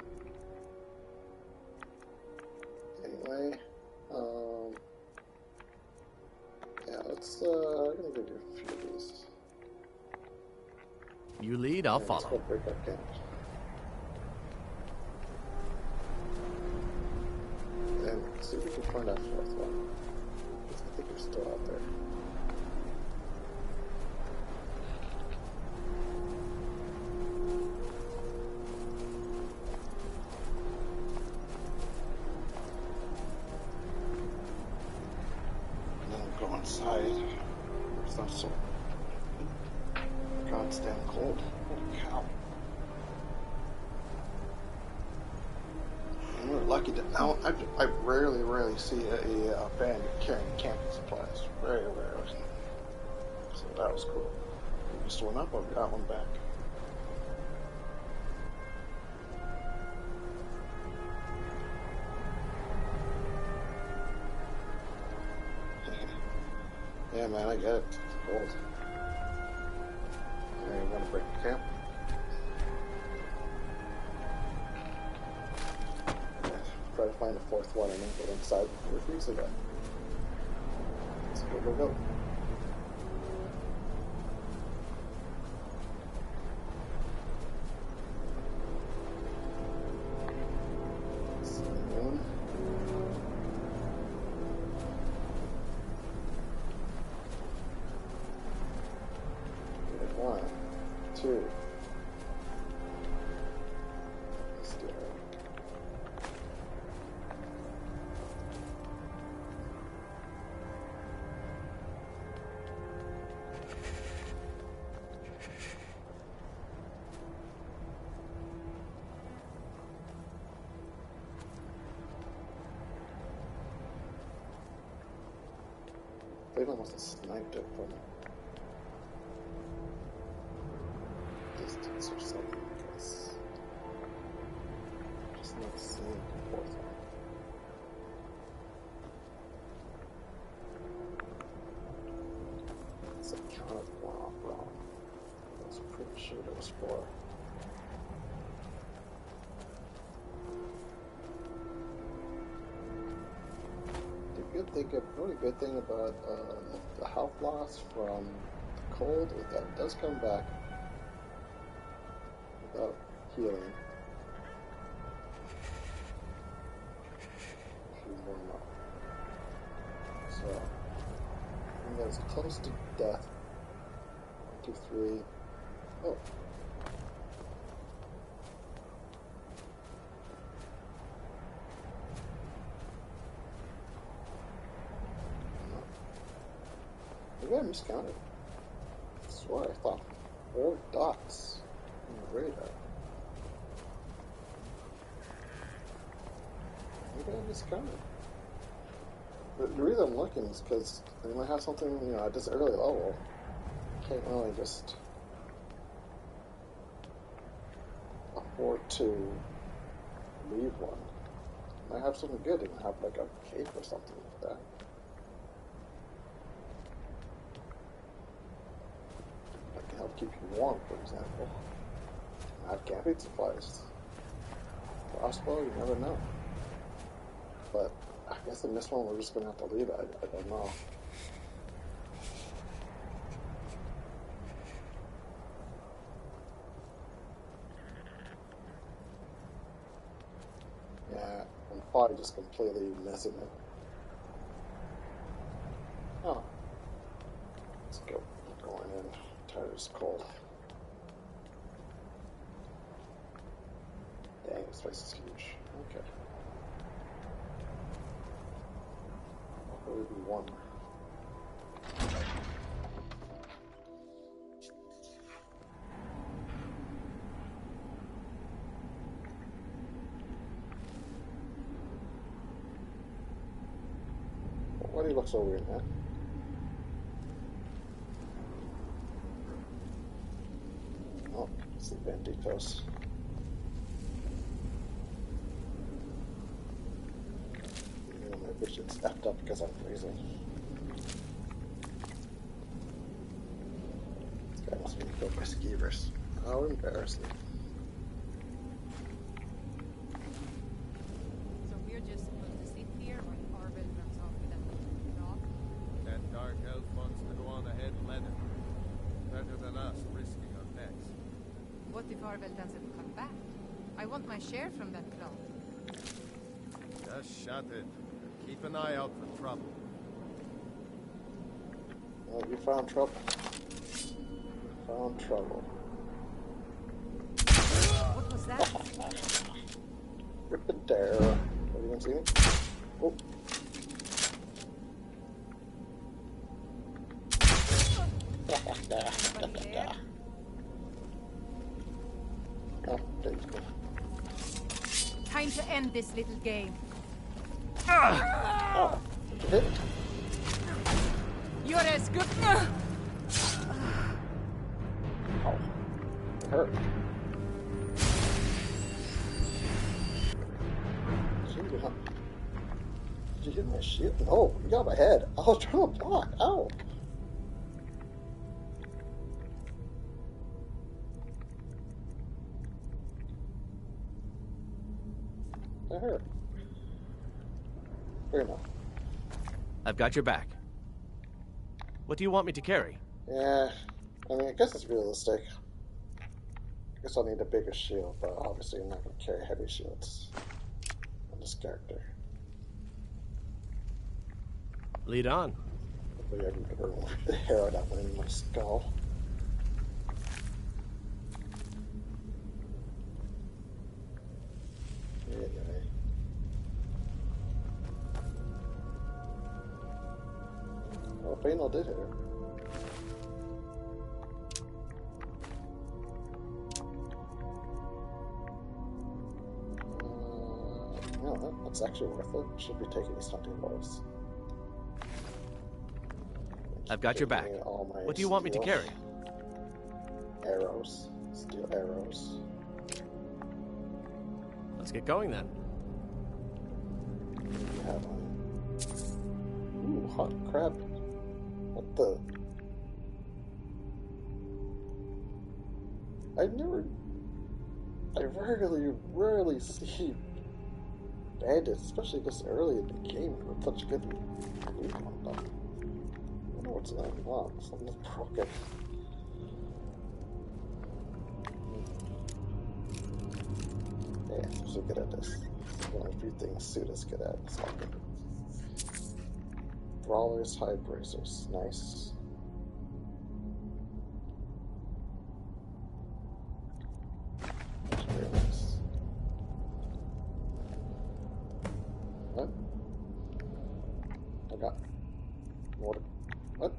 Anyway, yeah, let's, I'm gonna give you a few of these. You lead, I'll follow. Let's go break up camp. And see if we can find that fourth one. I think you're still out there. Go inside. It's not so goddamn cold. Holy cow. And we're lucky to now. I rarely see a band carrying camping supplies. Very rarely. So that was cool. We missed one up, or we got one back. Yeah, man, I get it. It's cold. You want to break the camp? Yeah, try to find the fourth one and then go inside before it freezes again. Let's go. They almost have sniped it from distance or something, because just not seeing the fourth one. It's a count wrong. I was pretty sure there was 4. The really good thing about the health loss from the cold is that it does come back without healing. If you warm up. So, when that's close to death, 1, 2, 3. Oh. Maybe I miscounted. I swear I thought 4 dots on the radar. Maybe I miscounted. But the reason I'm looking is because they might have something, at this early level. Can't really just afford to leave one. Might have something good. They might have like a cape or something like that. Help keep you warm, for example. Have camping supplies. Crossbow, you never know. But I guess in this one we're just gonna have to leave it. I don't know. Yeah, I'm probably just completely missing it. Oh. Let's go. Going in. Tired, it's cold. Dang, this place is huge. Okay. one. Why do you look so weird, man? Oh, it's the banditos. My vision's effed up because I'm freezing. This guy must be killed by skeevers. How embarrassing. So we're just supposed to sit here while Arvel runs off with that dog? That dark elf wants to go on ahead and let him. Better than us risking our necks. What if Arvel doesn't come back? I want my share from that cloth. Just shut it. Keep an eye out for trouble. Well, you found trouble. You found trouble. What was that? Rip it there. Are you gonna see me? Oh. Oh, there you go. Time to end this little game. Oh, did you hit? You're as good. Oh, it hurt. Did you hit my shield? No, you got my head. I was trying to block. Ow. That hurt. Fair enough. I've got your back. What do you want me to carry? Yeah, I mean, I guess it's realistic. I guess I'll need a bigger shield, but obviously I'm not going to carry heavy shields on this character. Lead on. Hopefully I can burn the hair out of my skull. Anyway. Oh, Fainal did hit her. No, that's actually worth it. Should be taking these hunting bows. I've got your back. What do you want me to carry? Arrows. Steel arrows. Let's get going then. You have one. Ooh, hot crab. What the? I rarely see bandits, especially this early in the game, with such good loot on them. I wonder what's going on. Something's broken. Yeah, I'm so good at this. It's one of the few things Suit is good at. Stalking. Brawlers, hide bracers. Nice. That's very nice. What? I got more. What?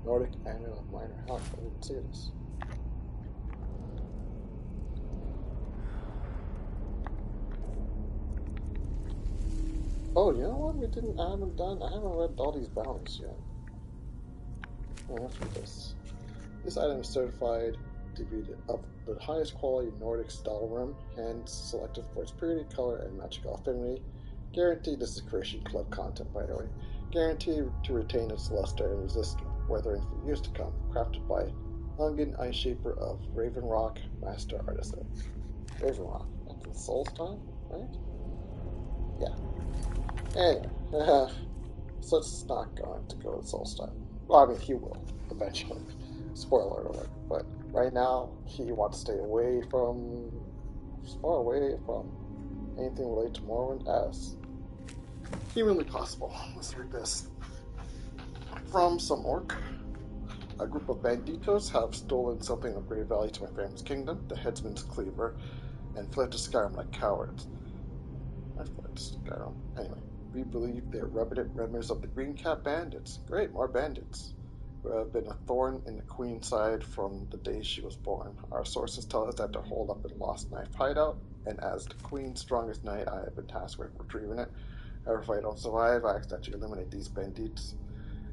Nordic Amulet of Minor Health. I didn't see this. Oh, you know what? I haven't read all these bounties yet. Oh, let's read this. This item is certified to be of the highest quality Nordic style rim, hand selected for its purity, color, and magical affinity. Guaranteed, this is Creation Club content, by the way. Guaranteed to retain its luster and resist weathering for years to come. Crafted by Ungin Ice Shaper of Raven Rock, Master Artisan. Raven Rock. That's in Soul's time, right? Yeah. Anyway, so it's not going to go in Soul's time. Well, I mean, he will, eventually. Spoiler alert. But right now, he wants to stay away from... as far away from anything related to Morrowind as humanly possible. Let's read this. From some orc. A group of banditos have stolen something of great value to my family's kingdom, the headsman's cleaver. and fled to Skyrim like cowards. I fled to Skyrim. Anyway, we believe they're revenant members of the Green Cap Bandits. Great, more bandits. Who have been a thorn in the Queen's side from the day she was born. Our sources tell us that they're holed up in Lost Knife hideout, and as the Queen's strongest knight, I have been tasked with retrieving it. However, if I don't survive, I ask that you eliminate these bandits.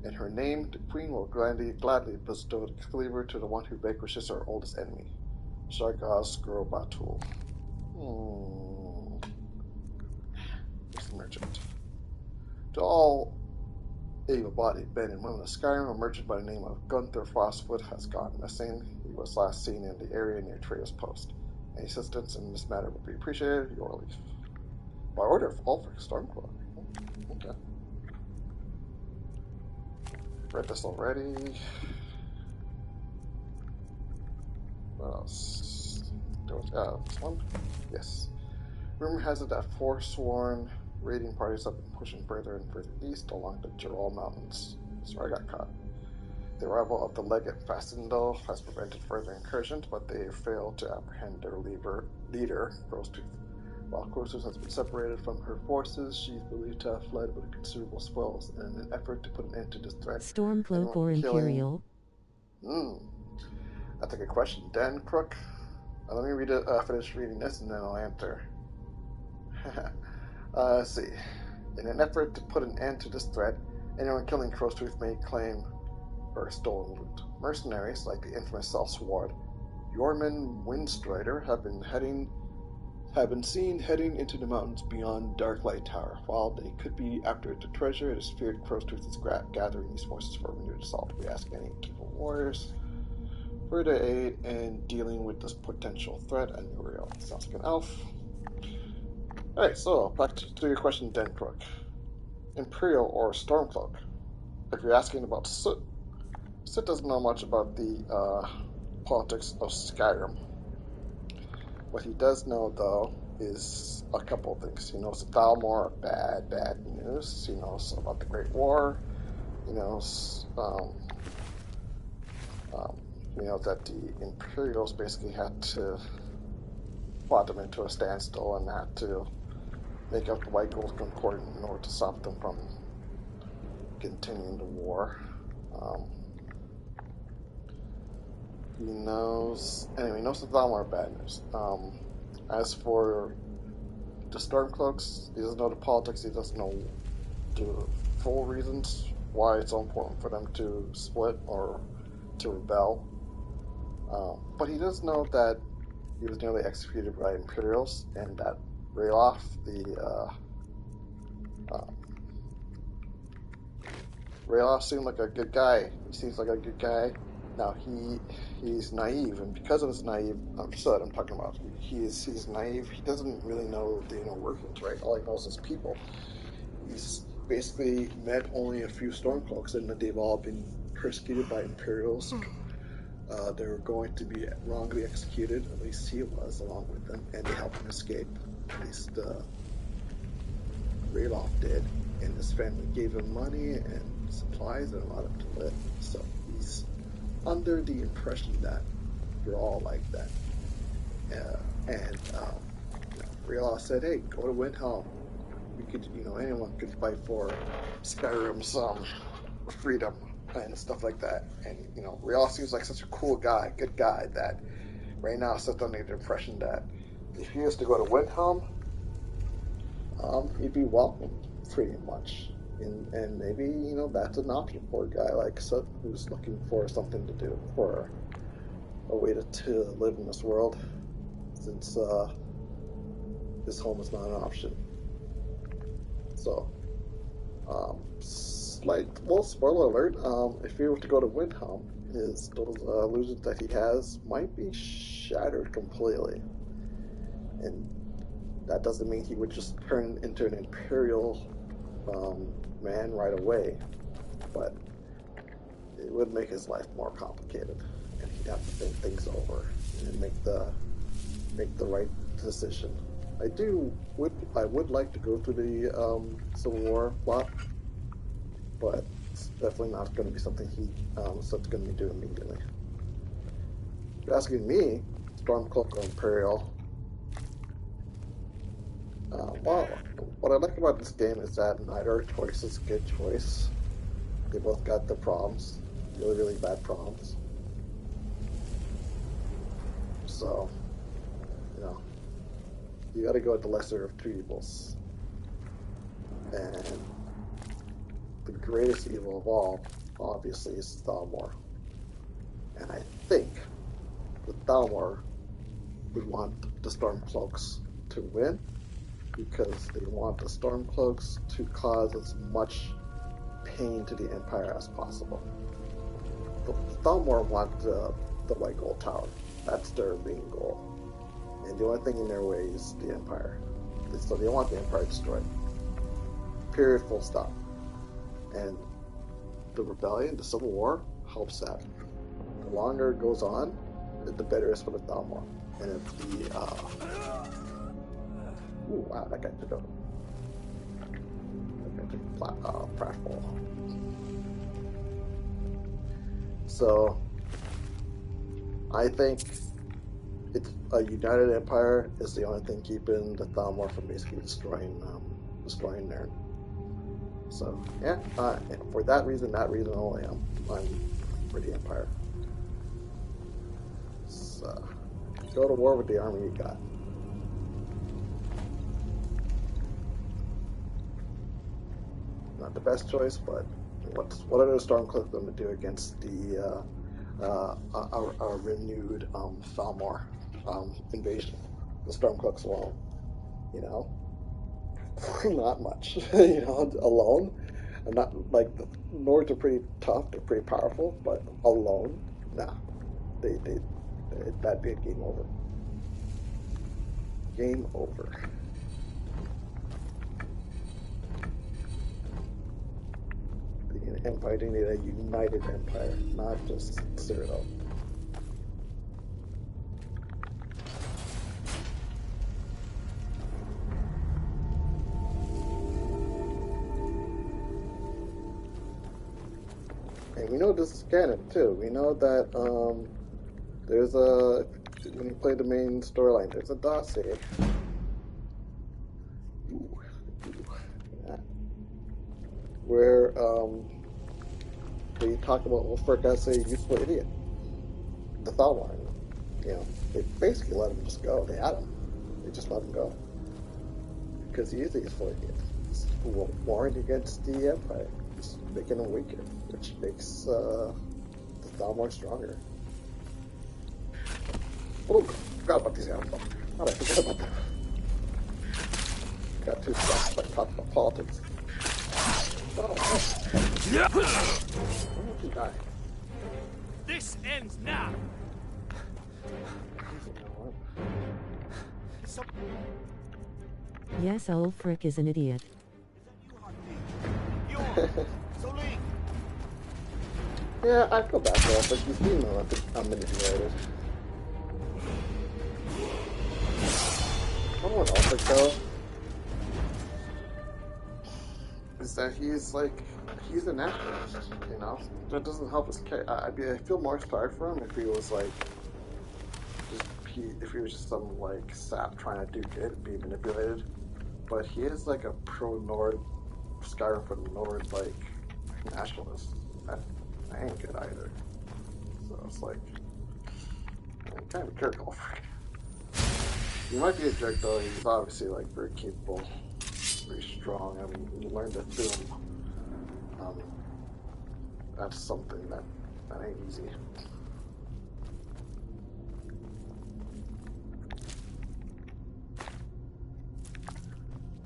In her name, the Queen will gladly bestow the cleaver to the one who vanquishes her oldest enemy, Shargaz Skrobatul. Where's the merchant? To all able-bodied men and women of Skyrim, a merchant by the name of Gunther Frostfoot has gone missing. He was last seen in the area near Trader's Post. Any assistance in this matter would be appreciated. Your leave. By order of Ulfric Stormcloak. Okay. Read this already. What else? This one? Yes. Rumor has it that Forsworn raiding parties have been pushing further and further east along the Jurol Mountains. That's where I got caught. The arrival of the Legate Fastindal has prevented further incursions, but they failed to apprehend their leader, Crowstooth. While Crowstooth has been separated from her forces, she is believed to have fled with considerable spoils in an effort to put an end to this threat. Stormcloak or Imperial? That's a good question. Dan Crook? Let me finish reading this and then I'll answer. Let's see. In an effort to put an end to this threat, anyone killing Crowstooth may claim her stolen loot. Mercenaries, like the infamous self-sword Jormund Windstrider, have been seen heading into the mountains beyond Darklight Tower. While they could be after the treasure, it is feared Crowstooth is gathering these forces for a renewed assault. We ask any evil warriors for their aid in dealing with this potential threat. And Uriel sounds like an elf. Alright, so back to your question, Denkrook. Imperial or Stormcloak? If you're asking about Soot, Soot doesn't know much about the politics of Skyrim. What he does know, though, is a couple of things. He knows the Thalmor are bad news. He knows about the Great War. He knows, that the Imperials basically had to fought them into a standstill and had to make up the White Gold Concordant in order to stop them from continuing the war. He knows the Thalmor are bad news. As for the Stormcloaks, he doesn't know the politics, he doesn't know the full reasons why it's so important for them to split or to rebel. But he does know that he was nearly executed by Imperials, and that Ralof, Ralof seemed like a good guy. He seems like a good guy. Now, he's naive, and because of his naive, I'm talking about, he's naive. He doesn't really know the inner workings, right? All he knows is people. He's basically met only a few Stormcloaks, and they've all been persecuted by Imperials. They were going to be wrongly executed, at least he was, along with them, and they helped him escape. At least Ralof did, and his family gave him money and supplies and allowed him to live. So he's under the impression that we're all like that. Ralof said, "Hey, go to Windhelm. We could, anyone could fight for Skyrim's freedom and stuff like that." And Ralof seems like such a cool guy, good guy, that right now it's just under the impression that if he was to go to Windhelm, he'd be welcomed pretty much. And maybe, that's an option for a guy like Soot who's looking for something to do, for a way to live in this world, since his home is not an option. So, spoiler alert, if he were to go to Windhelm, those illusions that he has might be shattered completely. And that doesn't mean he would just turn into an Imperial man right away, but it would make his life more complicated, and he'd have to think things over and make the right decision. I would like to go through the Civil War plot, but it's definitely not going to be something Soot's going to be doing immediately. If you're asking me, Stormcloak or Imperial, Well, what I like about this game is that neither choice is a good choice. They both got their problems, really, really bad problems. So, you know, you got to go with the lesser of two evils. And the greatest evil of all, obviously, is Thalmor. And I think that Thalmor would want the Stormcloaks to win, because they want the Stormcloaks to cause as much pain to the Empire as possible. The Thalmor want the White Gold Tower. That's their main goal. And the only thing in their way is the Empire. So they want the Empire destroyed. Period, full stop. And the rebellion, the Civil War, helps that. The longer it goes on, the better it is for the Thalmor. And if the ooh, wow, that guy took a pratfall. So I think it's a united empire is the only thing keeping the Thalmor from basically destroying Nern. So yeah, for that reason only, I'm for the Empire. So go to war with the army you got. Not the best choice, but what are the Stormcloaks going to do against the a renewed Thalmor invasion? The Stormcloaks alone, you know, not much. You know, alone. I'm not like the Nords are pretty tough, they're pretty powerful, but alone, nah, that'd be a game over. Game over. The Empire, they need a united empire, not just Cyrodiil. And we know this is canon too. We know that there's a, when you play the main storyline, there's a dossier. Where they talk about Ulfric as a useful idiot. The Thalmor, you know, they basically let him just go. They had him. They just let him go. Because he is a useful idiot. He's warring against the Empire. He's making him weaker, which makes the Thalmor stronger. Oh, forgot about these guys. How did I forget about them? Got too stressed by talking about politics. Yeah. Why don't you die? This ends now. Yes, Ulfric is an idiot. Yeah, I feel bad for Ulfric. He's being manipulated. I don't want Ulfric though. Is that he's a nationalist, you know? That doesn't help his case. I feel more sorry for him if he was like, if he was just some like sap trying to do good and be manipulated. But he is like a pro-Nord, Skyrim for the Nord like nationalist. That ain't good either. So it's like, kind of a jerk Ulfric. He might be a jerk though. He's obviously like very capable. Very strong. I mean, you learn to film. That's something that ain't easy.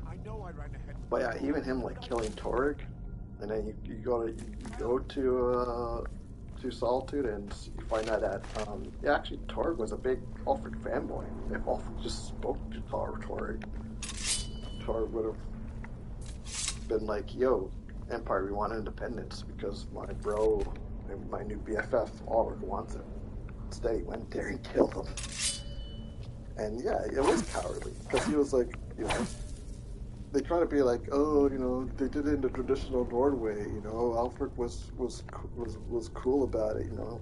I know I ran ahead. But yeah, even him like killing Torg, and then you go to Solitude and you find out that yeah, actually Torg was a big Ulfric fanboy. If Ulfric just spoke to Torg would have been like, yo, Empire, we want independence because my bro and my new BFF Ulrich wants it. Instead he went there and killed him. And yeah, it was cowardly because he was like, you know, they try to be like, oh, you know, they did it in the traditional Nord way, you know, Ulfric was cool about it, you know.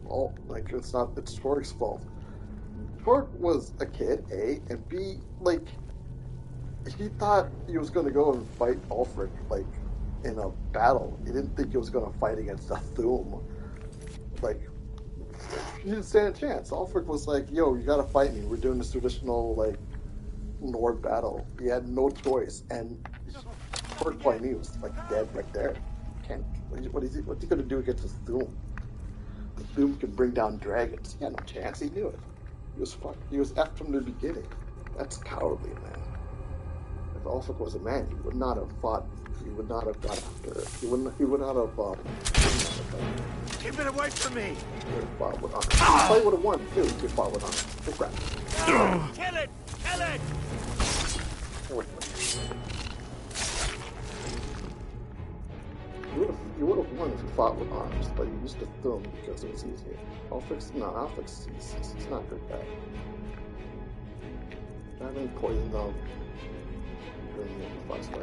All like it's Torg's fault. Torg was a kid, A, and B, like he thought he was going to go and fight Ulfric, like, in a battle. He didn't think he was going to fight against a Thuum. Like, he didn't stand a chance. Ulfric was like, yo, you got to fight me. We're doing this traditional, like, Nord battle. He had no choice. And first point, he was, like, dead right there. Can't. What's he going to do against a Thuum? The Thuum can bring down dragons. He had no chance. He knew it. He was effed from the beginning. That's cowardly, man. If Ulfric was a man, he would not have fought. He would not have gone after it. He would not have. Keep it away from me! He would have fought with honor. He probably would have won too. He could fought with honor. Good crap. Kill it! Kill it! You would have won if you fought with arms, but you used to Thuum because it was easier. Ulfric's he's not a good guy. Having poisoned them.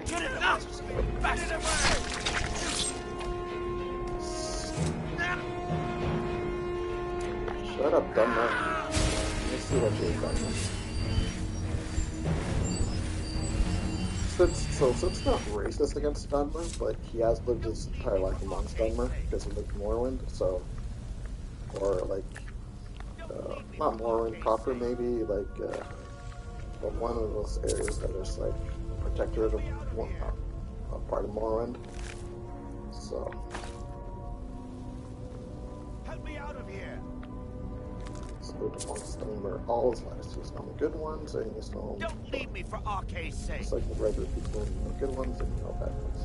Get it up! Back it away! Shut up, dumbass. Let's see what you've done. So it's not racist against Dunmer, but he has lived his entire life amongst Dunmer because he lived in Morrowind, so... Or, like... not Morrowind proper, maybe, like, but one of those areas that is, like, protectorate of one part of Morrowind. So... Help me out of here! So amongst Dunmer all his life. He's known the good ones, and he's known... Don't leave me for Arcade's sake! It's like the regular people, you know good ones and you know bad ones.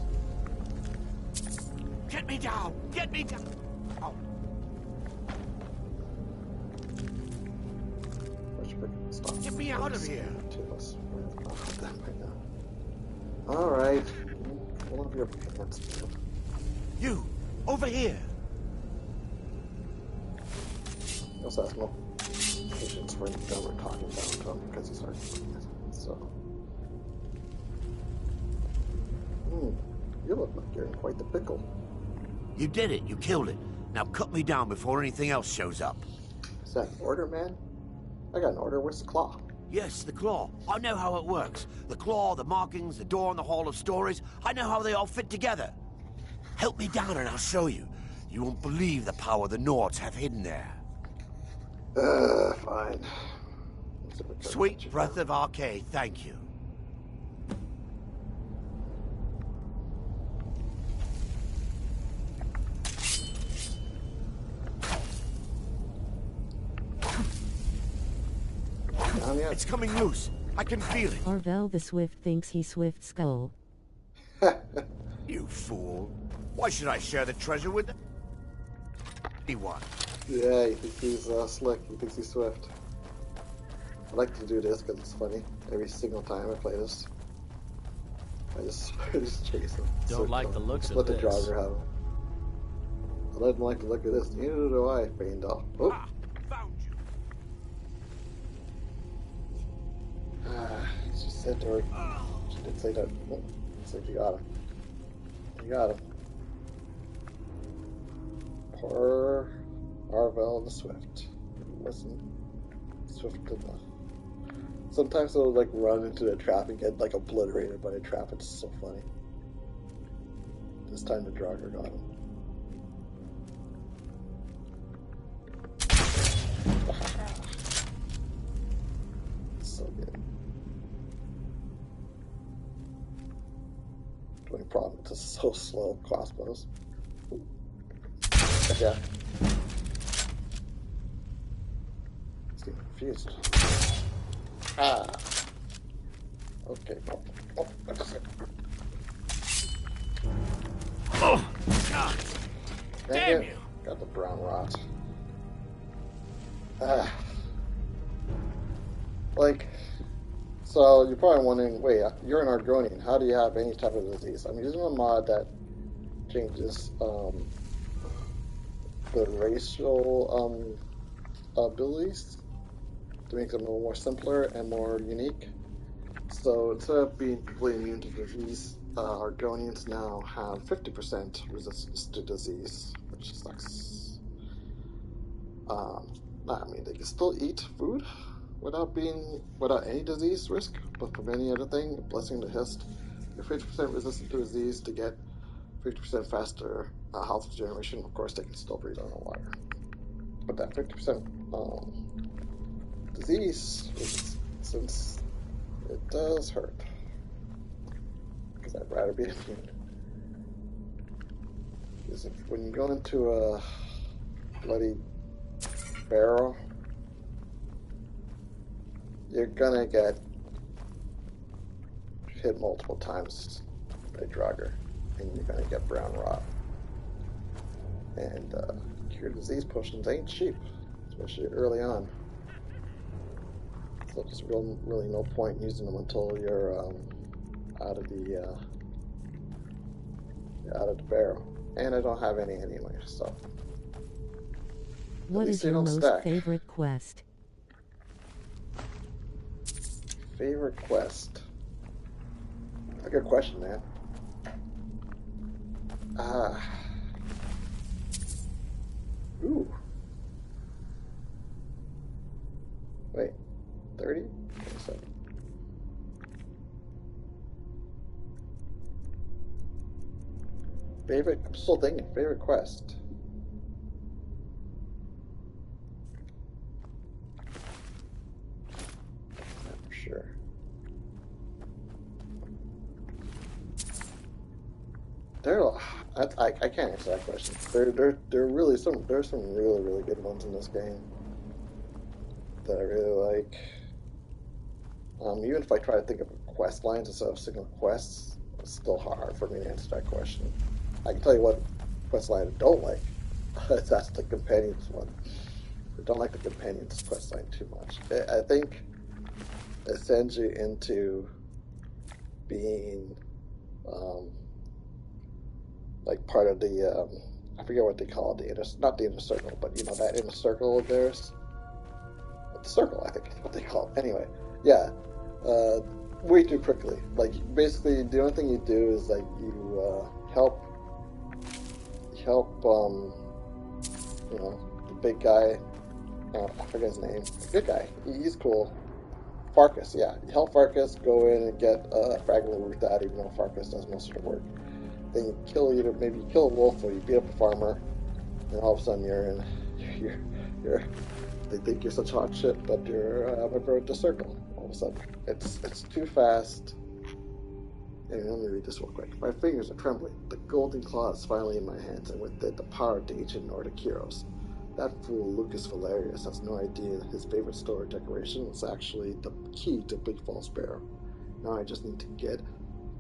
Get me down! Get me down! Oh. Get me out of here! Alright. One of your pants. You! Over here! He also has no patience for any number talking down to him because he's already doing it. So. You look like you're in quite the pickle. You did it. You killed it. Now cut me down before anything else shows up. Is that an order, man? I got an order. Where's the claw? Yes, the claw. I know how it works. The claw, the markings, the door in the Hall of Stories. I know how they all fit together. Help me down and I'll show you. You won't believe the power the Nords have hidden there. Fine. Sweet breath of Arcade, thank you. It's coming loose. I can feel it. Arvel the Swift thinks he Swift Skull. You fool. Why should I share the treasure with anyone? Yeah, he thinks he's slick. He thinks he's swift. I like to do this because it's funny. Every single time I play this, I just chase him. Don't like the looks of let this. The Draugr have him. I didn't like the look of this. Neither do I, Faendal. Oh. Found you. She said to her. She did say that. Oh, so you got him. You got him. Poor Arvel the Swift. Wasn't swift enough. Sometimes they'll like run into the trap and get like obliterated by the trap. It's so funny. This time the Draugr got him. So good. The only problem is it's so slow crossbows. Yeah. Let's get confused. Ah. Okay. Oh, that's it. Oh, God. Damn you. Got the brown rot. Ah. Like, so you're probably wondering, wait, you're an Argonian. How do you have any type of disease? I'm using a mod that changes, the racial abilities to make them a little more simpler and more unique. So instead of being completely immune to disease, Argonians now have 50% resistance to disease, which sucks. I mean, they can still eat food, without any disease risk, but from any other thing, a blessing to hist. You're 50% resistant to disease to get 50% faster health regeneration. Of course, they can still breathe underwater. But that 50% disease, since it does hurt, because I'd rather be immune. Because when you go into a bloody barrel, you're gonna get hit multiple times by Draugr, and you're gonna get brown rot. And cure disease potions ain't cheap, especially early on. So there's really no point using them until you're out of the barrel. And I don't have any anyway, so. What is your most favorite quest? Favorite quest? That's a good question, man. Ooh. Wait, 30? 27. Favorite, I'm still thinking, favorite quest. Not for sure. I can't answer that question. There's some really good ones in this game that I really like. Even if I try to think of quest lines instead of single quests, it's still hard for me to answer that question. I can tell you what quest line I don't like. That's the companions one. I don't like the companions quest line too much. I think it sends you into being like part of the I forget what they call it, not the inner circle, but you know that inner circle of theirs. The circle, I think is what they call it. Anyway, yeah. Way too quickly. Like basically, the only thing you do is like you help you know, the big guy. I forget his name. Good guy. He's cool. Farkas, yeah. You help Farkas go in and get a fragment of that, even though Farkas does most of the work. Then you kill maybe you kill a wolf or you beat up a farmer, and all of a sudden you're they think you're such hot shit, but you're a member of the circle. All of a sudden, it's too fast. Anyway, let me read this real quick. My fingers are trembling. The golden claw is finally in my hands, and with it, the power of the ancient Nordic heroes. That fool Lucas Valerius has no idea his favorite store decoration was actually the key to Big Falls Barrow. Now I just need to get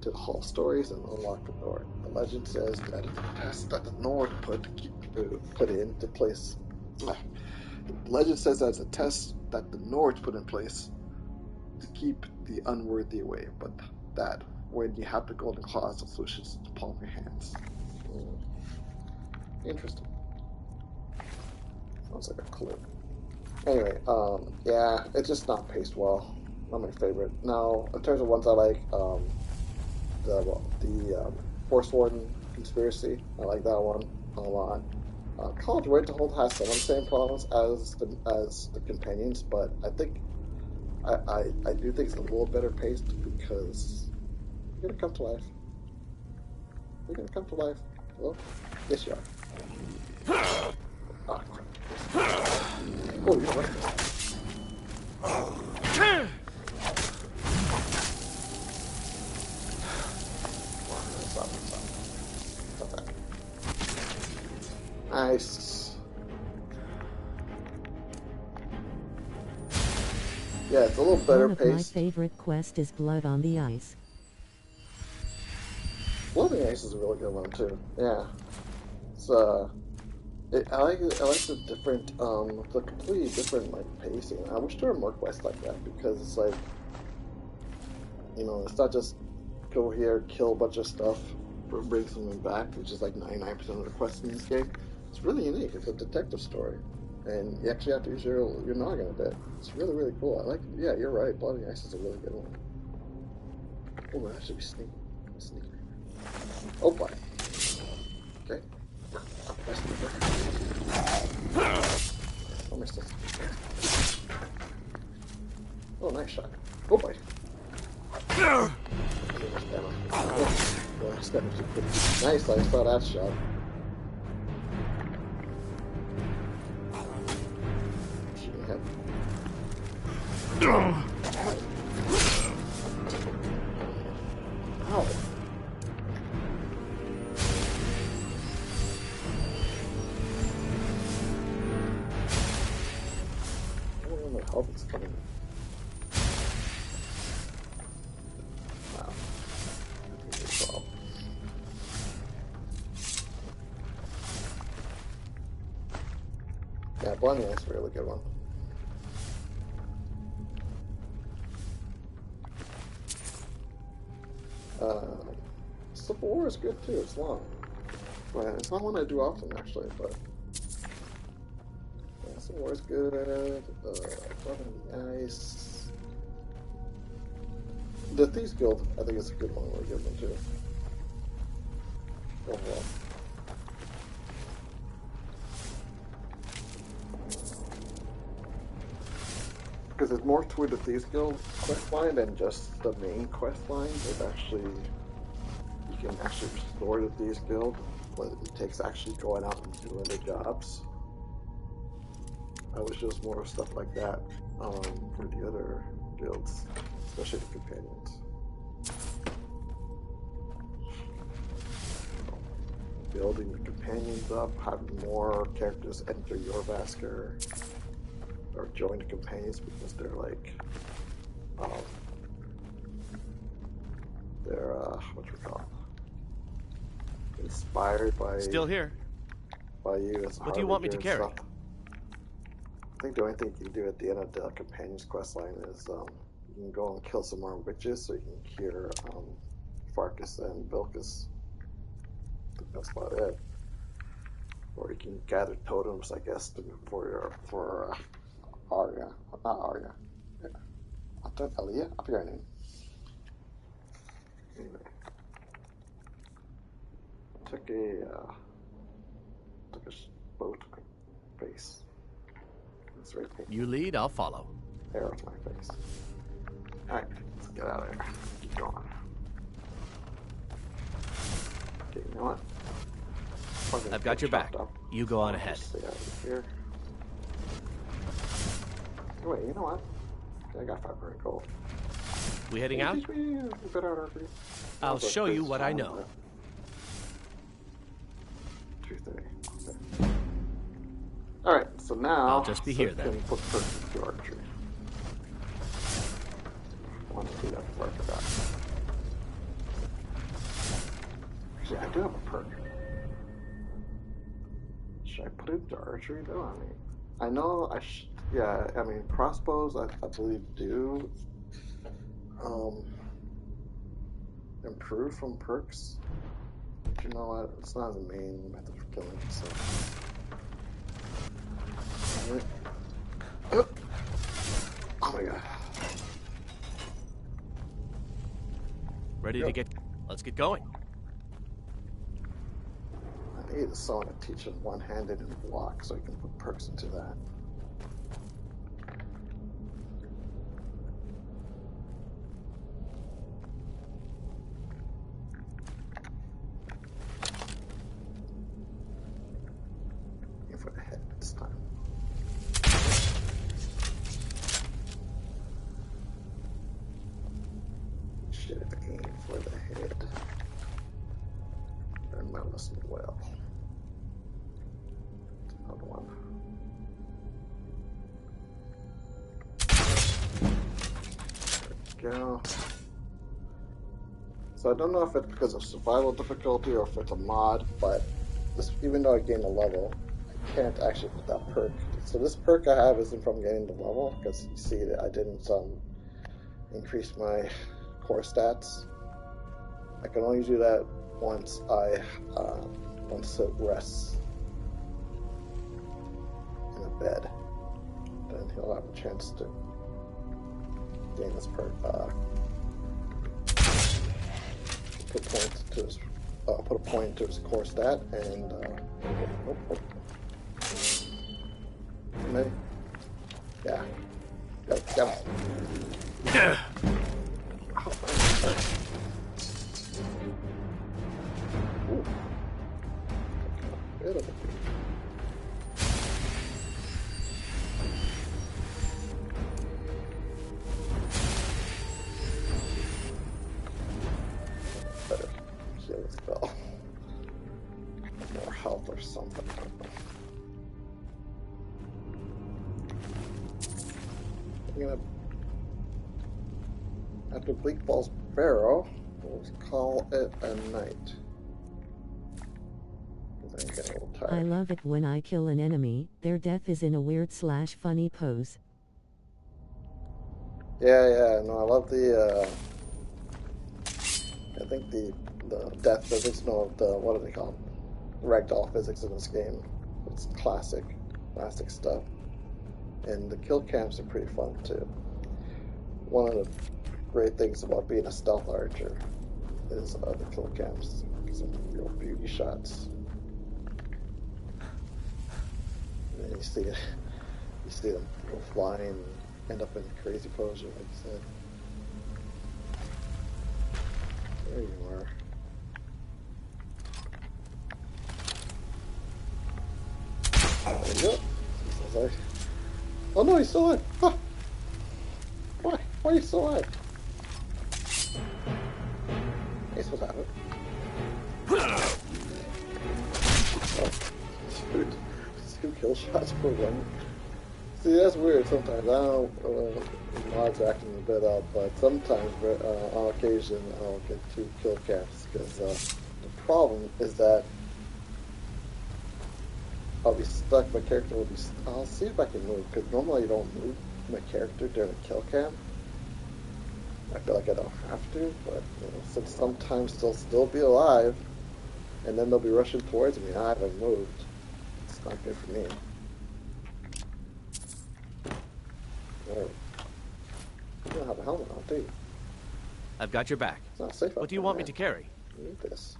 to the Hall Stories and unlock the door. The legend says that it's a test that the Nord put into place. The legend says that it's a test that the Nords put in place to keep the unworthy away, but that when you have the golden claws, the solution's in the palm of your hands. Interesting. Sounds like a clue. Anyway, yeah, it's just not paced well. Not my favorite. Now, in terms of ones I like, the Force Warden Conspiracy, I like that one a lot. College Winterhold has some of the same problems as the companions, but I think I do think it's a little better paced because you're gonna come to life. You're gonna come to life. Hello? Yes, you are. Oh, crap. Oh, you know what? Stop. Nice. Yeah, it's a little better paced. One of my favorite quests is Blood on the Ice. Blood on the Ice is a really good one too. Yeah, it's I like the different, the completely different like pacing. I wish there were more quests like that because it's like, you know, it's not just go here, kill a bunch of stuff, bring something back, which is like 99% of the quests in this game. It's really unique. It's a detective story, and you actually have to use your noggin a bit. It's really, really cool. I like it. Yeah, you're right. Blood on the Ice is a really good one. Oh, I should be sneaking. Oh, boy. Okay. actually pretty nice. I saw that shot. Shooting him. Ow. I don't know how it's coming. Wow. Yeah, Blondie is a really good one. Civil War is good too, it's long. Well, it's not one I do often actually, but yeah, Civil War is good. Nice. The Thieves Guild, I think it's a good one. We're good one too. Overall. Because there's more to the Thieves Guild quest line than just the main quest line. There's actually, you can actually restore the Thieves Guild, but it takes actually going out and doing the jobs. I wish there was more stuff like that for the other guilds, especially the companions. Building the companions up, having more characters enter your Vasker, or join the companions because they're like, they're what you call it? Inspired by. Still here. By you as a What do you want me to carry? Stuff. I think the only thing you can do at the end of the companions quest line is you can go and kill some more witches so you can cure Farkas and Vilkas. I think that's about it. Or you can gather totems, I guess, for Arya. Not Arya. Yeah. Aliyah? I forgot her name. Anyway. Took a bow to my face. That's right. You lead, I'll follow. Arrow to my face. Alright, let's get out of here. Keep going. Okay, you know what? I've got your back. Up. You go on ahead. Stay out of here. Oh, wait, you know what? I got 500 gold. We heading out? I'll show you what I know. 230. Alright, so now I'll just be here then. Put perks into archery. I want to do that before I forgot. Actually, I do have a perk. Should I put it into archery though? I mean, I know I should. Yeah, I mean, crossbows I believe do improve from perks. But you know what? It's not the main method of killing, so. Oh my god. Ready to get... Let's get going. I need someone to teach him one-handed and block so he can put perks into that. For the head this time. Should have aimed for the head. Learn my lesson well. Another one. There we go. So I don't know if it's because of survival difficulty or if it's a mod, but this, even though I gained a level, can't actually put that perk. So this perk I have isn't from getting the level, because you see that I didn't increase my core stats. I can only do that once once it rests in a bed. Then he'll have a chance to gain this perk. Put a point to his core stat and maybe? Yeah. Go. rid of it. Better heal the spell. More health or something. I'm gonna, after Bleak Falls Barrow, we'll call it a night. I love it when I kill an enemy. Their death is in a weird / funny pose. Yeah, no, I love the, I think the death physics, no, what do they call them? Ragdoll physics in this game. It's classic stuff. And the kill camps are pretty fun, too. One of the great things about being a stealth archer is the kill camps. Some real beauty shots. And you see them go flying and end up in crazy pose, like you said. There you are. There you go. Oh no, he's still alive! Huh. Why? Why are you still alive? He's supposed to have it. Oh, dude. 2 kill shots per one. See, that's weird sometimes. I don't know, mods are acting a bit up, but sometimes, on occasion, I'll get 2 kill caps, because the problem is that I'll be stuck, my character will be I'll see if I can move, because normally you don't move my character during a kill cam. I feel like I don't have to, but since sometimes they'll still be alive, and then they'll be rushing towards me, I haven't moved. It's not good for me. You don't have a helmet on, do you? I've got your back. It's not safe. What do you want me to carry? I need this.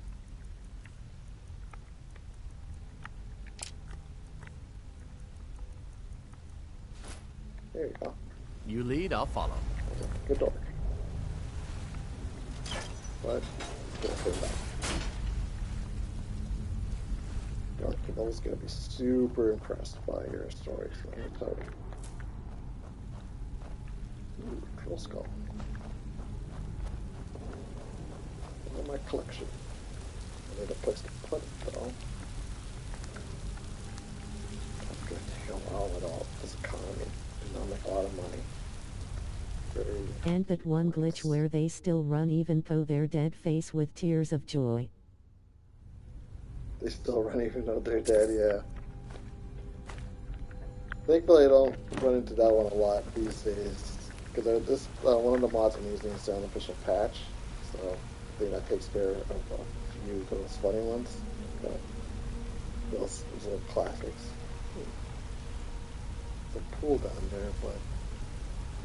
There you go. You lead, I'll follow. Good door. But let's go back. Cabela's gonna be super impressed by your story, so I'm gonna tell you. Ooh, troll skull. Look at my collection. I need a place to put it though. I'm gonna take a while with all this economy. Do not make a lot of money. And that one glitch where they still run even though they're dead, face with tears of joy. They still run even though they're dead, yeah. Thankfully I don't run into that one a lot these days. Because this one of the mods I'm using is the unofficial patch. So I think that takes care of a few of those funny ones. But those little classics. There's a pool down there, but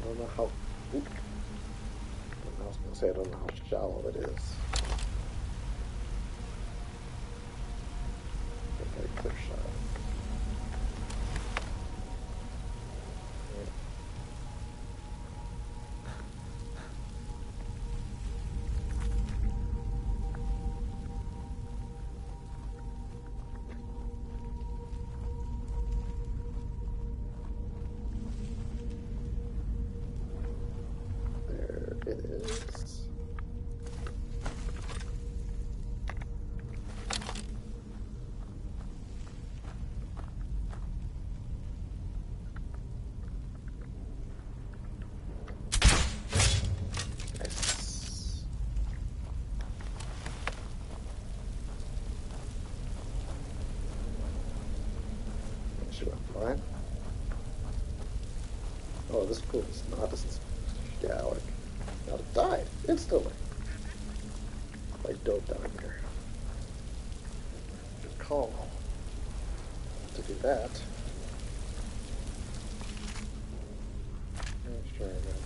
I don't know how. Oop. I was gonna say I don't know how shallow it is. A very clear shot. It is. Nice. She went fine. Oh, this pool is not. This is Gallic. Now it died instantly. I dove down here. Good call to do that. Yeah, sure, I guess.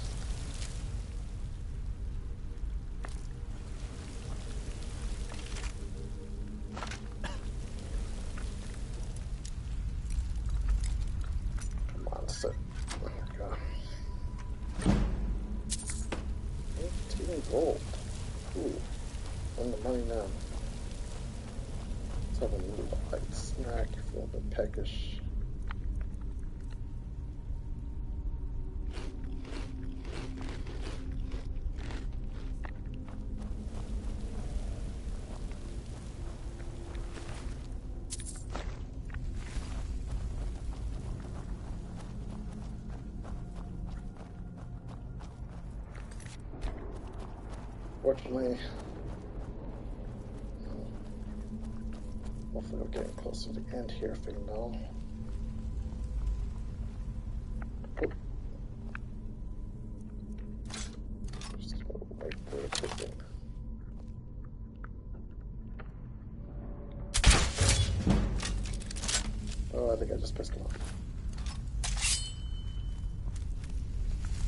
Come on, sit. Oh my god. Gold. Ooh. On the money now. 7 light snack, feel a bit peckish. Fortunately, hopefully we're getting close to the end here, if you know. Just wait for it to begin. Oh, I think I just pissed him off.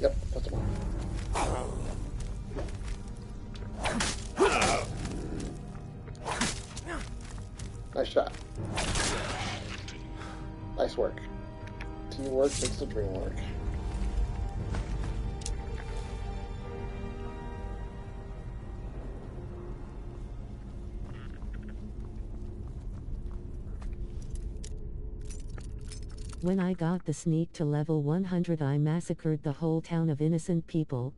Yep, pissed him off. Nice shot. Nice work. Teamwork makes the dream work. When I got the sneak to level 100, I massacred the whole town of innocent people.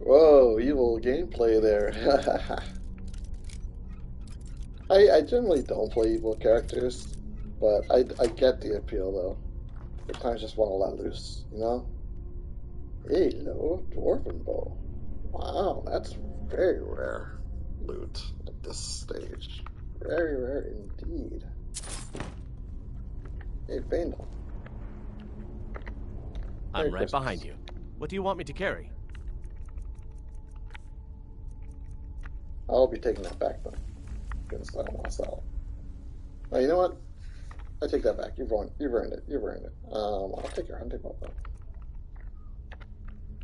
Whoa, evil gameplay there. I generally don't play evil characters, but I get the appeal though. Sometimes just want to let loose, you know? Hello, dwarven bow. Wow, that's very rare loot at this stage. Very rare indeed. Hey, Bandel. I'm right behind you. What do you want me to carry? I'll be taking that back then, because I don't want to sell it. You know what? I take that back. You've earned it. You've earned it. I'll take your hunting bow then.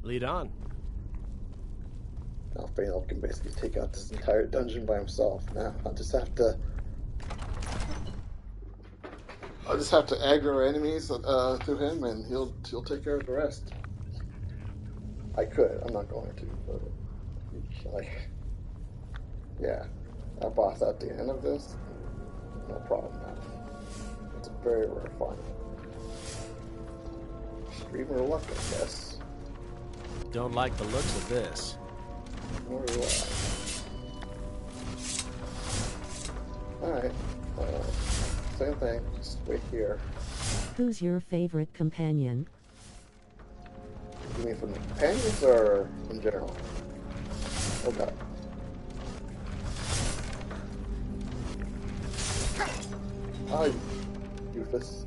Lead on. Now Fainal can basically take out this entire dungeon by himself. Now I'll just have to aggro enemies through him, and he'll take care of the rest. I could. I'm not going to, but like, yeah, that boss at the end of this, no problem, man. It's a very rare find. Screamer luck, I guess. Don't like the looks of this. Nor do I. Alright. Same thing. Just wait here. Who's your favorite companion? You mean from the companions or in general? Oh god. Ah, you doofus.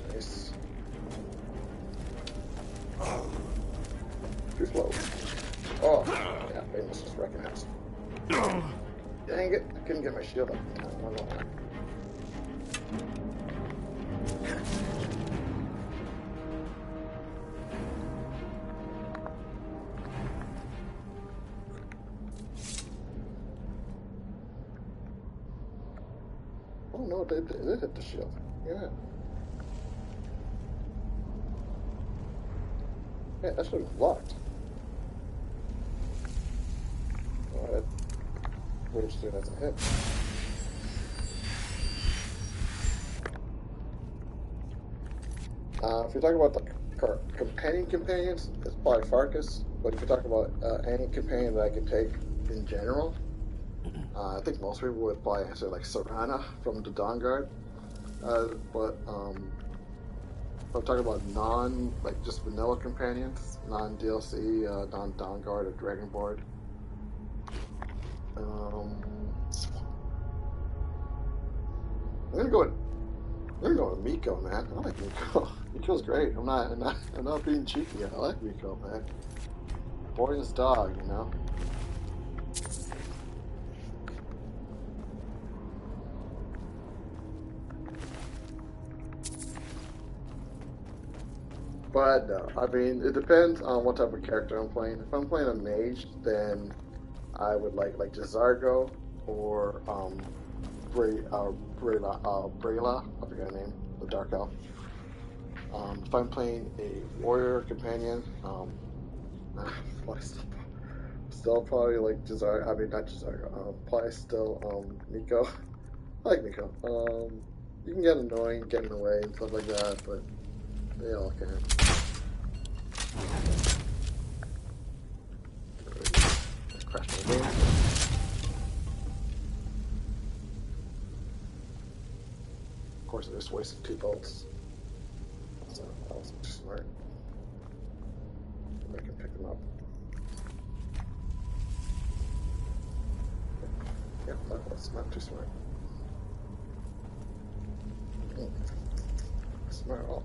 Nice. Too slow. Oh, yeah, Famous just recognized. Dang it, I couldn't get my shield up in time. I don't know why. Oh no, they did hit the shield. Yeah. Yeah, that should have blocked. Alright. Rage through that's a hit. If you're talking about the companions, it's probably Farkas. But if you're talking about any companion that I can take in general, I think most people would probably answer like Serana from the Dawn Guard. But if I'm talking about like just vanilla companions, non-DLC, non-Dawn Guard or Dragonborn. I'm gonna go with Miko, man. I like Miko. Miko's great. I'm not being cheeky. I like Miko, man. Boy's dog, you know. But no, I mean, it depends on what type of character I'm playing. If I'm playing a mage, then I would like Jazargo or Brayla, I forget her name, the Dark Elf. If I'm playing a warrior companion, still probably like Jazar. I mean, not Jazar. Probably still Miko. I like Miko. You can get annoying, getting away and stuff like that, but they all can. Crash my game. Of course, I just wasted 2 bolts. So that wasn't too smart. I can pick them up. Yeah, that was not too smart. Smart at all.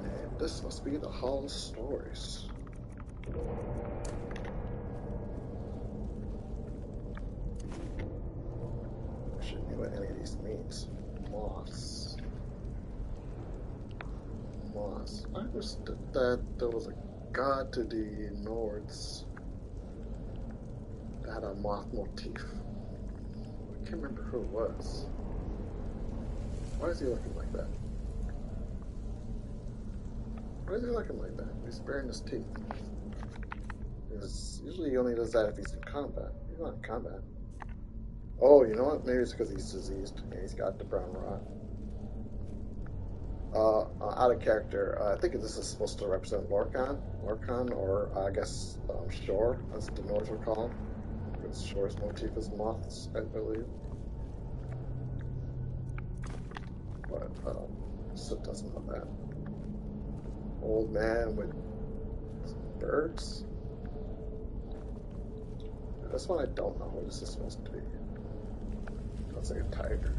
And this must be the Hall of Stories. I should know what any of these means. Moss. I understood that there was a god to the Nords that had a moth motif. I can't remember who it was. Why is he looking like that? Why is he looking like that? He's baring his teeth. Because usually he only does that if he's in combat. He's not in combat. Oh, you know what? Maybe it's because he's diseased and he's got the brown rot. Out of character, I think this is supposed to represent Lorcan, or I guess Shore, as the Nords would call him. Because Shore's motif is moths, I believe. But Sid doesn't know that. Old man with birds. This one I don't know what this is supposed to be. Looks like a tiger.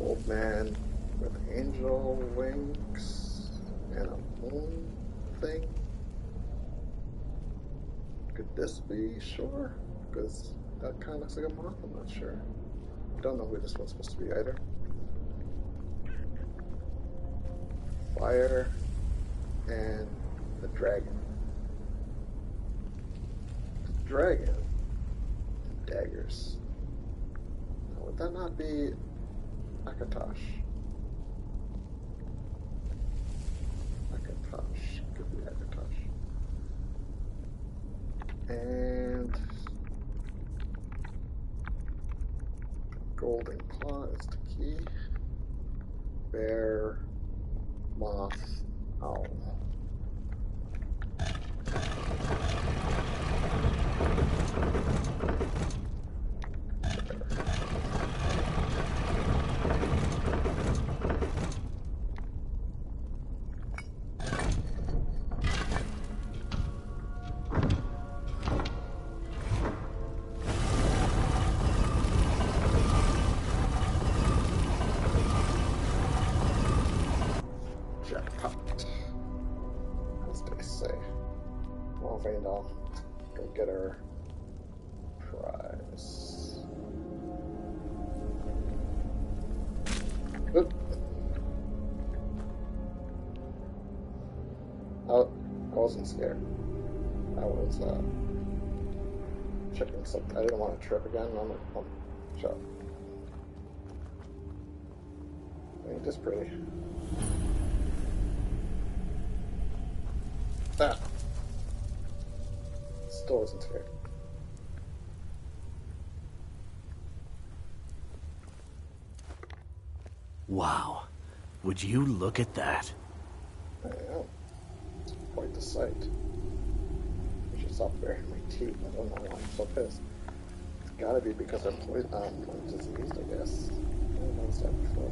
Old man with angel wings and a moon thing. Could this be Shore? Because that kind of looks like a moth, I'm not sure. Don't know who this one's supposed to be either. Fire and the dragon. The dragon and daggers. Now, would that not be Akatosh? Akatosh. Could be Akatosh. And golden claw is the key. Bear, moth, owl. Jackpot, as they say. Well, Vandal, go get our prize. Oop. I wasn't scared. I was checking something. I didn't want to trip again. I'm shut up. Ain't this pretty? Ah. Still wasn't scared. Wow. Would you look at that? I am. It's quite the sight. I should stop baring my teeth. I don't know why I'm so pissed. It's gotta be because I'm diseased, I guess. I didn't notice that before.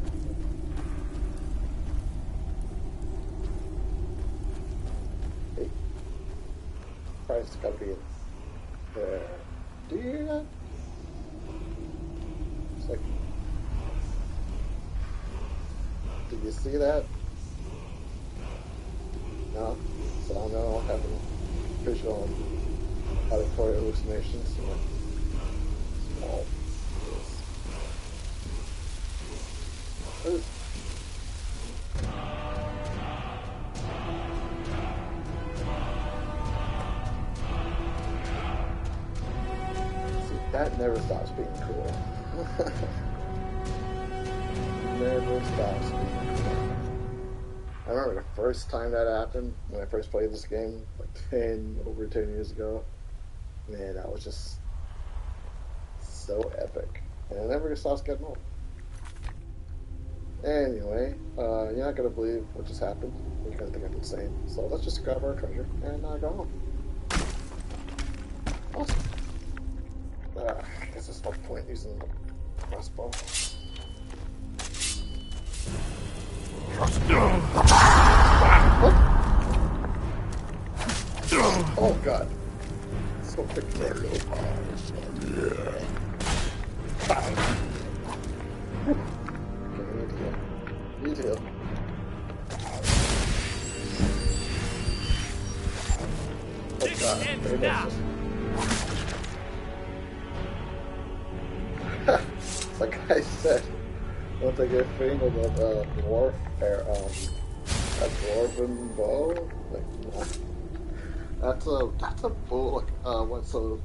Hey. Price gotta be in there. Do you hear that? It's like... Did you see that? No? So I know I'm having visual and auditory hallucinations. Small. Ooh. That never stops being cool. Never stops being cool. I remember the first time that happened, when I first played this game, like over 10 years ago. Man, that was just so epic. And it never stops getting old. Anyway, you're not going to believe what just happened. You're going to think I'm insane. So let's just grab our treasure and go home. Awesome. I guess there's no point using the crossbow. What? Oh god. So quick. Need to heal. Oh god. Like I said, once I get fingered with a dwarven bow, like that's a bow. Like what? So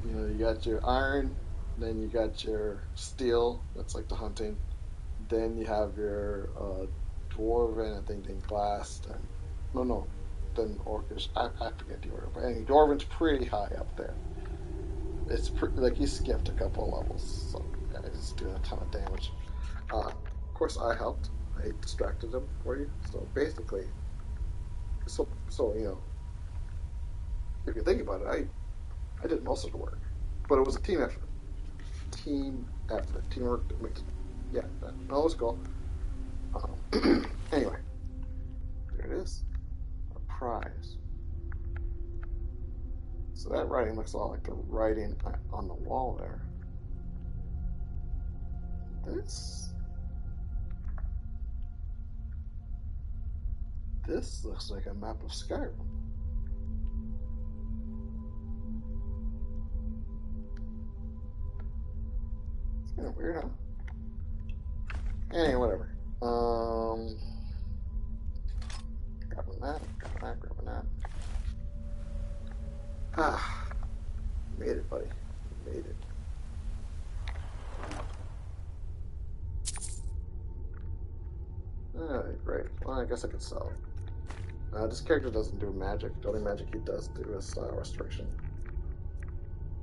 you know, you got your iron, then you got your steel. That's like the hunting. Then you have your dwarven, I think, then glass. Then orcish. I forget the order, but anyway, dwarven's pretty high up there. It's like you skipped a couple of levels, so yeah, it's doing a ton of damage. Of course, I helped. I distracted them for you. So basically, so you know, if you think about it, I did most of the work, but it was a team effort. Teamwork that makes it. Yeah, that was cool. Anyway, there it is. A prize. So that writing looks a lot like the writing on the wall there. This looks like a map of Skyrim. It's kind of weird, huh? Anyway, whatever. Grabbing that. Ah, made it, buddy. Made it. Alright, great. Well, I guess I could sell it. This character doesn't do magic. The only magic he does do is restoration.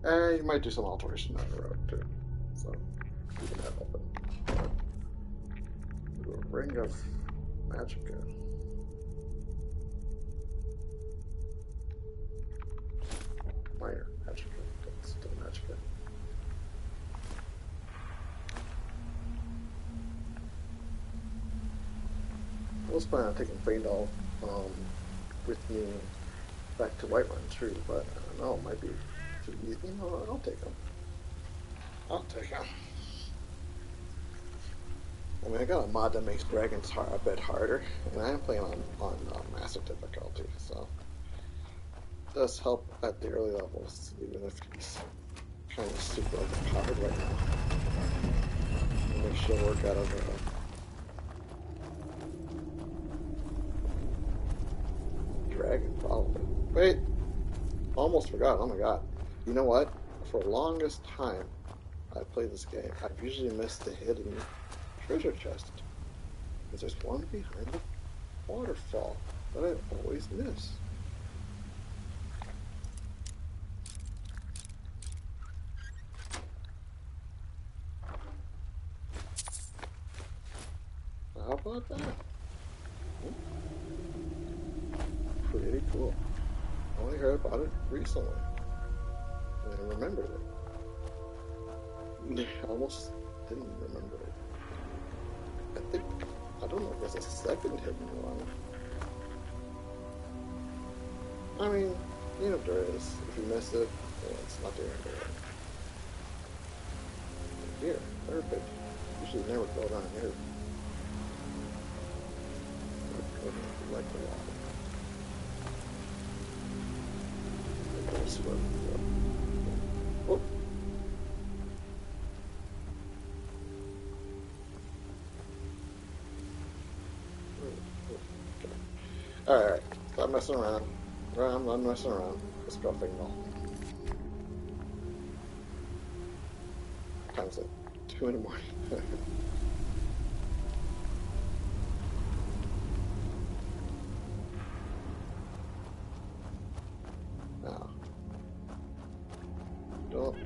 You might do some alteration down the road, too. So, keeping that open. A ring of magicka. Minor magicka. That's still magicka. I was planning on taking Faendal with me back to Whiterun too, but I don't know, it might be too easy. No, I'll take him. I mean, I got a mod that makes dragons a bit harder, and I am playing on master difficulty, so it does help at the early levels, even if he's kind of super overpowered right now. Make sure to work out of dragon, probably. Wait, almost forgot. Oh my god. You know what? For the longest time I played this game, I've usually missed the hidden treasure chest. Because there's one behind the waterfall that I always miss. How about that? Pretty cool. I only heard about it recently. And I remembered it. I almost didn't remember it. I don't know if there's a second hidden one. I mean, you know if there is. If you miss it, it's not the end of it. Here, perfect. Usually never go down here. Like the water. Oh. Alright, stop messing around. I'm not messing around. Let's go Fingal. time is it? 2 in the morning. Now, don't.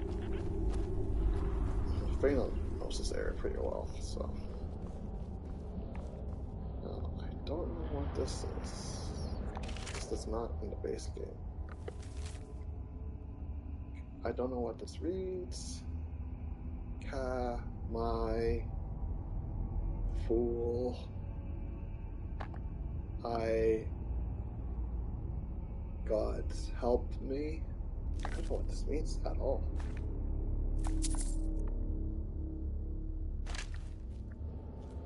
Fainal knows this area pretty well, so. Now, I don't know what this is. This is not in the base game. I don't know what this reads. My fool. God helped me. I don't know what this means at all.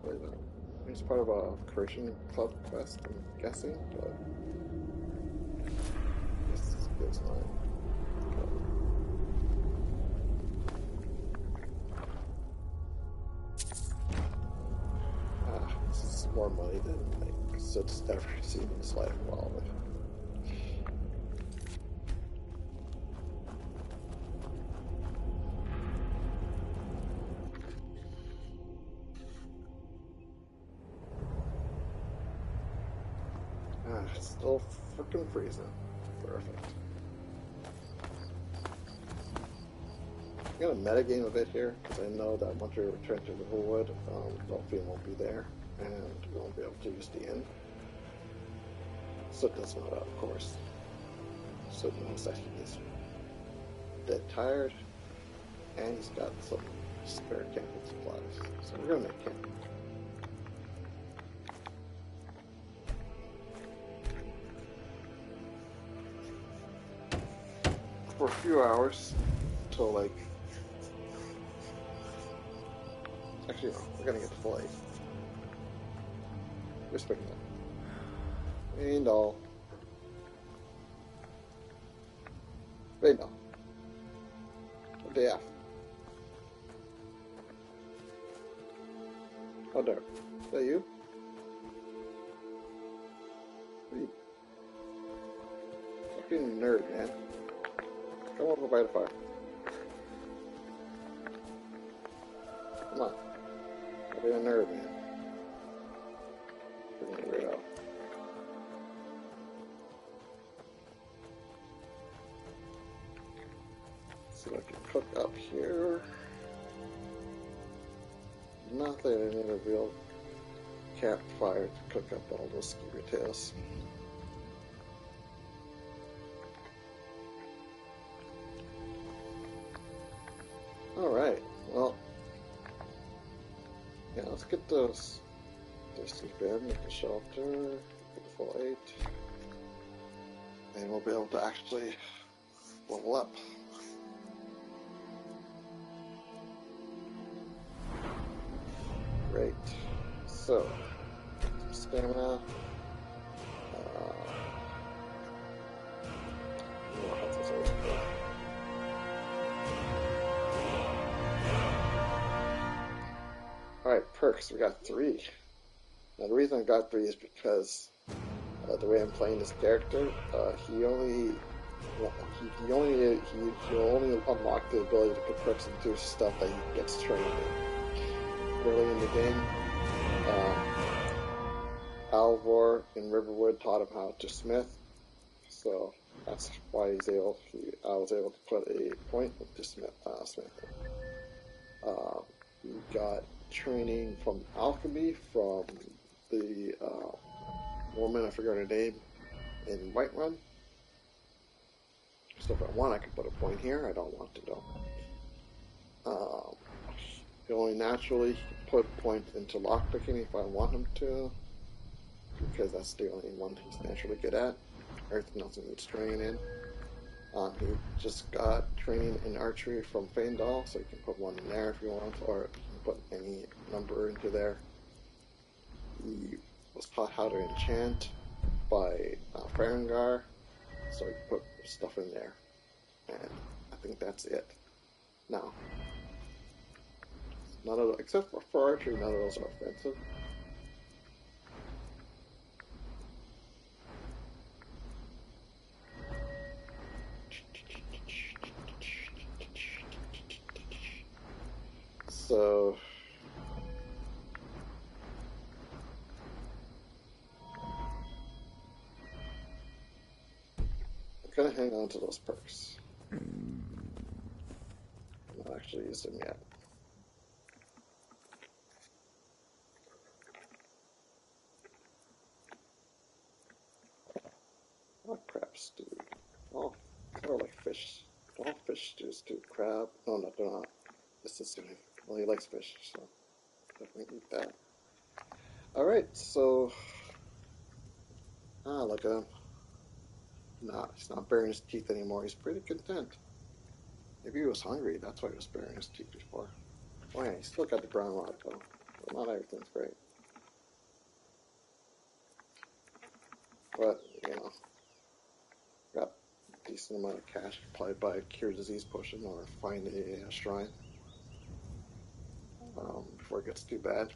Wait a minute. It's part of a Creation Club quest, I'm guessing, but this is mine. This is more money than like Sid's ever seen in his life. Wow. It's still freaking freezing. Perfect. I'm gonna metagame a bit here because I know that once we return to Riverwood, Dolphin won't be there, and we won't be able to use the inn. Soot doesn't know that, of course. Soot knows that he's dead tired, and he's got some spare camping supplies. So we're gonna make camp. For a few hours till like. Actually, no, we're gonna get the full 8. We're spinning it. And all. Wait, no. What day after? Oh, there. Is that you? What are you? Fucking nerd, man. Come over by the fire. Come on. Don't be a nerd, man. Freaking weirdo. See what I can cook up here. Nothing. I need a real campfire to cook up all those scary tales. Alright, well, yeah, let's get those. Sleep in, get the shelter, get the full 8, and we'll be able to actually level up. Great. So, stamina. More health is always good. Alright, perks. We got 3. Now the reason I got 3 is because the way I'm playing this character, he'll only unlock the ability to put perks into stuff that he gets trained in. Early in the game, Alvor in Riverwood taught him how to smith, so that's why I was able to put a point into smithing. He got training from alchemy from the woman, I forgot her name, in Whiterun. So if I want, I can put a point here. I don't want to though. He only naturally put points into lockpicking if I want him to, because that's the only one he's naturally good at. Everything else he needs training in. He just got training in archery from Faendal, so you can put 1 in there if you want, or you can put any number into there. He was taught how to enchant by Farengar, so you put stuff in there. And I think that's it. Now, none of those, except for archery, none of those are offensive. so I'm gonna hang on to those perks. I've not actually used them yet. What crab stew? Oh, or like fish. All fish stews too. Crab? No, no, they're not. This is doing. Well, he likes fish, so definitely eat that. All right, so look at him. Nah, he's not baring his teeth anymore. He's pretty content. Maybe he was hungry. That's why he was baring his teeth before. Oh yeah, he's still got the brown rod though. Well, not everything's great, but you know, got a decent amount of cash. Probably buy a cure disease potion or find a shrine before it gets too bad.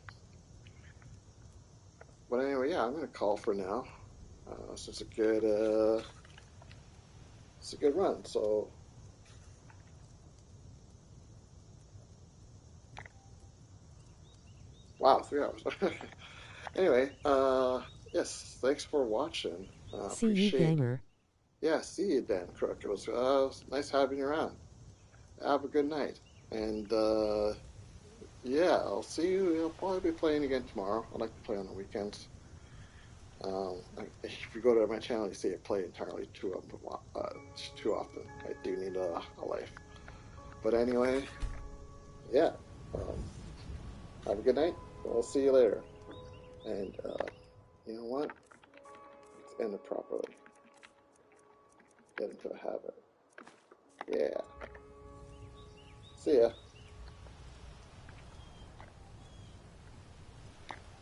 But anyway, yeah, I'm gonna call for now. So it's a good run. So wow, 3 hours. Anyway, yes, thanks for watching. See you, gamer. Yeah, see you, Dan Crook. It was nice having you around. Have a good night, and yeah, I'll see you. I'll probably be playing again tomorrow. I like to play on the weekends. If you go to my channel, you see I play entirely too often. I do need a life. But anyway, yeah. Have a good night. We'll see you later. And you know what? Let's end it properly. Get into a habit. Yeah. See ya.